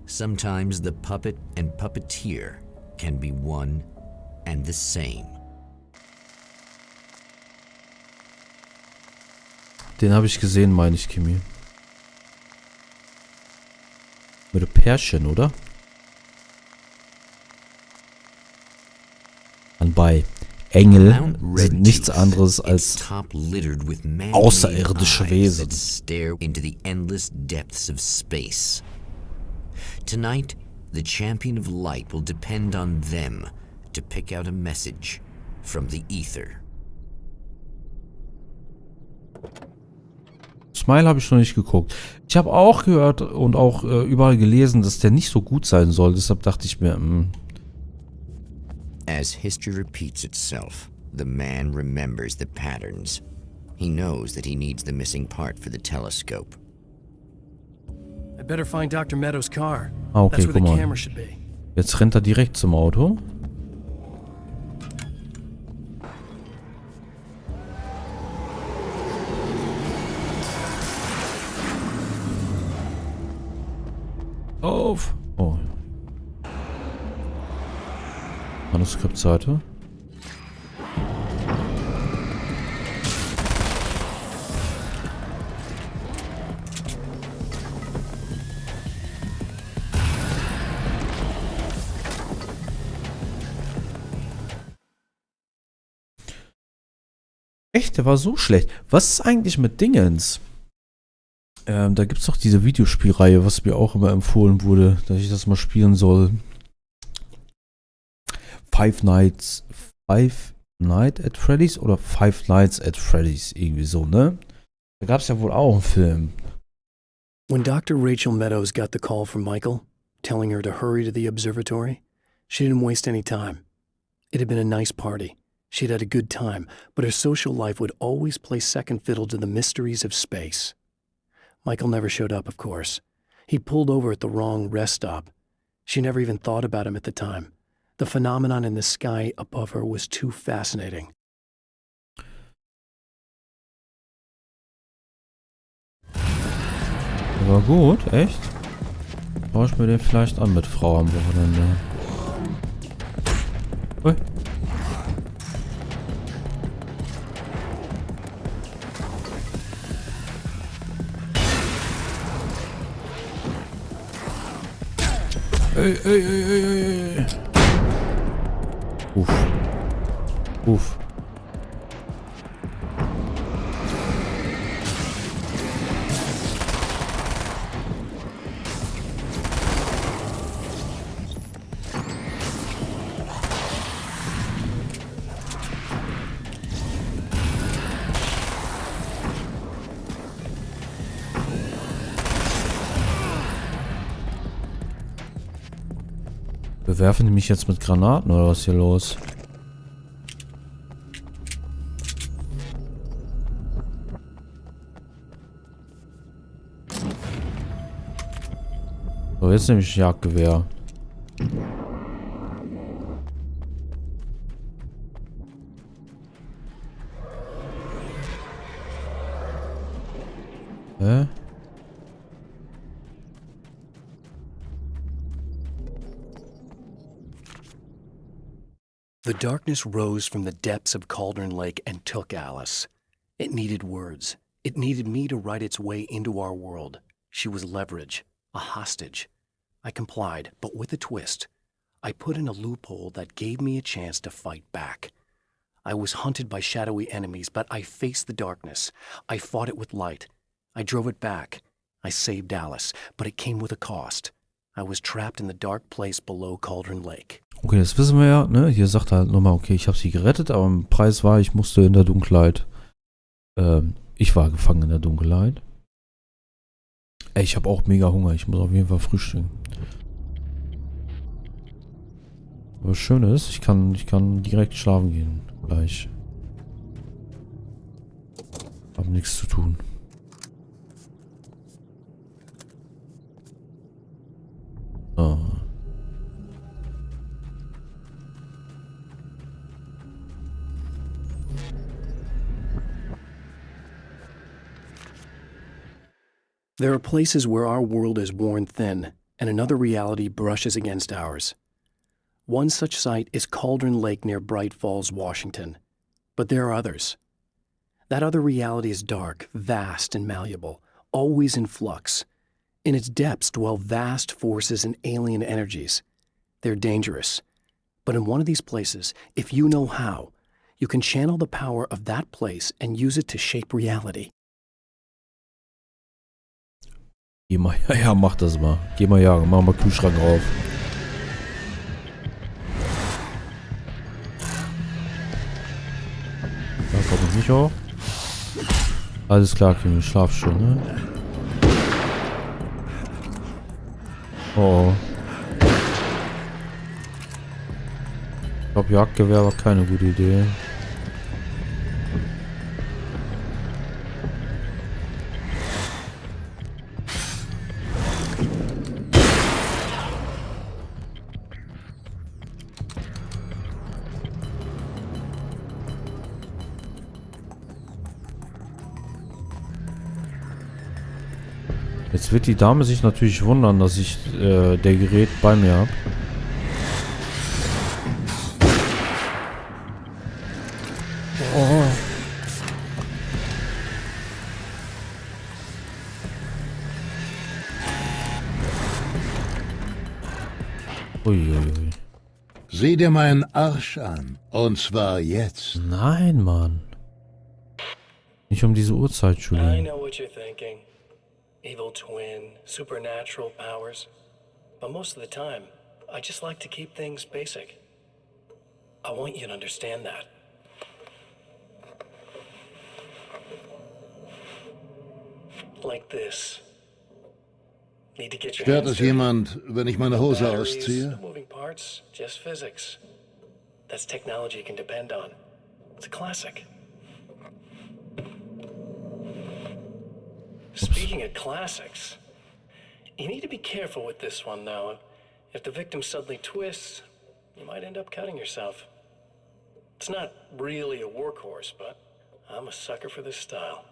Sometimes the puppet and puppeteer can be one and the same. Den habe ich gesehen, meine ich, Kimi. Mit dem Pärchen, oder? Und bei Engel sind nichts anderes als außerirdische Wesen. Tonight, the champion of light will depend on them to pick out a message from the ether. Smile habe ich noch nicht geguckt. Ich habe auch gehört und auch überall gelesen, dass der nicht so gut sein soll. Deshalb dachte ich mir, As history repeats itself, the man remembers the patterns. He knows that he needs the missing part for the telescope. I better find Dr. Meadows' car. Ah, okay, That's where guck the mal. camera should be. Jetzt rennt er direkt zum Auto. auf! Oh. Manuskriptseite. Echt, der war so schlecht. Was ist eigentlich mit Dingens? Da gibt es doch diese Videospielreihe, was mir auch immer empfohlen wurde, dass ich das mal spielen soll. Five Nights at Freddy's oder Five Nights at Freddy's, irgendwie so, ne? Da gab es ja wohl auch einen Film. When Dr. Rachel Meadows got the call from Michael, telling her to hurry to the observatory, she didn't waste any time. It had been a nice party. She'd had a good time, but her social life would always play second fiddle to the mysteries of space. Michael never showed up, of course. He pulled over at the wrong rest stop. She never even thought about him at the time. The phenomenon in the sky above her was too fascinating. War gut, echt? Schau ich mir den vielleicht an mit Frau am Wochenende. Ui. Ey. Uff. Bewerfen die mich jetzt mit Granaten oder was ist hier los? So, jetzt nehme ich Jagdgewehr. Hä? The darkness rose from the depths of Cauldron Lake and took Alice. It needed words. It needed me to write its way into our world. She was leverage, a hostage. I complied, but with a twist. I put in a loophole that gave me a chance to fight back. I was hunted by shadowy enemies, but I faced the darkness. I fought it with light. I drove it back. I saved Alice, but it came with a cost. I was trapped in the dark place below Cauldron Lake. Okay, das wissen wir ja, ne? Hier sagt er halt nochmal, okay, ich habe sie gerettet, aber im Preis war, ich musste in der Dunkelheit. Ich war gefangen in der Dunkelheit. Ey, ich habe auch mega Hunger, ich muss auf jeden Fall frühstücken. Aber das Schöne ist, ich kann direkt schlafen gehen, gleich. Hab nichts zu tun. So. There are places where our world is worn thin, and another reality brushes against ours. One such site is Cauldron Lake near Bright Falls, Washington. But there are others. That other reality is dark, vast, and malleable, always in flux. In its depths dwell vast forces and alien energies. They're dangerous. But in one of these places, if you know how, you can channel the power of that place and use it to shape reality. Geh mal, ja, mach das mal. Geh mal jagen, mach mal Kühlschrank auf. Da komme ich nicht auf. Alles klar, Kim, schlaf schon, ne? Oh. Ich glaube, Jagdgewehr war keine gute Idee. Jetzt wird die Dame sich natürlich wundern, dass ich der Gerät bei mir habe. Oh. Uiuiui. Sieh dir meinen Arsch an. Und zwar jetzt. Nein, Mann. Nicht um diese Uhrzeit, I Julian. know what you're thinking. Evil twin, supernatural powers. But most of the time, I just like to keep things basic. I want you to understand that. Like this. Need to get your Stört hands es dirty. jemand, wenn ich meine Hose Batteries, ausziehe? no moving parts, just physics. That's technology you can depend on. It's a classic. Speaking of classics, you need to be careful with this one, though. If the victim suddenly twists, you might end up cutting yourself. It's not really a workhorse, but I'm a sucker for this style.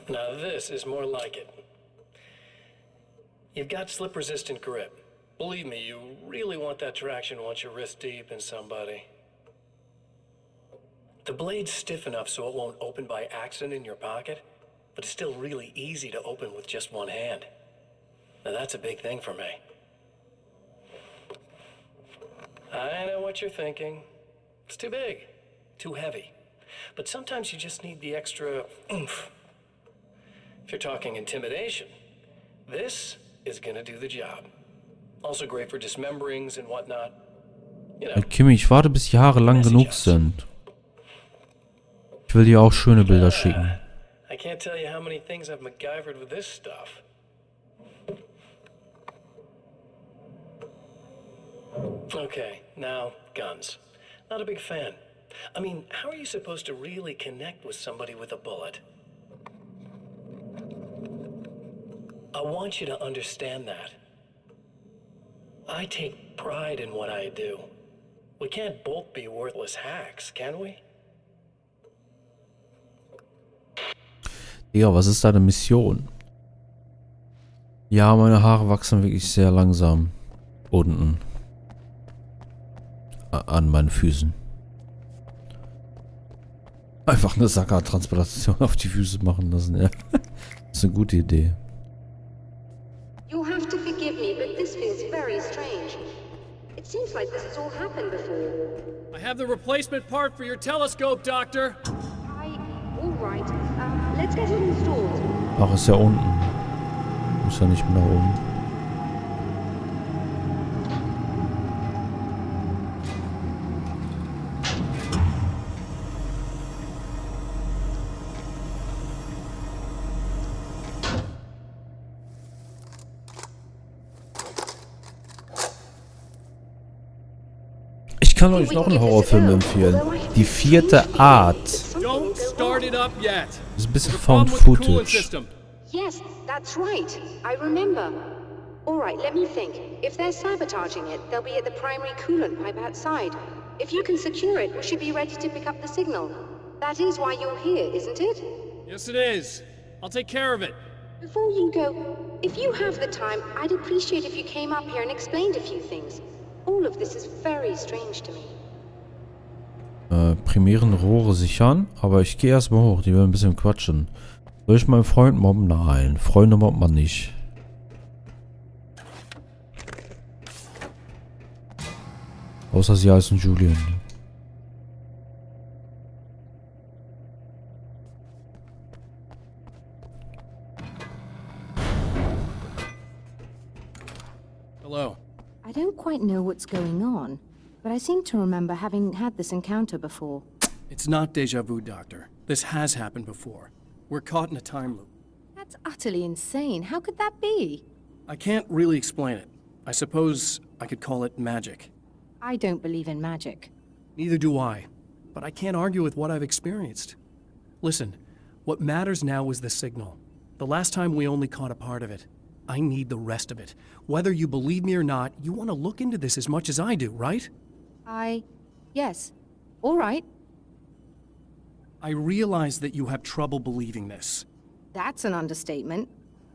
Now this is more like it. You've got slip-resistant grip. Believe me, you really want that traction once you're wrist deep in somebody. The blade's stiff enough so it won't open by accident in your pocket, but it's still really easy to open with just one hand. Now that's a big thing for me. I know what you're thinking. It's too big, too heavy. But sometimes you just need the extra oomph. If you're talking intimidation, this is gonna do the job. Also great for dismemberings and whatnot. You know. Kimi, ich warte, bis die Haare lang genug sind. Ich will dir auch schöne Bilder schicken. I can't tell you how many things I've MacGyvered with this stuff. Okay, now guns. Not a big fan. I mean, how are you supposed to really connect with somebody with a bullet? I want you to understand that. I take pride in what I do. We can't both be worthless hacks, can we? Digga, was ist deine Mission? Ja, meine Haare wachsen wirklich sehr langsam. Unten. An meinen Füßen. Einfach eine Sackertransplantation auf die Füße machen lassen, ja. Das ist eine gute Idee. You'll have to forgive me, but this feels very strange. It seems like this has all happened before. I have the replacement part for your telescope, Doctor. All right. Let's get it installed. Ach, ist ja unten. Muss ja nicht mehr nach oben. Ich kann euch noch einen Horrorfilm empfehlen. Die vierte Art. Don't start it up yet. Das ist ein bisschen Found Footage. Yes, that's right. I remember. All right, let me think. If they're sabotaging it, they'll be at the primary coolant pipe outside. If you can secure it, we should be ready to pick up the signal. That is why you're here, isn't it? Yes, it is. I'll take care of it. Before you go, if you have the time, I'd appreciate if you came up here and explained a few things. All of this is very strange to me. Primären Rohre sichern, aber ich gehe erstmal hoch, die werden ein bisschen quatschen. Soll ich meinen Freund mobben? Nein, Freunde mobbt man nicht. Außer sie heißen Julian. Hello. I don't quite know what's going on, but I seem to remember having had this encounter before. It's not deja vu, Doctor. This has happened before. We're caught in a time loop. That's utterly insane. How could that be? I can't really explain it. I suppose I could call it magic. I don't believe in magic. Neither do I, but I can't argue with what I've experienced. Listen, what matters now is the signal. The last time we only caught a part of it. I need the rest of it. Whether you believe me or not, you want to look into this as much as I do, right? Yes. All right. I realize that you have trouble believing this. That's an understatement.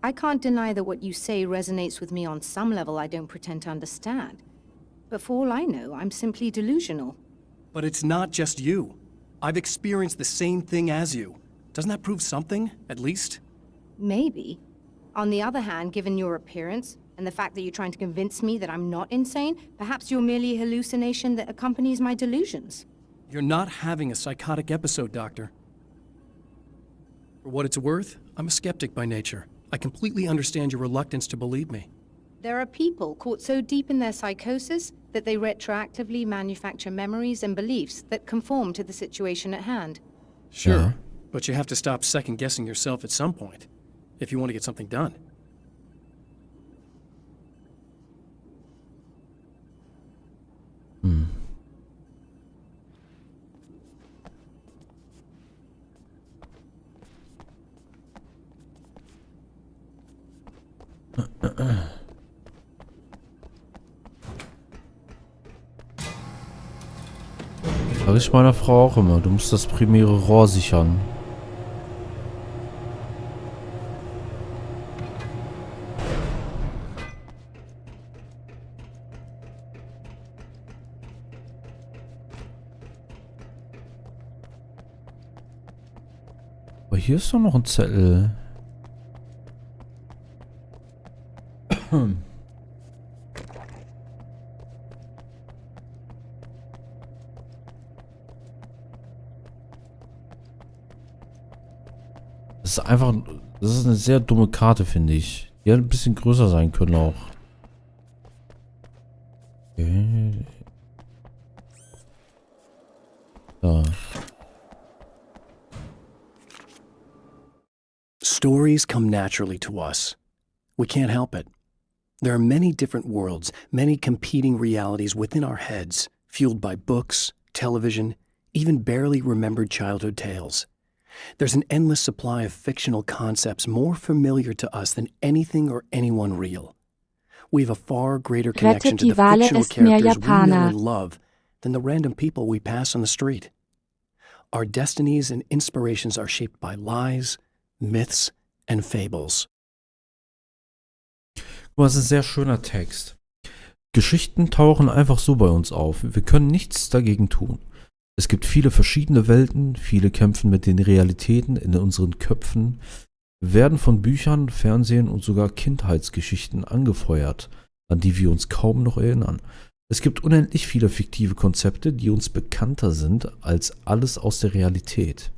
I can't deny that what you say resonates with me on some level I don't pretend to understand. But for all I know, I'm simply delusional. But it's not just you. I've experienced the same thing as you. Doesn't that prove something, at least? Maybe. On the other hand, given your appearance, and the fact that you're trying to convince me that I'm not insane, perhaps you're merely a hallucination that accompanies my delusions. You're not having a psychotic episode, Doctor. For what it's worth, I'm a skeptic by nature. I completely understand your reluctance to believe me. There are people caught so deep in their psychosis that they retroactively manufacture memories and beliefs that conform to the situation at hand. Sure, but you have to stop second-guessing yourself at some point, if you want to get something done. Sag ich meiner Frau auch immer, du musst das primäre Rohr sichern. Aber hier ist doch noch ein Zettel. Das ist einfach, das ist eine sehr dumme Karte, finde ich. Die hätte ein bisschen größer sein können auch. Okay. Da. Stories come naturally to us. We can't help it. There are many different worlds, many competing realities within our heads, fueled by books, television, even barely remembered childhood tales. There's an endless supply of fictional concepts more familiar to us than anything or anyone real. We have a far greater connection to the fictional characters we know and love than the random people we pass on the street. Our destinies and inspirations are shaped by lies, myths, and fables. Das ist ein sehr schöner Text. Geschichten tauchen einfach so bei uns auf. Wir können nichts dagegen tun. Es gibt viele verschiedene Welten, viele kämpfen mit den Realitäten in unseren Köpfen, werden von Büchern, Fernsehen und sogar Kindheitsgeschichten angefeuert, an die wir uns kaum noch erinnern. Es gibt unendlich viele fiktive Konzepte, die uns bekannter sind als alles aus der Realität.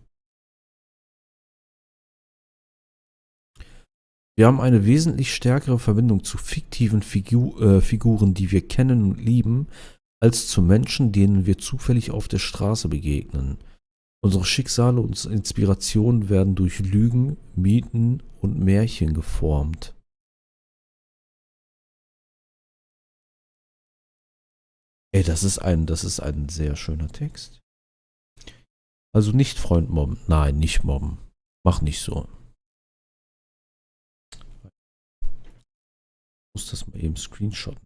Wir haben eine wesentlich stärkere Verbindung zu fiktiven Figuren, die wir kennen und lieben, als zu Menschen, denen wir zufällig auf der Straße begegnen. Unsere Schicksale und Inspirationen werden durch Lügen, Mythen und Märchen geformt. Ey, das ist ein sehr schöner Text. Also nicht Freund mobben. Nein, nicht mobben. Mach nicht so. Ich muss das mal eben screenshotten.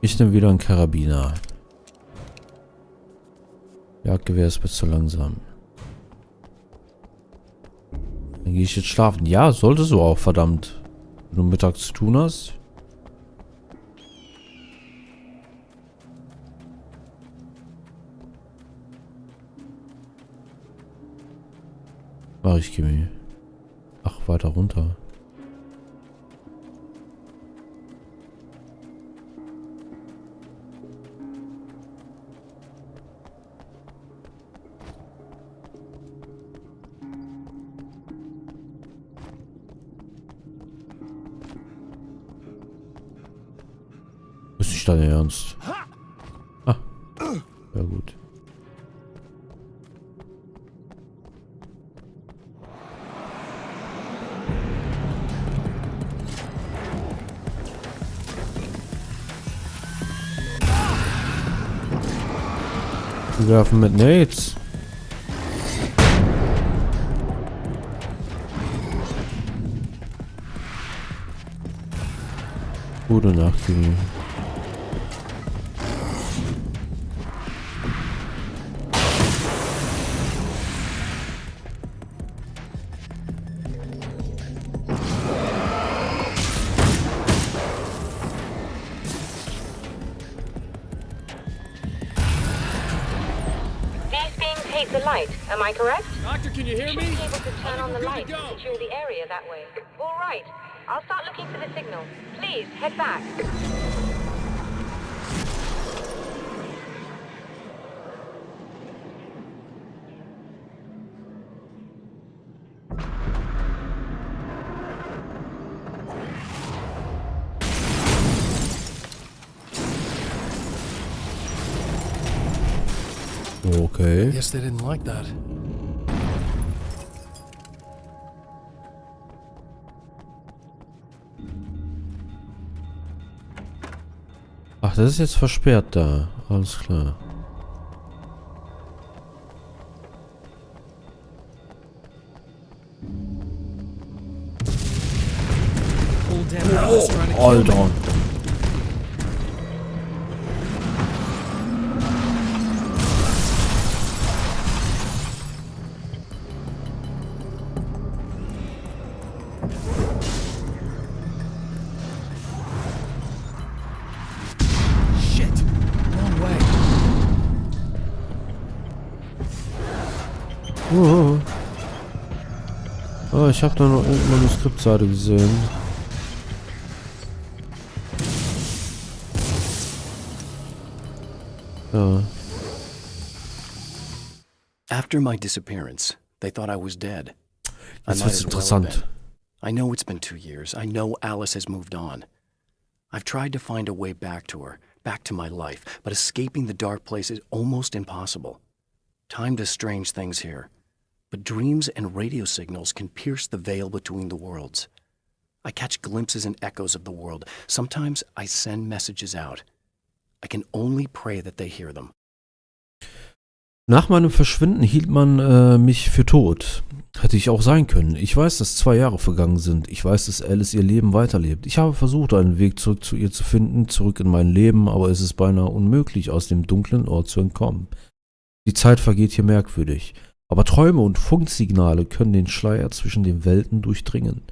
Ich nehme wieder einen Karabiner. Jagdgewehr ist mir zu langsam. Dann gehe ich jetzt schlafen. Ja, solltest du auch, verdammt. Wenn du mittags zu tun hast. Mach ich, Kimi. Ach, weiter runter. Ist nicht dein Ernst? Ah. Ja gut. Wir werfen mit Nades. Gute Nacht, Kimi. The light, am I correct? Doctor, can you hear me? You should be able to turn on the light and secure the area that way. All right, I'll start looking for the signal. Please, head back. Okay. I guess they didn't like that. Ach, das ist jetzt versperrt da. Alles klar. Oh, Alter. Oh, ich habe da noch irgendeine Manuskriptseite gesehen. Ja. After my disappearance, they thought I was dead. Jetzt wird's interessant. I know it's been 2 years. I know Alice has moved on. I've tried to find a way back to her, back to my life, but escaping the dark place is almost impossible. Time does strange things here. But dreams and radio signals can pierce the veil between the worlds. I catch glimpses and echoes of the world. Sometimes I send messages out. I can only pray that they hear them. Nach meinem Verschwinden hielt man mich für tot. Hätte ich auch sein können. Ich weiß, dass 2 Jahre vergangen sind. Ich weiß, dass Alice ihr Leben weiterlebt. Ich habe versucht, einen Weg zurück zu ihr zu finden, zurück in mein Leben, aber es ist beinahe unmöglich, aus dem dunklen Ort zu entkommen. Die Zeit vergeht hier merkwürdig. Aber Träume und Funksignale können den Schleier zwischen den Welten durchdringen.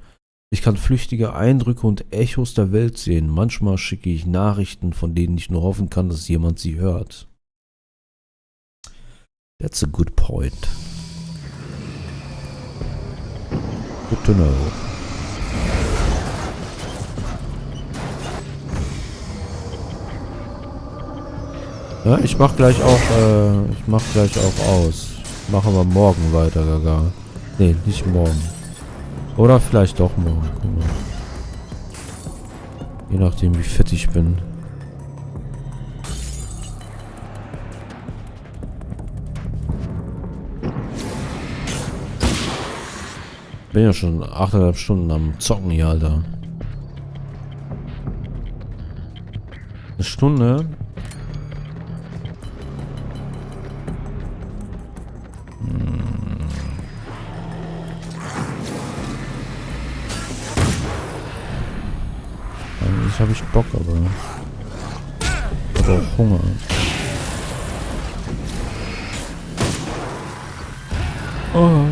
Ich kann flüchtige Eindrücke und Echos der Welt sehen. Manchmal schicke ich Nachrichten, von denen ich nur hoffen kann, dass jemand sie hört. That's a good point. Good to know. Ja, ich mach gleich auch aus. Machen wir morgen weiter, Gaga. Nee, nicht morgen. Oder vielleicht doch morgen. Guck mal. Je nachdem, wie fit ich bin. Bin ja schon 8,5 Stunden am Zocken hier, Alter. 1 Stunde? Eigentlich habe ich Bock, aber auch Hunger. Oh.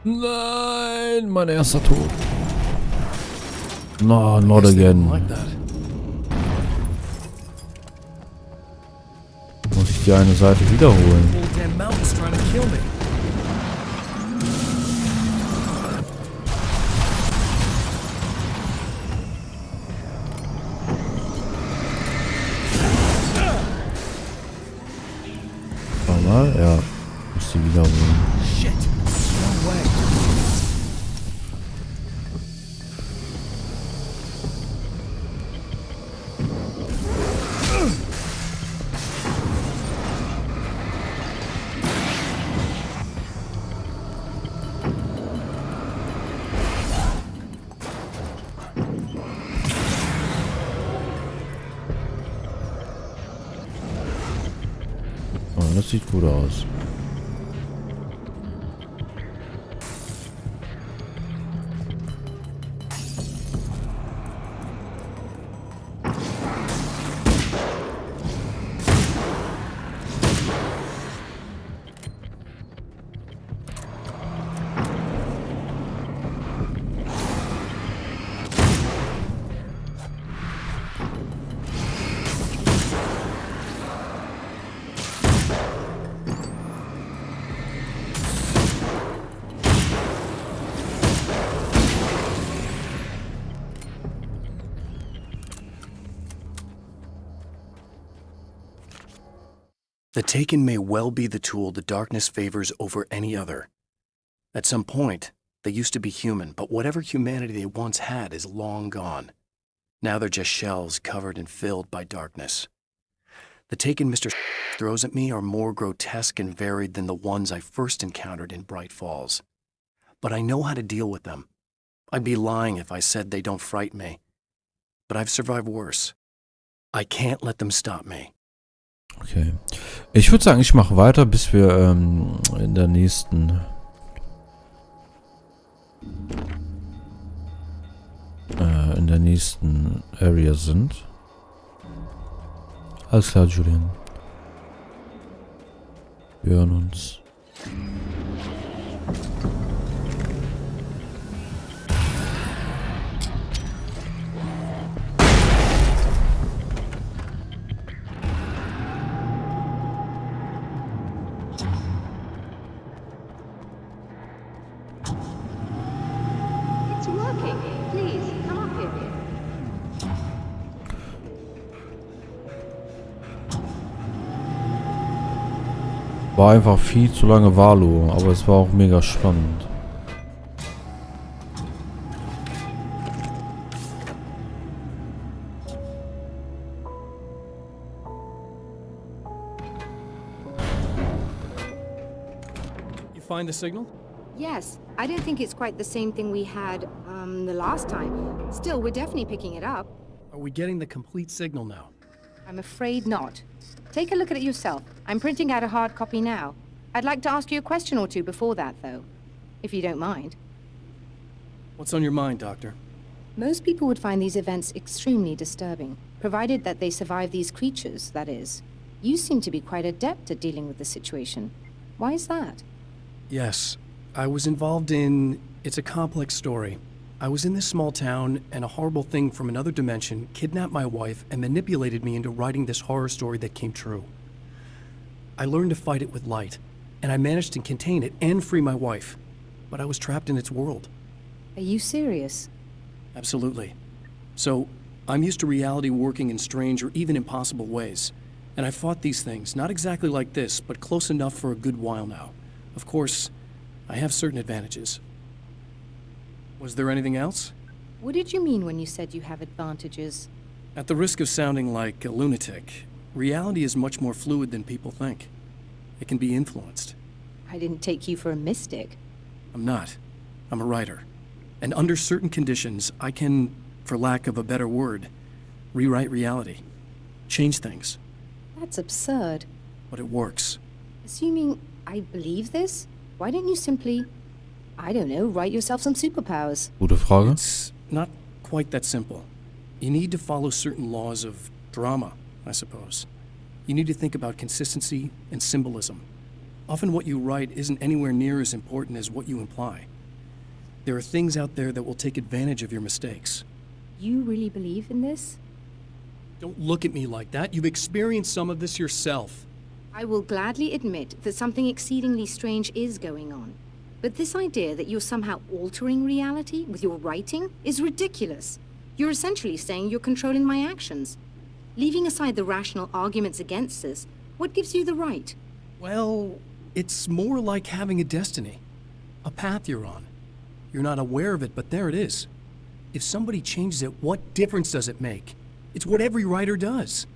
Nein, mein erster Tod. No, not again. Muss ich die eine Seite wiederholen? Mal, ja, muss die wiederholen. Das sieht gut aus. The Taken may well be the tool the darkness favors over any other. At some point, they used to be human, but whatever humanity they once had is long gone. Now they're just shells covered and filled by darkness. The Taken Mr. throws at me are more grotesque and varied than the ones I first encountered in Bright Falls. But I know how to deal with them. I'd be lying if I said they don't frighten me. But I've survived worse. I can't let them stop me. Okay. Ich würde sagen, ich mache weiter, bis wir in der nächsten Area sind. Alles klar, Julian. Wir hören uns. It's working. Please, come up here. War einfach viel zu lange Valo, aber es war auch mega spannend. You find the signal? Yes, I don't think it's quite the same thing we had, the last time. Still, we're definitely picking it up. Are we getting the complete signal now? I'm afraid not. Take a look at it yourself. I'm printing out a hard copy now. I'd like to ask you a question or two before that, though, if you don't mind. What's on your mind, Doctor? Most people would find these events extremely disturbing, provided that they survive these creatures, that is. You seem to be quite adept at dealing with the situation. Why is that? Yes, I was involved in... It's a complex story. I was in this small town, and a horrible thing from another dimension kidnapped my wife and manipulated me into writing this horror story that came true. I learned to fight it with light, and I managed to contain it and free my wife. But I was trapped in its world. Are you serious? Absolutely. So, I'm used to reality working in strange or even impossible ways. And I've fought these things, not exactly like this, but close enough for a good while now. Of course, I have certain advantages. Was there anything else? What did you mean when you said you have advantages? At the risk of sounding like a lunatic, reality is much more fluid than people think. It can be influenced. I didn't take you for a mystic. I'm not. I'm a writer. And under certain conditions, I can, for lack of a better word, rewrite reality. Change things. That's absurd. But it works. Assuming I believe this, why don't you simply, I don't know, write yourself some superpowers? Gute Frage. It's not quite that simple. You need to follow certain laws of drama, I suppose. You need to think about consistency and symbolism. Often what you write isn't anywhere near as important as what you imply. There are things out there that will take advantage of your mistakes. You really believe in this? Don't look at me like that. You've experienced some of this yourself. I will gladly admit that something exceedingly strange is going on. But this idea that you're somehow altering reality with your writing is ridiculous. You're essentially saying you're controlling my actions. Leaving aside the rational arguments against this, what gives you the right? Well, it's more like having a destiny. A path you're on. You're not aware of it, but there it is. If somebody changes it, what difference does it make? It's what every writer does.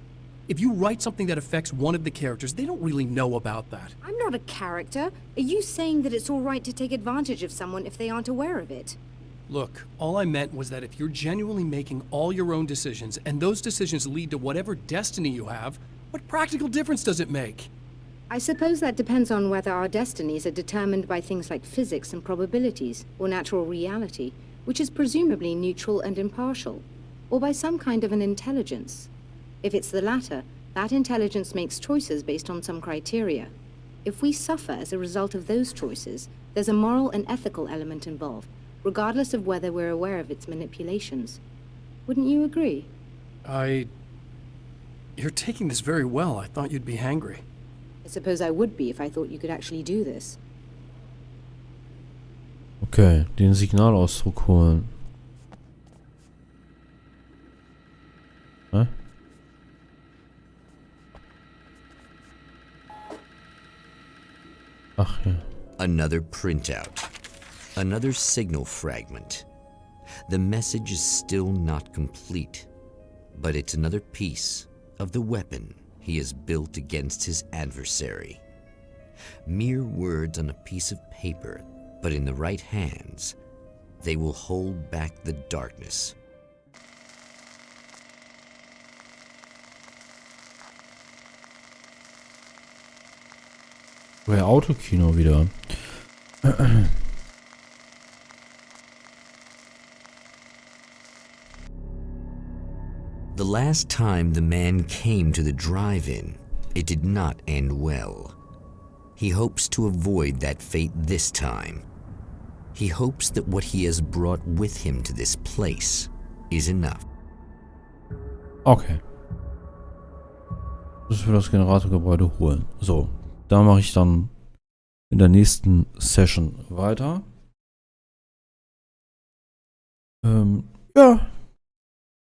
If you write something that affects one of the characters, they don't really know about that. I'm not a character. Are you saying that it's all right to take advantage of someone if they aren't aware of it? Look, all I meant was that if you're genuinely making all your own decisions, and those decisions lead to whatever destiny you have, what practical difference does it make? I suppose that depends on whether our destinies are determined by things like physics and probabilities, or natural reality, which is presumably neutral and impartial, or by some kind of an intelligence. If it's the latter, that intelligence makes choices based on some criteria. If we suffer as a result of those choices, there's a moral and ethical element involved, regardless of whether we're aware of its manipulations. Wouldn't you agree? You're taking this very well. I thought you'd be hangry. I suppose I would be if I thought you could actually do this. Okay, den Signalausdruck holen. Hä? Another printout. Another signal fragment. The message is still not complete, but it's another piece of the weapon he has built against his adversary. Mere words on a piece of paper, but in the right hands, they will hold back the darkness. Autokino wieder. The last time the man came to the drive-in, it did not end well. He hopes to avoid that fate this time. He hopes that what he has brought with him to this place is enough. Okay. Das für das Generatorgebäude holen. So, da mache ich dann in der nächsten Session weiter. Ja,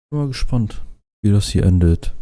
bin mal gespannt, wie das hier endet.